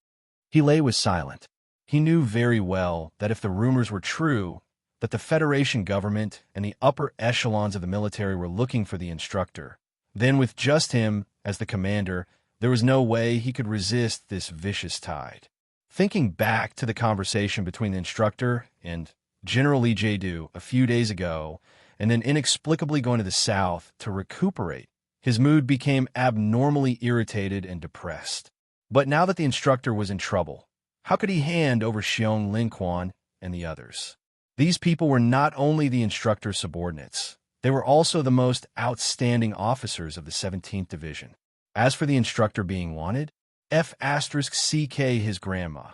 He Lei was silent. He knew very well that if the rumors were true, that the Federation government and the upper echelons of the military were looking for the instructor, then with just him as the commander, there was no way he could resist this vicious tide. Thinking back to the conversation between the instructor and General Li Jadu a few days ago, and then inexplicably going to the south to recuperate, his mood became abnormally irritated and depressed. But now that the instructor was in trouble, how could he hand over Xiong Linquan and the others? These people were not only the instructor's subordinates, they were also the most outstanding officers of the 17th Division. As for the instructor being wanted, F*CK his grandma.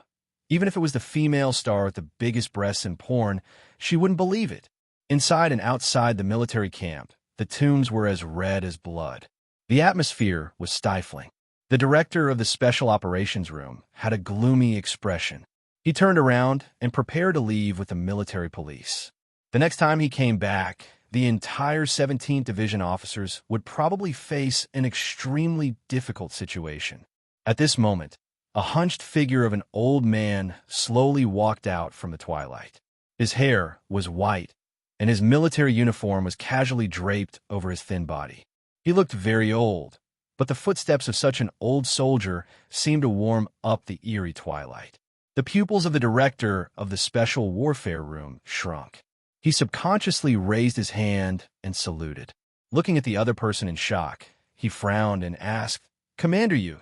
Even if it was the female star with the biggest breasts in porn, she wouldn't believe it. Inside and outside the military camp, the tombs were as red as blood. The atmosphere was stifling. The director of the Special Operations Room had a gloomy expression. He turned around and prepared to leave with the military police. The next time he came back, the entire 17th Division officers would probably face an extremely difficult situation. At this moment, a hunched figure of an old man slowly walked out from the twilight. His hair was white, and his military uniform was casually draped over his thin body. He looked very old, but the footsteps of such an old soldier seemed to warm up the eerie twilight. The pupils of the director of the Special Warfare Room shrunk. He subconsciously raised his hand and saluted. Looking at the other person in shock, he frowned and asked, "Commander,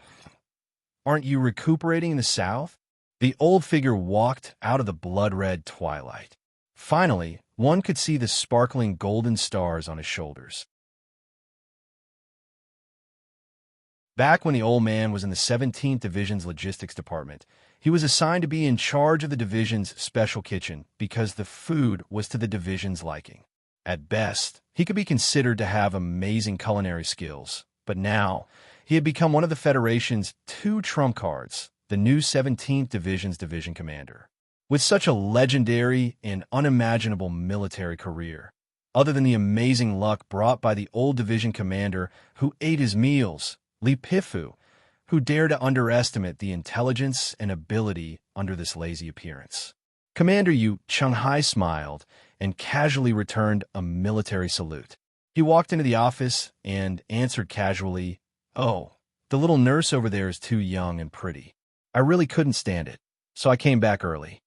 aren't you recuperating in the south?" The old figure walked out of the blood-red twilight. Finally, one could see the sparkling golden stars on his shoulders. Back when the old man was in the 17th Division's logistics department, he was assigned to be in charge of the division's special kitchen because the food was to the division's liking. At best, he could be considered to have amazing culinary skills, but now he had become one of the Federation's two trump cards, the new 17th Division's division commander. With such a legendary and unimaginable military career, other than the amazing luck brought by the old division commander who ate his meals, Li Pifu, who dared to underestimate the intelligence and ability under this lazy appearance. Commander Yu Cheng-hai smiled and casually returned a military salute. He walked into the office and answered casually, "Oh, the little nurse over there is too young and pretty. I really couldn't stand it, so I came back early."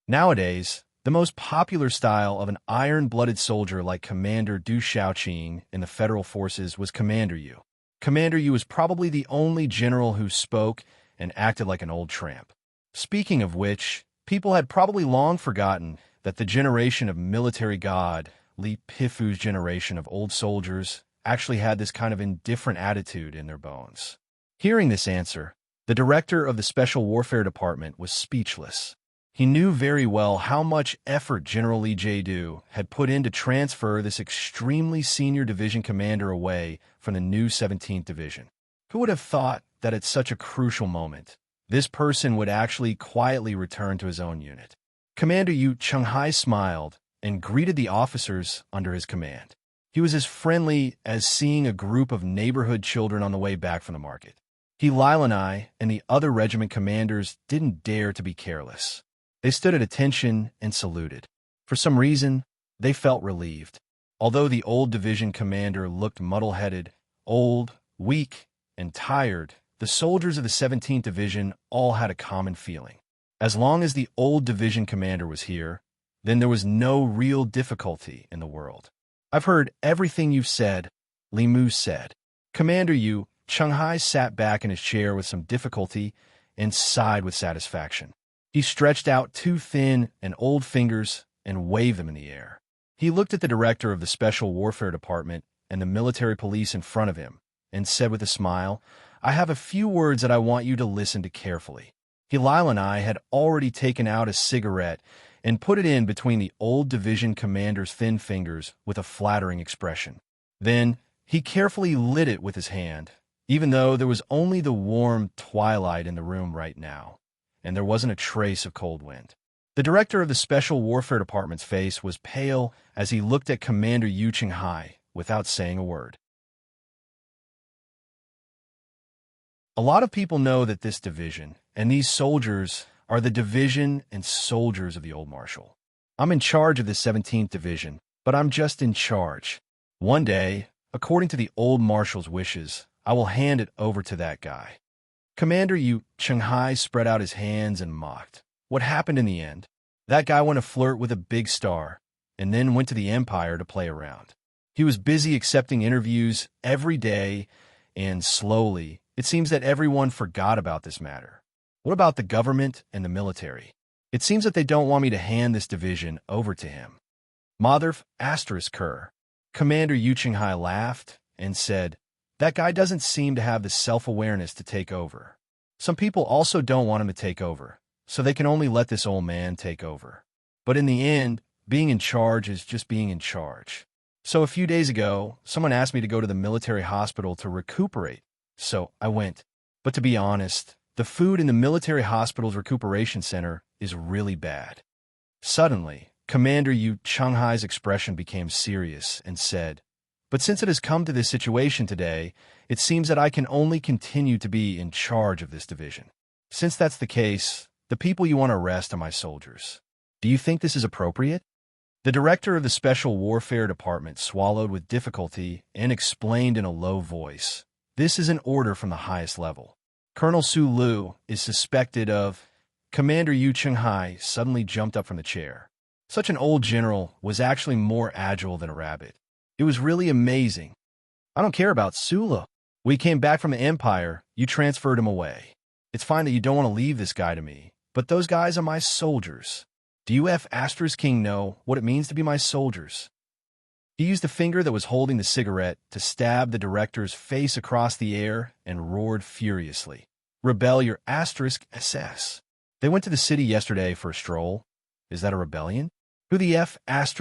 Nowadays, the most popular style of an iron-blooded soldier like Commander Du Shaoqing in the Federal Forces was Commander Yu. Commander Yu was probably the only general who spoke and acted like an old tramp. Speaking of which, people had probably long forgotten that the generation of military god, Li Pifu's generation of old soldiers, actually had this kind of indifferent attitude in their bones. Hearing this answer, the director of the Special Warfare Department was speechless. He knew very well how much effort General Li Jiedu had put in to transfer this extremely senior division commander away from the new 17th Division. Who would have thought that at such a crucial moment, this person would actually quietly return to his own unit? Commander Yu Cheng-hai smiled and greeted the officers under his command. He was as friendly as seeing a group of neighborhood children on the way back from the market. He, Lilanai, and the other regiment commanders didn't dare to be careless. They stood at attention and saluted. For some reason, they felt relieved. Although the old division commander looked muddle-headed, old, weak, and tired, the soldiers of the 17th Division all had a common feeling. As long as the old division commander was here, then there was no real difficulty in the world. "I've heard everything you've said," Li Mu said. Commander Yu Cheng-hai sat back in his chair with some difficulty and sighed with satisfaction. He stretched out two thin and old fingers and waved them in the air. He looked at the director of the Special Warfare Department and the military police in front of him and said with a smile, "I have a few words that I want you to listen to carefully." Hilal and I had already taken out a cigarette and put it in between the old division commander's thin fingers with a flattering expression. Then he carefully lit it with his hand, even though there was only the warm twilight in the room right now, and there wasn't a trace of cold wind. The director of the Special Warfare Department's face was pale as he looked at Commander Yu Cheng-hai without saying a word. A lot of people know that this division and these soldiers are the division and soldiers of the old marshal. I'm in charge of the 17th Division, but I'm just in charge. One day, according to the old marshal's wishes, I will hand it over to that guy. Commander Yu Cheng-hai spread out his hands and mocked. What happened in the end? That guy went to flirt with a big star, and then went to the Empire to play around. He was busy accepting interviews every day, and slowly, it seems that everyone forgot about this matter. What about the government and the military? It seems that they don't want me to hand this division over to him. Motherf asterisk her. Commander Yu Cheng-hai laughed and said, that guy doesn't seem to have the self-awareness to take over. Some people also don't want him to take over, so they can only let this old man take over. But in the end, being in charge is just being in charge. So a few days ago, someone asked me to go to the military hospital to recuperate, so I went. But to be honest, the food in the military hospital's recuperation center is really bad. Suddenly, Commander Yu Changhai's expression became serious and said, "But since it has come to this situation today, it seems that I can only continue to be in charge of this division. Since that's the case, the people you want to arrest are my soldiers. Do you think this is appropriate?" The director of the Special Warfare Department swallowed with difficulty and explained in a low voice, "This is an order from the highest level. Colonel Su Lu is suspected of—" Commander Yu Changhai suddenly jumped up from the chair. Such an old general was actually more agile than a rabbit. It was really amazing. "I don't care about Su Lu. We came back from the Empire, you transferred him away. It's fine that you don't want to leave this guy to me, but those guys are my soldiers. Do you King know what it means to be my soldiers?" He used the finger that was holding the cigarette to stab the director's face across the air and roared furiously, "Rebel your SS. They went to the city yesterday for a stroll. Is that a rebellion? Who the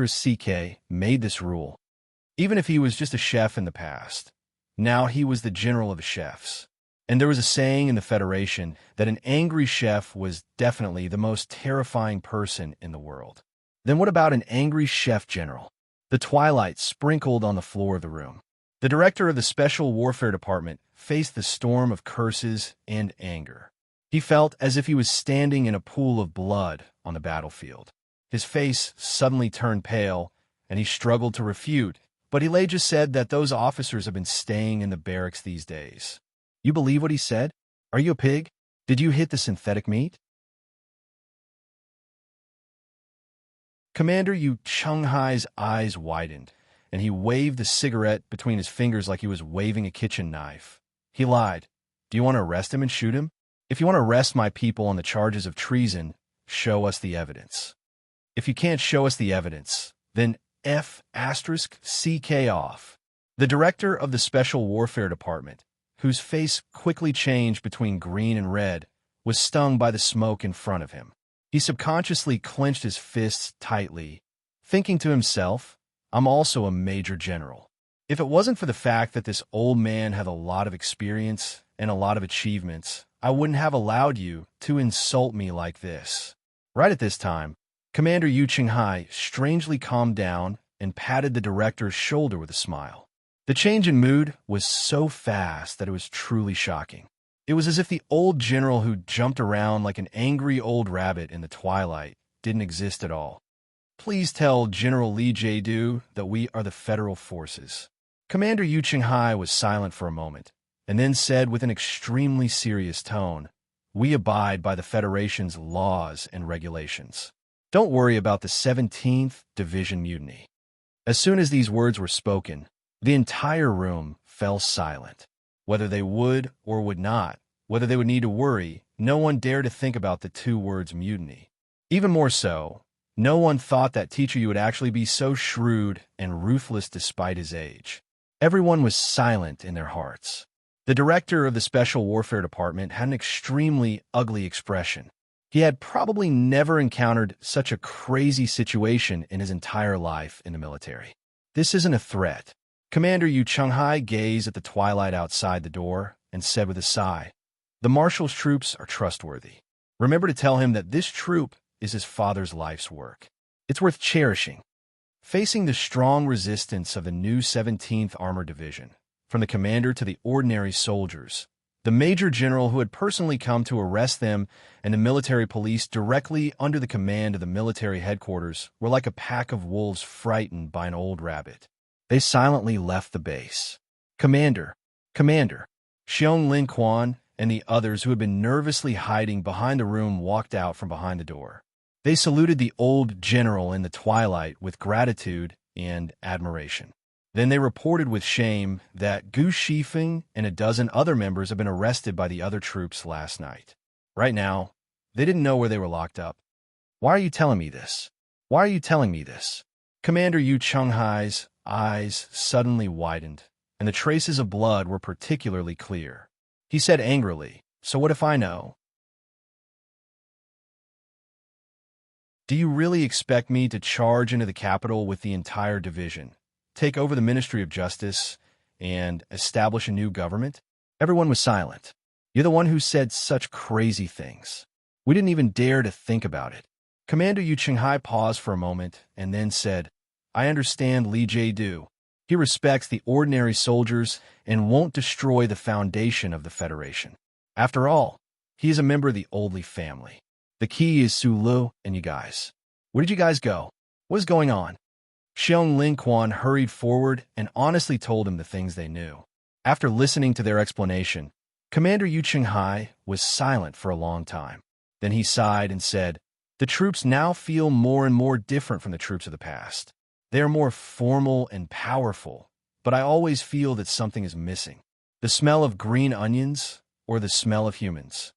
CK made this rule? Even if he was just a chef in the past, now he was the general of the chefs. And there was a saying in the Federation that an angry chef was definitely the most terrifying person in the world. Then what about an angry chef general? The twilight sprinkled on the floor of the room. The director of the Special Warfare Department faced the storm of curses and anger. He felt as if he was standing in a pool of blood on the battlefield. His face suddenly turned pale, and he struggled to refute, but Elijah just said that those officers have been staying in the barracks these days. You believe what he said? Are you a pig? Did you hit the synthetic meat? Commander Yu Changhai's eyes widened, and he waved the cigarette between his fingers like he was waving a kitchen knife. He lied. Do you want to arrest him and shoot him? If you want to arrest my people on the charges of treason, show us the evidence. If you can't show us the evidence, then CK off. The director of the Special Warfare Department, whose face quickly changed between green and red, was stung by the smoke in front of him. He subconsciously clenched his fists tightly, thinking to himself, "I'm also a major general. If it wasn't for the fact that this old man had a lot of experience and a lot of achievements, I wouldn't have allowed you to insult me like this." Right at this time, Commander Yu Changhai strangely calmed down and patted the director's shoulder with a smile. The change in mood was so fast that it was truly shocking. It was as if the old general who jumped around like an angry old rabbit in the twilight didn't exist at all. "Please tell General Li Jiedu that we are the federal forces." Commander Yu Changhai was silent for a moment, and then said with an extremely serious tone, "We abide by the Federation's laws and regulations. Don't worry about the 17th Division mutiny." As soon as these words were spoken, the entire room fell silent. Whether they would or would not, whether they would need to worry, no one dared to think about the two words mutiny. Even more so, no one thought that Teacher Yu would actually be so shrewd and ruthless despite his age. Everyone was silent in their hearts. The director of the Special Warfare Department had an extremely ugly expression. He had probably never encountered such a crazy situation in his entire life in the military. "This isn't a threat." Commander Yu Changhai gazed at the twilight outside the door and said with a sigh, "The Marshal's troops are trustworthy. Remember to tell him that this troop is his father's life's work. It's worth cherishing." Facing the strong resistance of the new 17th Armored Division, from the commander to the ordinary soldiers, the major general who had personally come to arrest them and the military police directly under the command of the military headquarters were like a pack of wolves frightened by an old rabbit. They silently left the base. Commander, Xiong Lin Quan and the others who had been nervously hiding behind the room walked out from behind the door. They saluted the old general in the twilight with gratitude and admiration. Then they reported with shame that Gu Shifeng and a dozen other members had been arrested by the other troops last night. Right now, they didn't know where they were locked up. "Why are you telling me this? Why are you telling me this?" Commander Yu Changhai's eyes suddenly widened, and the traces of blood were particularly clear. He said angrily, "So what if I know? Do you really expect me to charge into the capital with the entire division, take over the Ministry of Justice, and establish a new government?" Everyone was silent. "You're the one who said such crazy things. We didn't even dare to think about it." Commander Yu Qinghai paused for a moment and then said, I understand Li Jiedu. He respects the ordinary soldiers and won't destroy the foundation of the Federation. After all, he is a member of the Oldly family. The key is Su Lu and you guys. Where did you guys go? What is going on? Xiong Lin Quan hurried forward and honestly told him the things they knew. After listening to their explanation, Commander Yu Qinghai was silent for a long time. Then he sighed and said, the troops now feel more and more different from the troops of the past. They are more formal and powerful, but I always feel that something is missing. The smell of green onions or the smell of humans.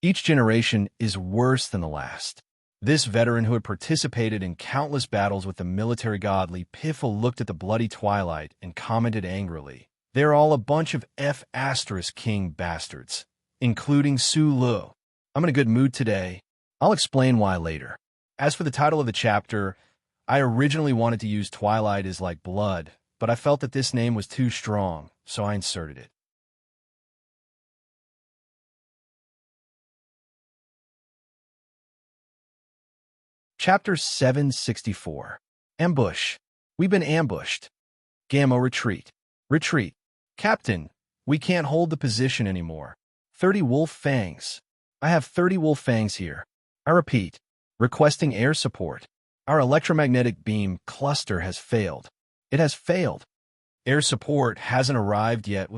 Each generation is worse than the last. This veteran who had participated in countless battles with the military god Li Piffle looked at the bloody twilight and commented angrily, they're all a bunch of F***king bastards, including Su Lu. I'm in a good mood today. I'll explain why later. As for the title of the chapter, I originally wanted to use Twilight is like blood, but I felt that this name was too strong, so I inserted it. Chapter 764. Ambush. We've been ambushed. Gamma retreat. Retreat. Captain, we can't hold the position anymore. 30 wolf fangs. I have 30 wolf fangs here. I repeat, requesting air support. Our electromagnetic beam cluster has failed. It has failed. Air support hasn't arrived yet.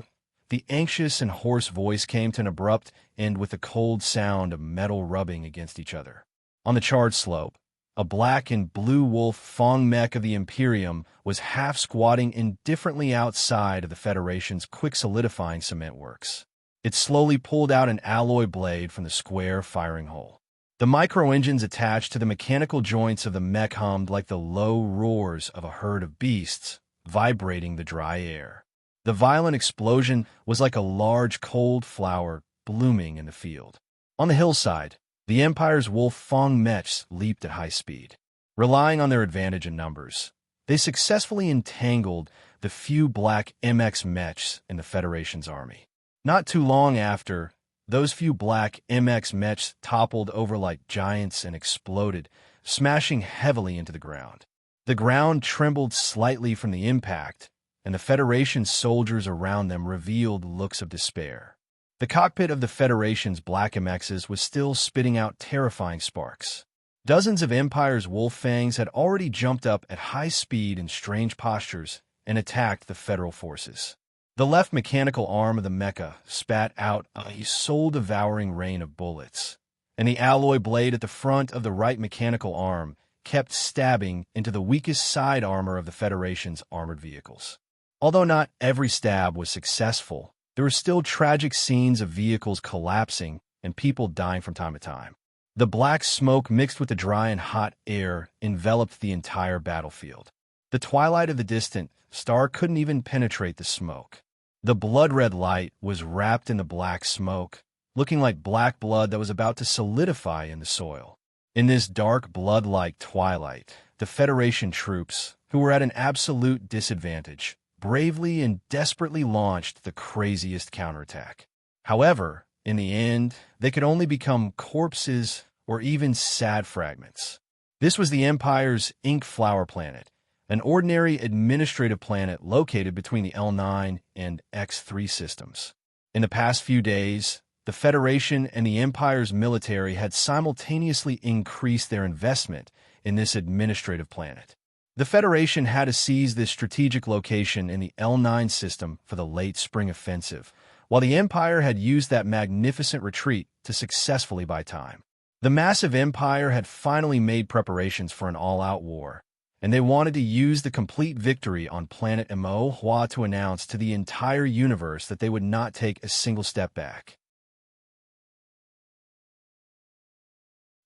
The anxious and hoarse voice came to an abrupt end with the cold sound of metal rubbing against each other. On the charred slope, a black and blue wolf Fong mech of the Imperium was half-squatting indifferently outside of the Federation's quick-solidifying cement works. It slowly pulled out an alloy blade from the square firing hole. The micro-engines attached to the mechanical joints of the mech hummed like the low roars of a herd of beasts, vibrating the dry air. The violent explosion was like a large cold flower blooming in the field. On the hillside, the Empire's wolf Fong mechs leaped at high speed. Relying on their advantage in numbers, they successfully entangled the few black MX mechs in the Federation's army. Not too long after, those few black MX mechs toppled over like giants and exploded, smashing heavily into the ground. The ground trembled slightly from the impact, and the Federation soldiers around them revealed looks of despair. The cockpit of the Federation's black MXs was still spitting out terrifying sparks. Dozens of Empire's wolf fangs had already jumped up at high speed in strange postures and attacked the Federal forces. The left mechanical arm of the mecha spat out a soul-devouring rain of bullets, and the alloy blade at the front of the right mechanical arm kept stabbing into the weakest side armor of the Federation's armored vehicles. Although not every stab was successful, there were still tragic scenes of vehicles collapsing and people dying from time to time. The black smoke mixed with the dry and hot air enveloped the entire battlefield. The twilight of the distant star couldn't even penetrate the smoke. The blood-red light was wrapped in the black smoke, looking like black blood that was about to solidify in the soil. In this dark blood-like twilight, the Federation troops, who were at an absolute disadvantage, bravely and desperately launched the craziest counterattack. However, in the end, they could only become corpses or even sad fragments. This was the Empire's Ink Flower Planet, an ordinary administrative planet located between the L9 and X3 systems. In the past few days, the Federation and the Empire's military had simultaneously increased their investment in this administrative planet. The Federation had to seize this strategic location in the L9 system for the late spring offensive, while the Empire had used that magnificent retreat to successfully buy time. The massive Empire had finally made preparations for an all-out war, and they wanted to use the complete victory on planet Mo Hua to announce to the entire universe that they would not take a single step back.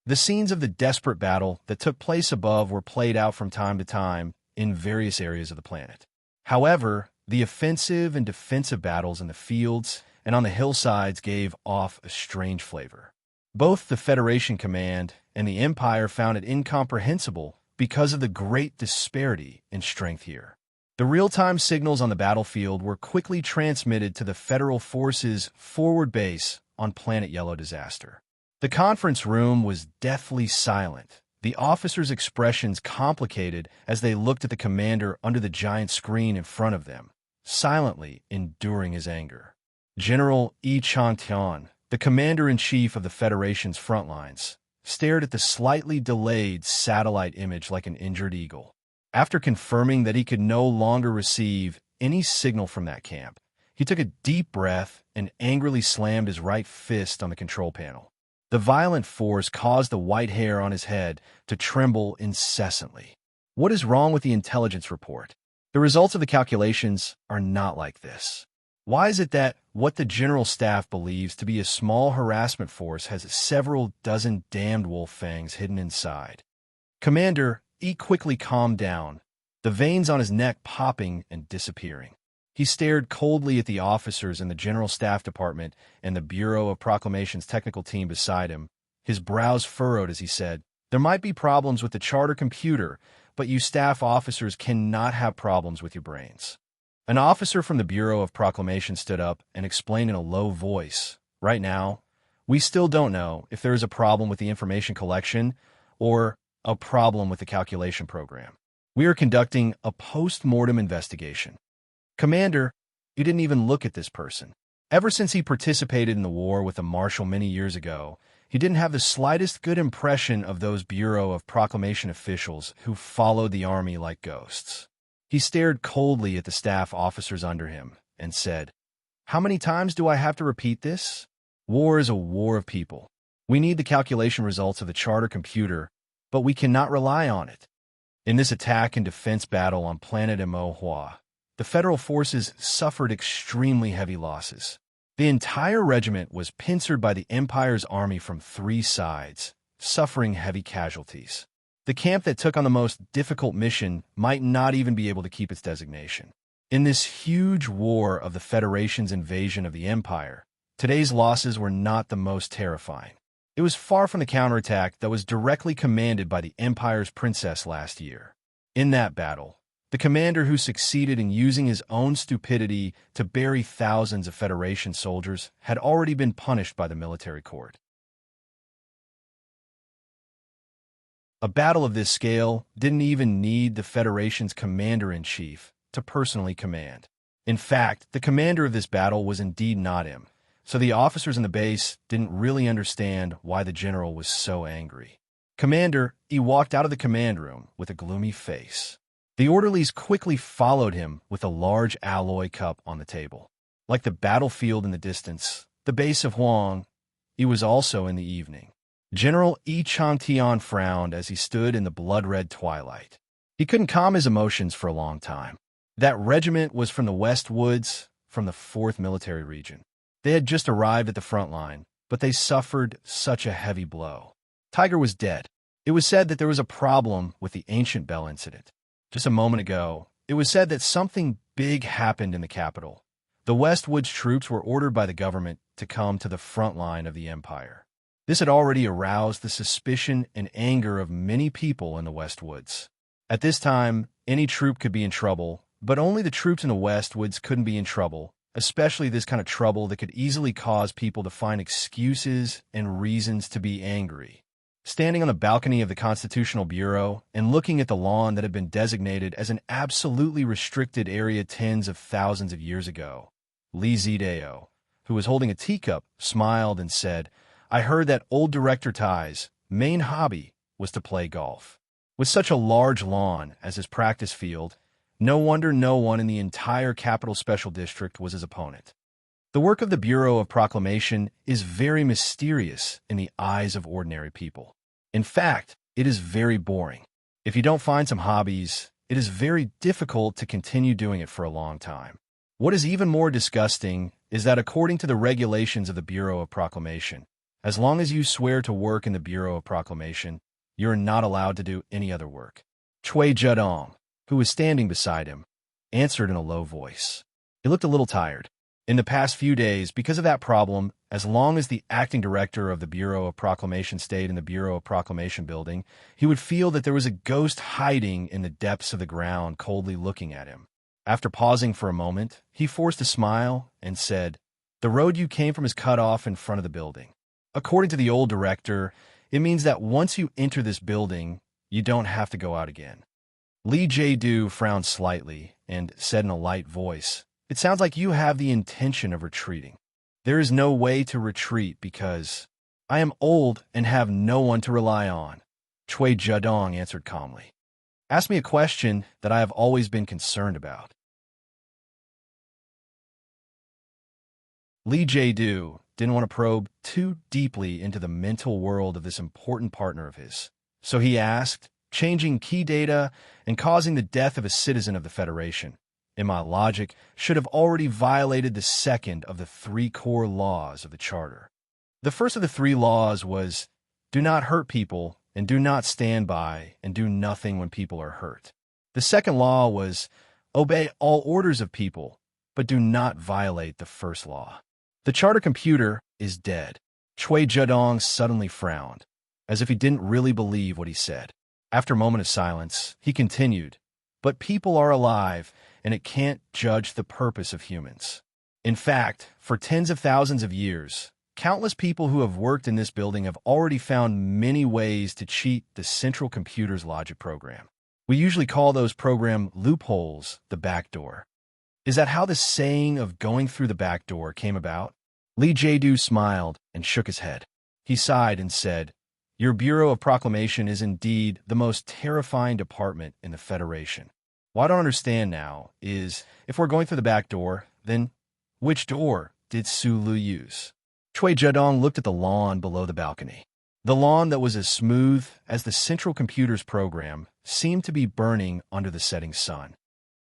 The scenes of the desperate battle that took place above were played out from time to time in various areas of the planet. However, the offensive and defensive battles in the fields and on the hillsides gave off a strange flavor. Both the Federation Command and the Empire found it incomprehensible because of the great disparity in strength here. The real-time signals on the battlefield were quickly transmitted to the Federal Forces' forward base on Planet Yellow Disaster. The conference room was deathly silent, The officers' expressions complicated as they looked at the commander under the giant screen in front of them, silently enduring his anger. General Enchantment, the commander-in-chief of the Federation's front lines, stared at the slightly delayed satellite image like an injured eagle. After confirming that he could no longer receive any signal from that camp, he took a deep breath and angrily slammed his right fist on the control panel. The violent force caused the white hair on his head to tremble incessantly. What is wrong with the intelligence report? The results of the calculations are not like this. Why is it that what the General Staff believes to be a small harassment force has several dozen damned wolf fangs hidden inside? Commander E quickly calmed down, the veins on his neck popping and disappearing. He stared coldly at the officers in the General Staff Department and the Bureau of Proclamation's technical team beside him, his brows furrowed as he said, "There might be problems with the charter computer, but you staff officers cannot have problems with your brains." An officer from the Bureau of Proclamation stood up and explained in a low voice, "Right now, we still don't know if there is a problem with the information collection or a problem with the calculation program. We are conducting a post-mortem investigation." "Commander, you didn't even look at this person. Ever since he participated in the war with the Marshal many years ago, he didn't have the slightest good impression of those Bureau of Proclamation officials who followed the army like ghosts." He stared coldly at the staff officers under him and said, "How many times do I have to repeat this? War is a war of people. We need the calculation results of the charter computer, but we cannot rely on it." In this attack and defense battle on planet Emohua, the Federal forces suffered extremely heavy losses. The entire regiment was pincered by the Empire's army from 3 sides, suffering heavy casualties. The camp that took on the most difficult mission might not even be able to keep its designation. In this huge war of the Federation's invasion of the Empire, today's losses were not the most terrifying. It was far from the counterattack that was directly commanded by the Empire's princess last year. In that battle, the commander who succeeded in using his own stupidity to bury thousands of Federation soldiers had already been punished by the military court. A battle of this scale didn't even need the Federation's commander-in-chief to personally command. In fact, the commander of this battle was indeed not him, so the officers in the base didn't really understand why the general was so angry. Commander, he walked out of the command room with a gloomy face. The orderlies quickly followed him with a large alloy cup on the table. Like the battlefield in the distance, the base of Huang, it was also in the evening. General Yi Changtian frowned as he stood in the blood-red twilight. He couldn't calm his emotions for a long time. That regiment was from the West Woods, from the 4th Military Region. They had just arrived at the front line, but they suffered such a heavy blow. Tiger was dead. It was said that there was a problem with the Ancient Bell incident. Just a moment ago, it was said that something big happened in the capital. The West Woods troops were ordered by the government to come to the front line of the Empire. This had already aroused the suspicion and anger of many people in the West Woods. At this time, any troop could be in trouble, but only the troops in the West Woods couldn't be in trouble, especially this kind of trouble that could easily cause people to find excuses and reasons to be angry. Standing on the balcony of the Constitutional Bureau and looking at the lawn that had been designated as an absolutely restricted area tens of thousands of years ago, Li Zidao, who was holding a teacup, smiled and said, "I heard that old Director Tai's main hobby was to play golf. With such a large lawn as his practice field, no wonder no one in the entire Capital Special District was his opponent." The work of the Bureau of Proclamation is very mysterious in the eyes of ordinary people. In fact, it is very boring. If you don't find some hobbies, it is very difficult to continue doing it for a long time. What is even more disgusting is that according to the regulations of the Bureau of Proclamation, as long as you swear to work in the Bureau of Proclamation, you are not allowed to do any other work. Cui Zedong, who was standing beside him, answered in a low voice. He looked a little tired. In the past few days, because of that problem, as long as the acting director of the Bureau of Proclamation stayed in the Bureau of Proclamation building, he would feel that there was a ghost hiding in the depths of the ground, coldly looking at him. After pausing for a moment, he forced a smile and said, "The road you came from is cut off in front of the building. According to the old director, It means that once you enter this building, you don't have to go out again. Lee Jae-do frowned slightly and said in a light voice, "It sounds like you have the intention of retreating." "There is no way to retreat because I am old and have no one to rely on," Chui Zedong answered calmly. "Ask me a question that I have always been concerned about." Lee Jae-do didn't want to probe too deeply into the mental world of this important partner of his. So he asked, "Changing key data and causing the death of a citizen of the Federation, in my logic, should have already violated the second of the 3 core laws of the Charter. The first of the 3 laws was, do not hurt people and do not stand by and do nothing when people are hurt. The second law was, obey all orders of people, but do not violate the first law. The Charter computer is dead." Chui Zedong suddenly frowned, as if he didn't really believe what he said. After a moment of silence, he continued, "But people are alive, and it can't judge the purpose of humans. In fact, for tens of thousands of years, countless people who have worked in this building have already found many ways to cheat the central computer's logic program. We usually call those program loopholes the back door. Is that how the saying of going through the back door came about?" Lee Jae-do smiled and shook his head. He sighed and said, "Your Bureau of Proclamation is indeed the most terrifying department in the Federation. What I don't understand now is, if we're going through the back door, then which door did Su Lu use?" Chui Zedong looked at the lawn below the balcony. The lawn that was as smooth as the central computer's program seemed to be burning under the setting sun.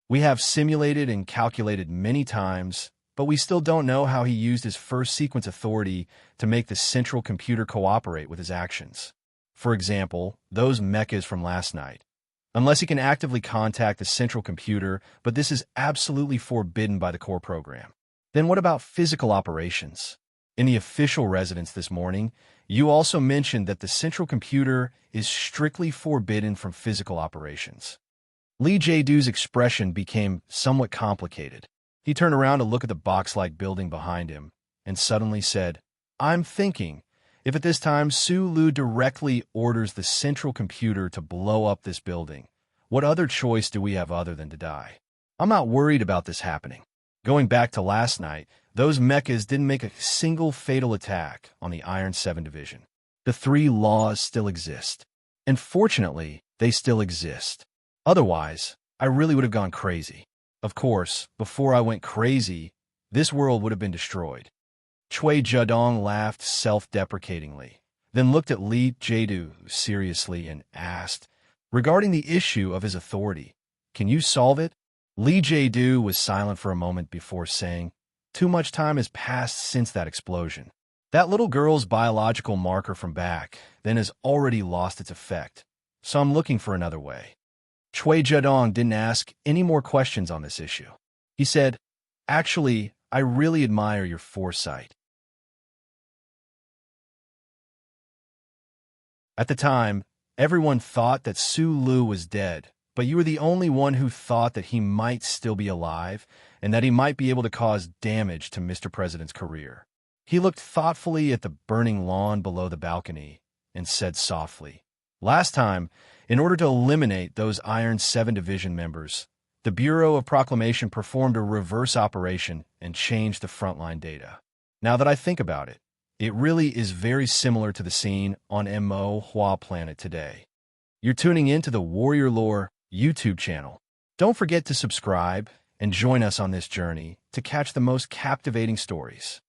"We have simulated and calculated many times, but we still don't know how he used his first sequence authority to make the central computer cooperate with his actions. For example, those mechas from last night. Unless he can actively contact the central computer, but this is absolutely forbidden by the core program. Then what about physical operations? In the official residence this morning, you also mentioned that the central computer is strictly forbidden from physical operations." Lee Jae-do's expression became somewhat complicated. He turned around to look at the box-like building behind him and suddenly said, "I'm thinking, if at this time Su Lu directly orders the central computer to blow up this building, what other choice do we have other than to die? I'm not worried about this happening. Going back to last night, those mechas didn't make a single fatal attack on the Iron 7 Division. The 3 laws still exist. And fortunately, they still exist. Otherwise, I really would have gone crazy. Of course, before I went crazy, this world would have been destroyed." Chui Zedong laughed self-deprecatingly, then looked at Lee Jae-do seriously and asked, "Regarding the issue of his authority, can you solve it?" Lee Jae-do was silent for a moment before saying, "Too much time has passed since that explosion. That little girl's biological marker from back then has already lost its effect, so I'm looking for another way." Chui Zedong didn't ask any more questions on this issue. He said, "Actually, I really admire your foresight." At the time, everyone thought that Su Lu was dead, but you were the only one who thought that he might still be alive and that he might be able to cause damage to Mr. President's career. He looked thoughtfully at the burning lawn below the balcony and said softly, "Last time, in order to eliminate those Iron 7 Division members, the Bureau of Proclamation performed a reverse operation and changed the frontline data. Now that I think about it, it really is very similar to the scene on Mo Hua Planet today." You're tuning in to the Warrior Lore YouTube channel. Don't forget to subscribe and join us on this journey to catch the most captivating stories.